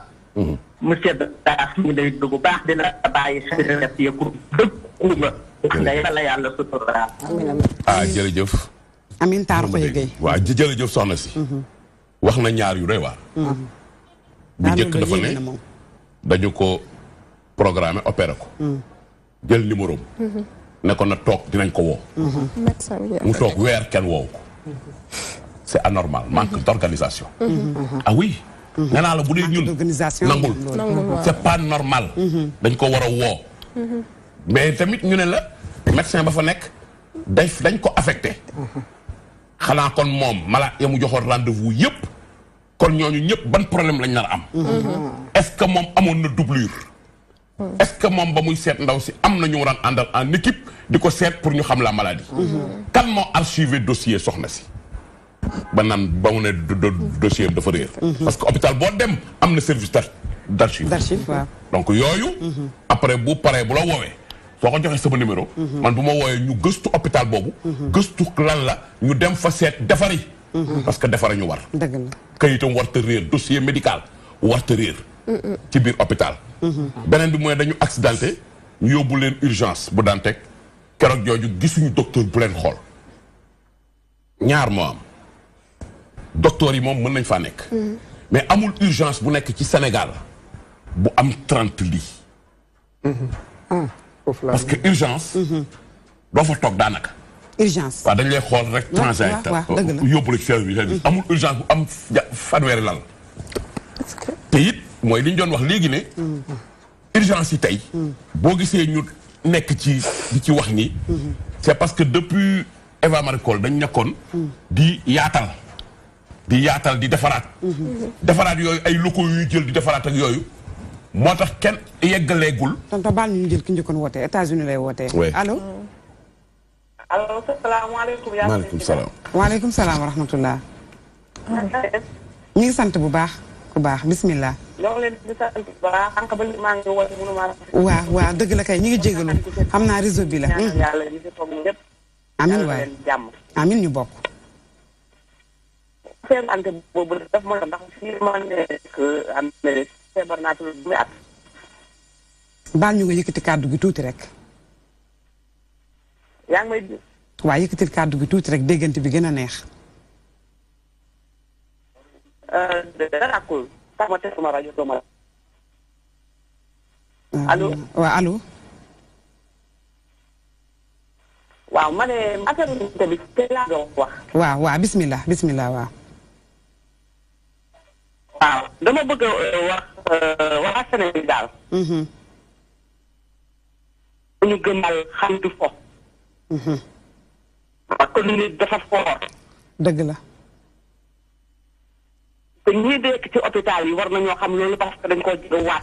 monsieur Daaf mi lay dugg bu baax dina bàyyi xel def yëpp dëkku nga wax nga yàlla yàlla suturaal. jërëjëf. amiin Taraxa Guèye. waaw jërëjëf soxna si. wax na ñaar yu doy waar. bu njëkk dafa ne dañu ko programmé opéré ko. jël numéro ne ko na toog dinañ ko woo. mu toog weer kenn woowu ko. c'est anormal manque d'organisation. ah oui. nee naa la bu dee ñun nangul c'est pas normal. dañ ko war a woo. mais tamit ñu ne la médecin ba fa nekk dañ ko affecté. xanaa kon moom malade ya mu joxoon rendez-vous yëpp kon ñooñu ñëpp ban problème lañ nar am. est-ce que moom amoon na doublure. est-ce que moom ba muy seet ndaw si am na ñu war a àndal en équipe di ko seet pour ñu xam la maladie. kan moo archivé dossier soxna si. ba naan ba mu ne dossier am dafa réer. parce que hôpital boo dem am na service d'archive. waaw. donc yooyu. après bu paree bu la woowee soo ko joxee sama numéro. man bu ma woowee ñu gëstu hôpital boobu. gëstu lan la ñu dem fa seet defari. parce que defara ñu war. dëgg la kayitam warta réer dossier médical warta réer. ci biir hôpital. beneen bi mooy dañu accidenté ñu yóbbu leen urgence bu daan teg keroog jooju gisuñu docteur bu leen xool ñaar moo am. docteur yi moom mën nañ faa nekk. mais amul urgence bu nekk ci Sénégal bu am 30 lits. parce que urgence. doo fa toog daanaka. urgence waaw dañ lay xool rek. transat yóbbu la ci service bi amul urgence bu am fanweeri lal. te it mooy li ñu doon wax léegi ne. urgence yi tey. boo gisee ñu nekk ci di ci wax ni. c'est parce que depuis Eva Marie Coll dañ nekkoon. di yaatal di defaraat. defaraat yooyu ay locaux yu ñu jël di defaraat ak yooyu. moo tax kenn yeggaleegul. tonton baal ñu jël ki njëkkoon wootee États-Unis lay wootee. allo. allo salaamaaleykum. maaleykum salaam. waaleykum salaam wa rahmatullah. ñu ngi sant bu baax. bu baax bismillah. ñoo ngi leen di sant bu baax xam nga ba maa ngi woote mënu maa. waaw dëgg la kay ñu ngi jégalu xam naa réseau bi la. yàlla ñu fi toog ñëpp. amiin waay amiin ñu bokk. seen ante boobu daf ma ndax fii ma nekk am feebar naa tudd bu muy at. baal ñu nga yëkkati kàddu gi tuuti rek. yaa ngi may. waaw yëkkatil kàddu gi tuuti rek déggante bi gën a neex. dara akul tax ma teg sama rajo doomu allo. waaw allo. waaw ma ne affaire bi te laa doon wax. waaw bismillah waaw. waaw dama bëgg a wax waa Sénégal. ñu gëmal xam du fo. parce que nit dafa fort. dëgg la. te ñii dekk ci hôpital yi war nañoo xam loolu parce que dañ koo jël waat.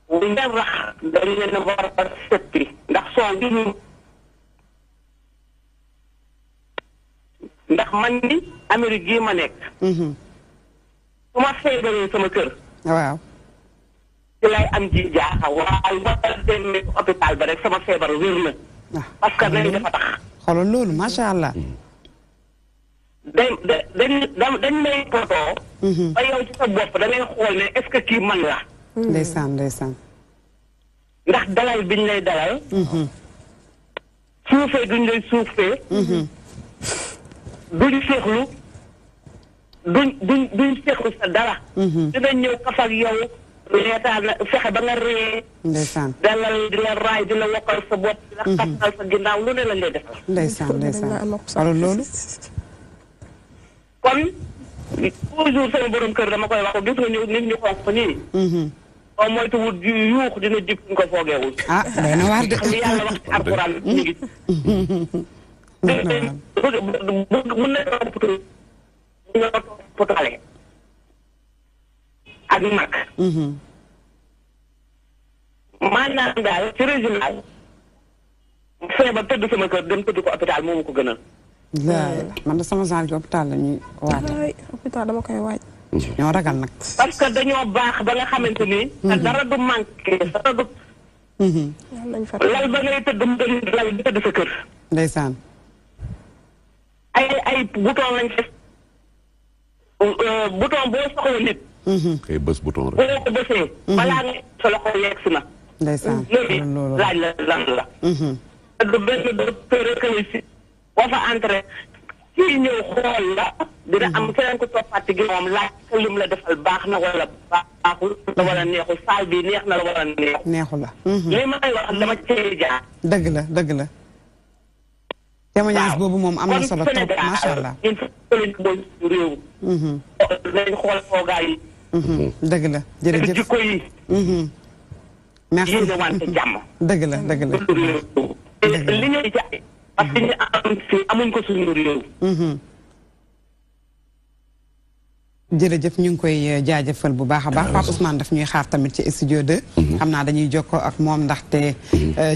bu ngeen rax dañ leen a war a seppi ndax soo bi ñu. ndax man ni Amérique gii ma nekk. su ma feebaree sama kër. waaw. ci lay am ji jaaxa waaye ba demee hôpital ba rek sama feebar wér na. parce que dañ dafa tax. xoolal loolu macha allah. dañ lay potoo. ba yow ci sa bopp da ngay xool ne est-ce que kii man la. ndeysaan. ndax dalal biñ lay dalal. suufee duñ lay suufee. duñ seexlu duñ seexlu sa dara. dinañ ñëw kaf ak yow. reetaan fexe ba nga ree. ndeysaan dalal di la raay di la wokkal sa bopp. di la xatal sa ginnaaw lu ne lañ lay defal. ndeysaan wala loolu. kon toujours sama borom kër dama koy wax ko gis nga nit ñu xonq fa nii. au moins te wut yuux dina jib ñu ko foogeewul. day na waar de. li yàlla wax ci alxuraan ñu ngi. mun na toppatoo nga toppatale ak mag. maanaam daal ci régional feebar tëdd sama kër dem tëdd ko hôpital moomu ko gënal. man de sama genre gi hôpital la ñuy waate. hôpital dama koy waaj. ñoo ragal nag. parce que dañoo baax ba nga xamante ni. dara du manqué dara du. lal ba ngay tëdd mu lal di tëdd sa kër. ndeysaan. ay bouton lañ def. bouton boo soxla nit. kay bës bouton rek. boo ko bësee. balaa nga sa loxo yegg si na. ndeysaan loolu laaj la lan la. du benn docteur que si boo fa entré kii ñëw xool la dina am keneen ko toppaat gi moom laaj ko lim la defal baax na wala baaxul la wala neexul saal bi neex na la wala neexul la. li may wax dama cee jaar. dëgg la. témoignage boobu moom am na solo trop macha allah. ñun fële mooy suñu réew. nañ xool foogaay yi. dëgg la jërëjëf jikko yi. merci yéene wante jàmm. dëgg la. li ñuy jaay parce que ñu am fii amuñ ko suñu réew. jërëjëf ñu ngi koy jaajëfal bu baax a baax Pape Ousmane daf ñuy xaar tamit ci studio 2. xam naa dañuy jokkoo ak moom ndaxte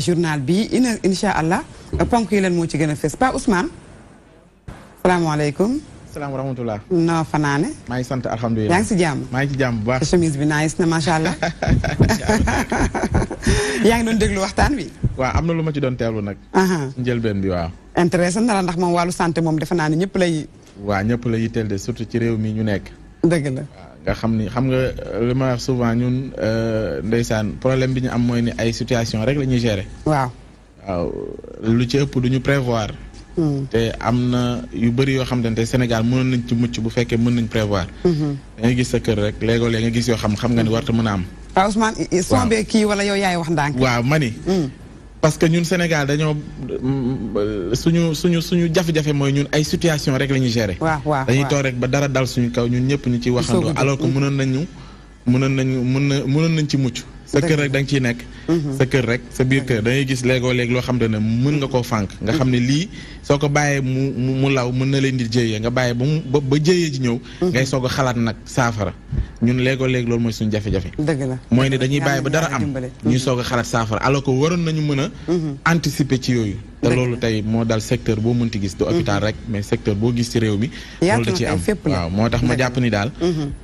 journal bi incha allah ponk yi leen moo ci gën a fës Pape Ousmane. salaamaaleykum. salaam wa rahmatulah. noo fanaane. maa ngi sant alhamdulilah. yaa ngi si jàmm. maa ngi ci jàmm bu baax. chemise bi nice na macha allah. yaa ngi doon déglu waxtaan wi. waaw am na lu ma ci doon teewlu nag. njëlbeen bi waaw. intéressant na la ndax moom wàllu santé moom defe naa ne ñëpp lay. waaw ñëpp la yitteel de surtout ci réew mi ñu nekk. dëgg la. nga xam nga li ma wax souvent ñun ndeysaan problème bi ñu am mooy ni ay situation rek la ñuy gérer. waaw. lu ci ëpp du ñu prévoir. te am na yu bëri yoo xam ne Sénégal mënoon nañ ci mucc bu fekkee mën nañ prévoir. da ngay gis sa kër rek léegoo-léeg nga gis yoo xam nga ni warta mën a am. waaw Ousmane son bee kii wala yow yaay wax ndànk. waaw mani parce que ñun Sénégal dañoo suñu jafe-jafe mooy ñun ay situation rek la ñuy gérer. waaw dañuy toog rek ba dara dal suñu kaw ñun ñëpp ñu ciy waxandoo alors que mënoon nañ ci mucc. sa kër rek da nga ciy nekk. sa kër rek sa biir kër da ngay gis léegoo-léeg loo xam ne mën nga koo fànk. nga xam ne lii soo ko bàyyee mu law mën na leen di jëyee nga bàyyee ba jëyee ji ñëw. ngay soog a xalaat nag saafara. ñun léegoo-léeg loolu mooy suñu jafe-jafe. dëgg la mooy ne dañuy bàyyi ba dara am ñuy soog a xalaat saafara alors que waroon nañu mën a anticiper ci yooyu. te loolu tey moo dal secteur boo mënti gis du hôpital rek mais secteur boo gis ci réew mi. loolu da ci am waaw moo tax ma jàpp ni daal.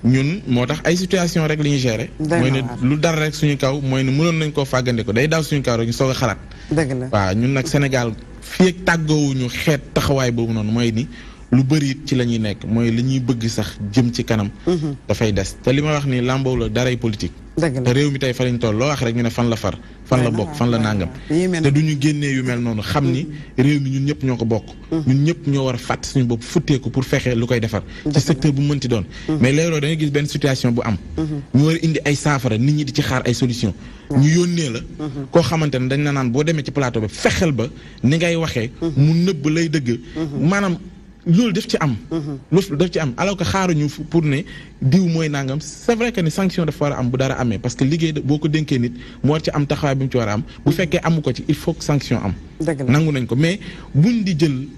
ñun moo tax ay situation rek la ñuy gérer. mooy ne lu dara rek suñu kaw mooy ne mënoon nañ koo fàggande ko day daal suñu kaw rek ñu soog a xalaat. dëgg la waaw ñun nag Sénégal fii ak tàggoowuñu xeet taxawaay boobu noonu mooy ni lu bëri it ci la ñuy nekk mooy li ñuy bëgg sax jëm ci kanam. dafay des te li ma wax ni làmboo la daray politique. te réew mi tey fa lañ toll loo wax rek ñu ne fan la far fan la bokk fan la nàngam te du ñu génnee yu mel noonu xam ni réew mi ñun ñëpp ñoo ko bokk ñun ñëpp ñoo war a fàtt suñu bopp futteeku pour fexe lu koy defar ci secteur bu mënti doon mais léeg-léeg da ngay gis benn situation bu am ñu war a indi ay saafara nit ñi di ci xaar ay solution ñu yónnee la koo xamante ne dañ la naan boo demee ci plateau bi fexeel ba ni ngay waxee mu nëbb lay dëgg maanaam loolu daf ci am. loolu daf ci am alors que xaaruñu pour ne diw mooy nangam c'est vrai que ni sanction dafa war a am bu dara amee parce que liggéey boo ko dénkee nit mu war ci am taxawaay bi mu ci war a am bu fekkee amu ko ci il faut que sanction am. nangu nañ ko mais buñ di jël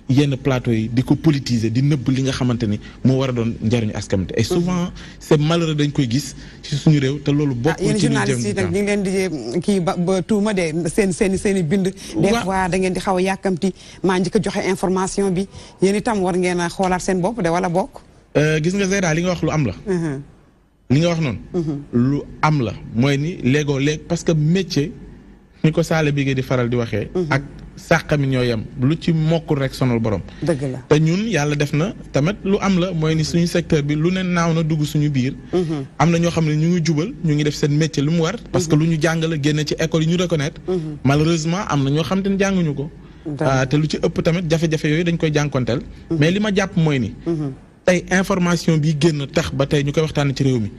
yenn plateau yi di ko politiser di nëbb li nga xamante ni moo war a doon njariñu askan et souvent c'est malheureux dañ koy gis ci suñu réew te loolu bokk ci ñu jëm yi nag ñu ngi leen di kii ba tuuma de seen i bind des fois da ngeen di xaw a yàkkamti maa njëkk a joxe information bi yéen itam war ngeen a xoolaat seen bopp de wala bokk gis nga Zeyda li nga wax lu am la li nga wax noonu lu am la mooy ni léegoo léeg parce que métier ñu ko saale bi nga di faral di waxee ak sàqami ñoo yem lu ci mokkul rek sonal borom. dëgg la te ñun yàlla def na tamit lu am la mooy ni suñu secteur bi lu ne naaw na dugg suñu biir. am na ñoo xam ne ñu ngi jubal ñu ngi def seen métier lu mu war. parce que lu ñu jàng la génne ci école yi ñu reconnaître. malheureusement am na ñoo xam te ne jànguñu ko. te lu ci ëpp tamit jafe-jafe yooyu dañ koy jànkonteel. mais li ma jàpp mooy ni. tey information bi génn tax ba tey ñu koy waxtaan ci réew mi.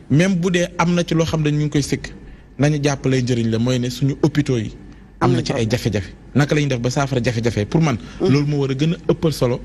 même bu dee am na ci loo xam ne ñu ngi koy sikk nañu jàpp lay njëriñ la mooy ne suñu hôpitaux yi. am na ci ay jafe-jafe naka la ñuy def ba saafara jafe-jafe pour man. loolu moo war a gën a ëppal solo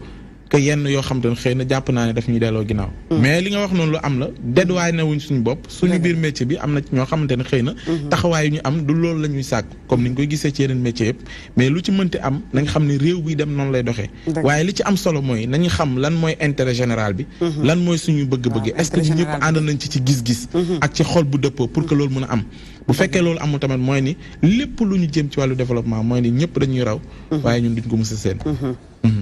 que yenn yoo xam te ne xëy na jàpp naa ne daf ñuy delloo ginnaaw. mais li nga wax noonu lu am la dédduwaay na wuñ suñu bopp. suñu biir métier bi am na ñoo xamante ne xëy na. taxawaay yu ñu am du loolu la ñuy sàkk comme ni ñu koy gisee ci yeneen métier yëpp mais lu ci mënti am nañ xam ne réew bi dem noonu lay doxee. waaye li ci am solo mooy nañu xam lan mooy intérêt général bi. lan mooy suñu bëgg-bëgg est-ce que ñun ñëpp ànd nañ ci gis-gis. ak ci xol bu dëppoo pour que loolu mën a am. bu fekkee loolu amul tamit mooy ni lépp lu ñu jëm ci wàllu développement mooy ni ñëpp dañuy raw. waaye ñun duñ ko mës a seen.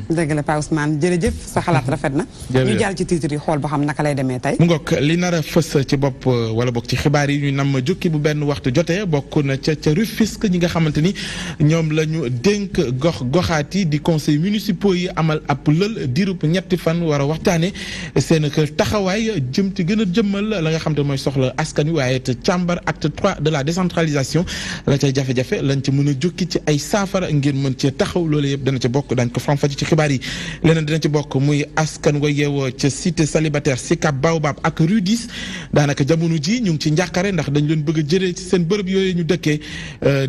dëgg la Pa Ousmane jërëjëf sa xalaat rafet na. ñu jàll ci titre yi xool ba xam naka lay demee tey. mu ngoog li nar a fës ci bopp wala bokk ci xibaar yi ñu nam jukki bu benn waxtu jotee bokk na ca Rufisque ñi nga xamante ni ñoom la ñu dénk goxaat yi di conseil municipaux yi amal ab lël diirub ñetti fan war a waxtaanee seen taxawaay jëm ci gën a jëmmal la nga xam te mooy soxla askan wi waaye te càmbar acte 3 de la décentralisation la cay jafe-jafe lañ ci mën a jukki ci ay saafara ngir mën cee taxaw loolu yëpp dana ca bokk dañ ko ci xibaar yi leneen dina ci bokk muy askan wa yeewoo ca cité célibataire Sicap Baobab ak Rue 10 daanaka jamono ji ñu ngi ci njàqare ndax dañ leen bëgg a jëlee ci seen bërëb yooyu ñu dëkkee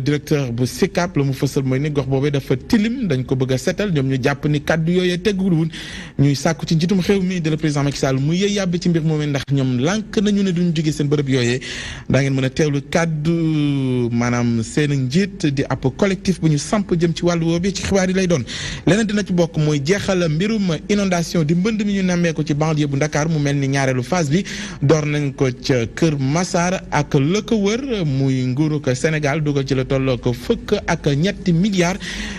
directeur bu Sicap la mu fësal mooy ni gox boobee dafa tilim dañ ko bëgg a setal ñoom ñu jàpp ni kaddu yooyee teguwul ñuy sàkku ci njiitum xew mi de le président Macky Sall mu yëy yàbbi ci mbir moomee ndax ñoom lànk nañu ne duñu jógee seen bërëb yooyee daa ngeen mën a teewlu kaddu maanaam seen njiit di ab collectif bu ñu samp jëm ci wàllu woowu ci xibaar yi lay doon leneen dina ci bokk mooy jeexal mbirum inondation di mbënd mi ñu nammee ko ci banlieue bu Dakar mu mel ni ñaareelu phase bi door nañ ko ca Kër Massar ak la ko wër muy nguuru ko Sénégal dugal ci la tolloo ko $3 milliards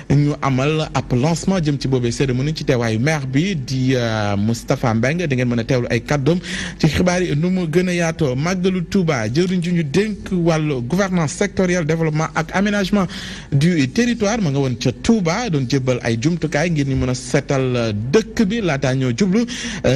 ñu amal ab lancement jëm ci boobee cérémonie ci teewaayu maire bi di Moustapha Mbengue di ngeen mën a teewlu ay kàddoom ci xibaar yi nu mu gën a yaatoo màggalu Touba jëriñ ju ñu dénk wàllu wàllu gouvernance sectorielle développement ak aménagement du territoire ma nga woon ca Touba doon jébbal ay jumtukaay ngir ñu mën a seetal dëkk bi laataa ñoo jublu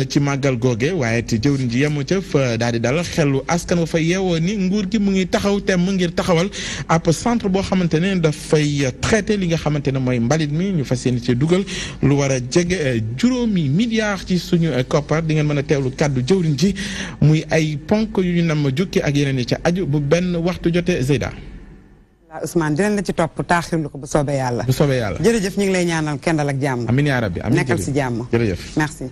ci màggal googe waaye te jëwriñ ji yemu ca fa daal di dal xelu askan wa fa yeewoo ni nguur gi mu ngi taxaw te mu ngir taxawal ab centre boo xamante ne dafay traité li nga xamante ne mooy mbalit mi ñu fas yéene ci dugal lu war a jege juróomi milliards ci suñu koppar di ngeen mën a teewlu kàddu jëwriñ ji muy ay ponk yu ñu nam jukki ak yeneen yi ca aju bu benn waxtu jotee Zeyda. Ousmane dinañ la ci topp taaxirlu ko bu soobee yàlla. bu soobee yàlla jërëjëf ñu ngi lay ñaanal kendal ak jàmm. amiin yaa rabbi amiin nekkal si jàmm. jërëjëf merci.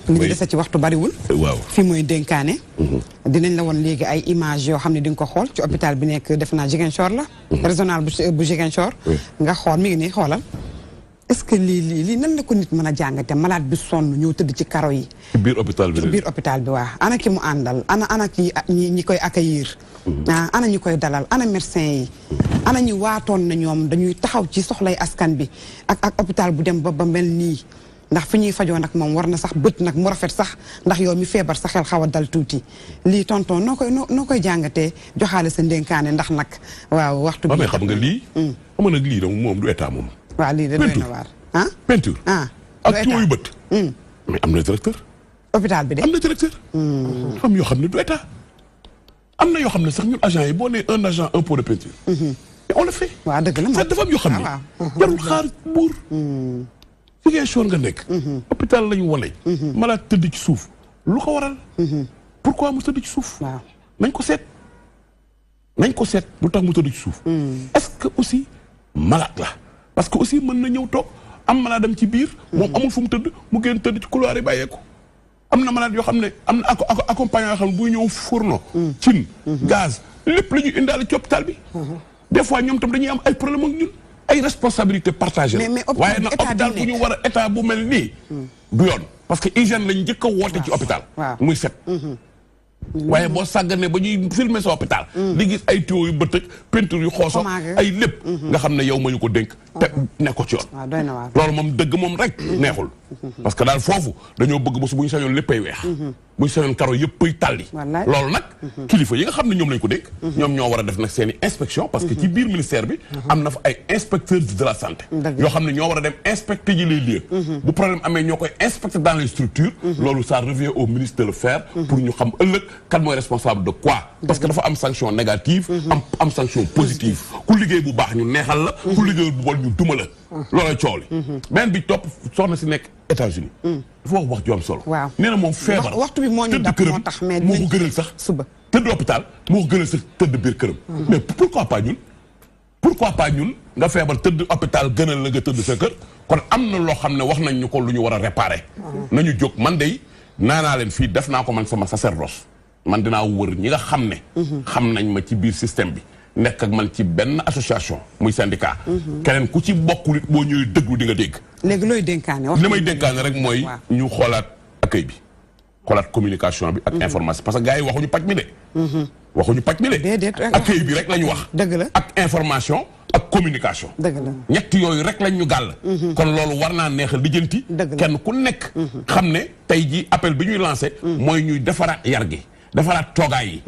li ñu dese ci waxtu bariwul. waaw fii mooy dénkaane. dinañ la woon léegi ay image yoo xam ne di nga ko xool ci hôpital bi nekk def naa Ziguinchor la. régional bu Ziguinchor. nga xool mi ngi nii xoolal. est-ce que lii nan la ko nit mën a jàngate malade bi sonn ñëw tëdd ci karo yi. ci biir hôpital bi ci biir hôpital bi waa ana ki mu àndal ana ki ñi koy accueillir. ana ñi koy dalal ana médecin yi. ana ñi waatoon na ñoom dañuy taxaw ci soxlay askan bi ak hôpital bu dem ba mel nii. ndax fi ñuy fajoo nag moom war na sax bët nag mu rafet sax ndax yow mi feebar sa xel xaw a dal tuuti lii tonton noo koy jàngatee joxaale sa ndénkaane ndax nag waaw waxtu bi. mais xam nga lii. xam nga nag lii donc moom du état moom. waaw lii de doy na waar ah. peinture ak tuyau bët. mais am na directeur. hôpital bi de am na directeur. am yoo xam ne du état. am na yoo xam ne sax ñun agent yi boo nee un agent un pot de peinture. on le fait. waaw dëgg la moom dafa am yoo xam ne. jarul xaar buur. Ziguinchor nga nekk. hôpital lañu wane. malade tëdd ci suuf lu ko waral. pourquoi mu tëdd ci suuf. waaw nañ ko seet. nañ ko seet lu tax mu tëdd ci suuf. est-ce que aussi malade la parce que aussi mën na ñëw toog am malade am ci biir. moom amul fu mu tëdd mu génn tëdd ci couloir yi bàyyeeku. am na malade yoo xam ne am na accompagnant yoo xam ne buy ñëw fourneau. cin gaz lépp la ñuy indaale ci hôpital bi. des fois ñoom tam dañuy am ay problème ak ñun. ay responsabilité partagée la waaye nag hôpital bu ñu war a état bu mel nii du yoon parce que hygiène lañ njëkk a woote ci hôpital muy set waaye boo sàgganee ba ñuy filmer sa hôpital di gis ay tuyaux yu bëtëg peinture yu xooso ay lépp nga xam ne yow ma ñu ko dénk te ne ko ci yoon loolu moom dëgg moom rek neexul parce que daal foofu dañoo bëgg bés bu ñu sañoon léppay weex bu ñu sañoon karo yëppay tàlli loolu nag kilifa yi nga xam ne ñoom lañ ko dénk ñoom ñoo war a def nag seen i inspection parce que ci biir ministère bi am na fa ay inspecteurs de la santé yoo xam ne ñoo war a dem inspecter ji les lieux bu problème amee ñoo koy inspecter dans les structures loolu ça revient au ministre de le faire pour ñu xam ëllëg kan mooy responsable de quoi parce que dafa am sanction négative am sanction positive ku liggéey bu baax ñu neexal la ku liggéey bu bon ñu duma la loolay coow li benn bi topp soxna si nekk États-Unis dafa wax ju am solo nee na moom feebar waxtu bi moo ñu dab moo tax mais moo ko gënal sax suba tëdd hôpital moo ko gënal sax tëdd biir këram mais pourquoi pas ñun nga feebar tëdd hôpital gënal la nga tëdd sa kër kon am na loo xam ne wax nañ ñu ko lu ñu war a réparer nañu jóg man day naa leen fii def naa ko man sama sacerdoce man dinaa wër ñi nga xam ne xam nañ ma ci biir système bi nekk ak man ci benn association muy syndicat keneen ku ci bokkul it boo ñëwee déglu di nga dégg léegi looy dénkaane li may dénkaane rek mooy ñu xoolaat accueil bi xoolaat communication bi ak information parce que gars yi waxuñu paj mi de waxuñu paj mi de accueil bi rek la ñu wax dëgg la ak information ak communication dëgg la ñett yooyu rek lañ ñu gàll kon loolu war naa neexal lijjanti kenn ku nekk xam ne tey ji appel bi ñuy lancé mooy ñuy defaraat yar gi defaraat toogaay yi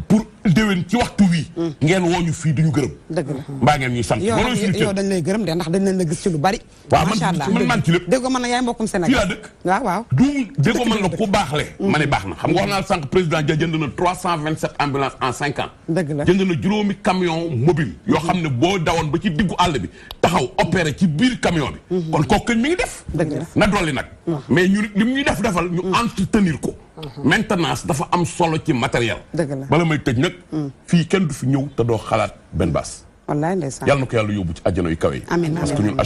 pour déwén ci waxtu wi ngeen woo ñu fii duñu gërëm dëgg la mbaa ngeen ñuy sant yow dañ lay gërëm de ndax dañ leen la gis ci lu bari waaw man man ci lépp déggoo man na yaay mbokkum Sénégal fii laa dëkk waaw du déggoo man la ku baaxle ma ne baax na xam nga wax naa sànq président ja jënd na 327 ambulances en 5 ans dëgg la jënd na juróomi camion mobile yoo xam ne boo dawoon ba ci diggu àll bi taxaw opéré ci biir camion bi kon kooku mi ngi def na dolli nag mais ñu li mu ñuy defal ñu entretenir ko maintenance dafa am solo ci matériel bala may tëj nag fii kenn du fi ñëw te doo xalaat benn baas wallaay ndeysaan yàlla na ko yàlla yóbbu ci àjjana yu kawe yi parce que ñun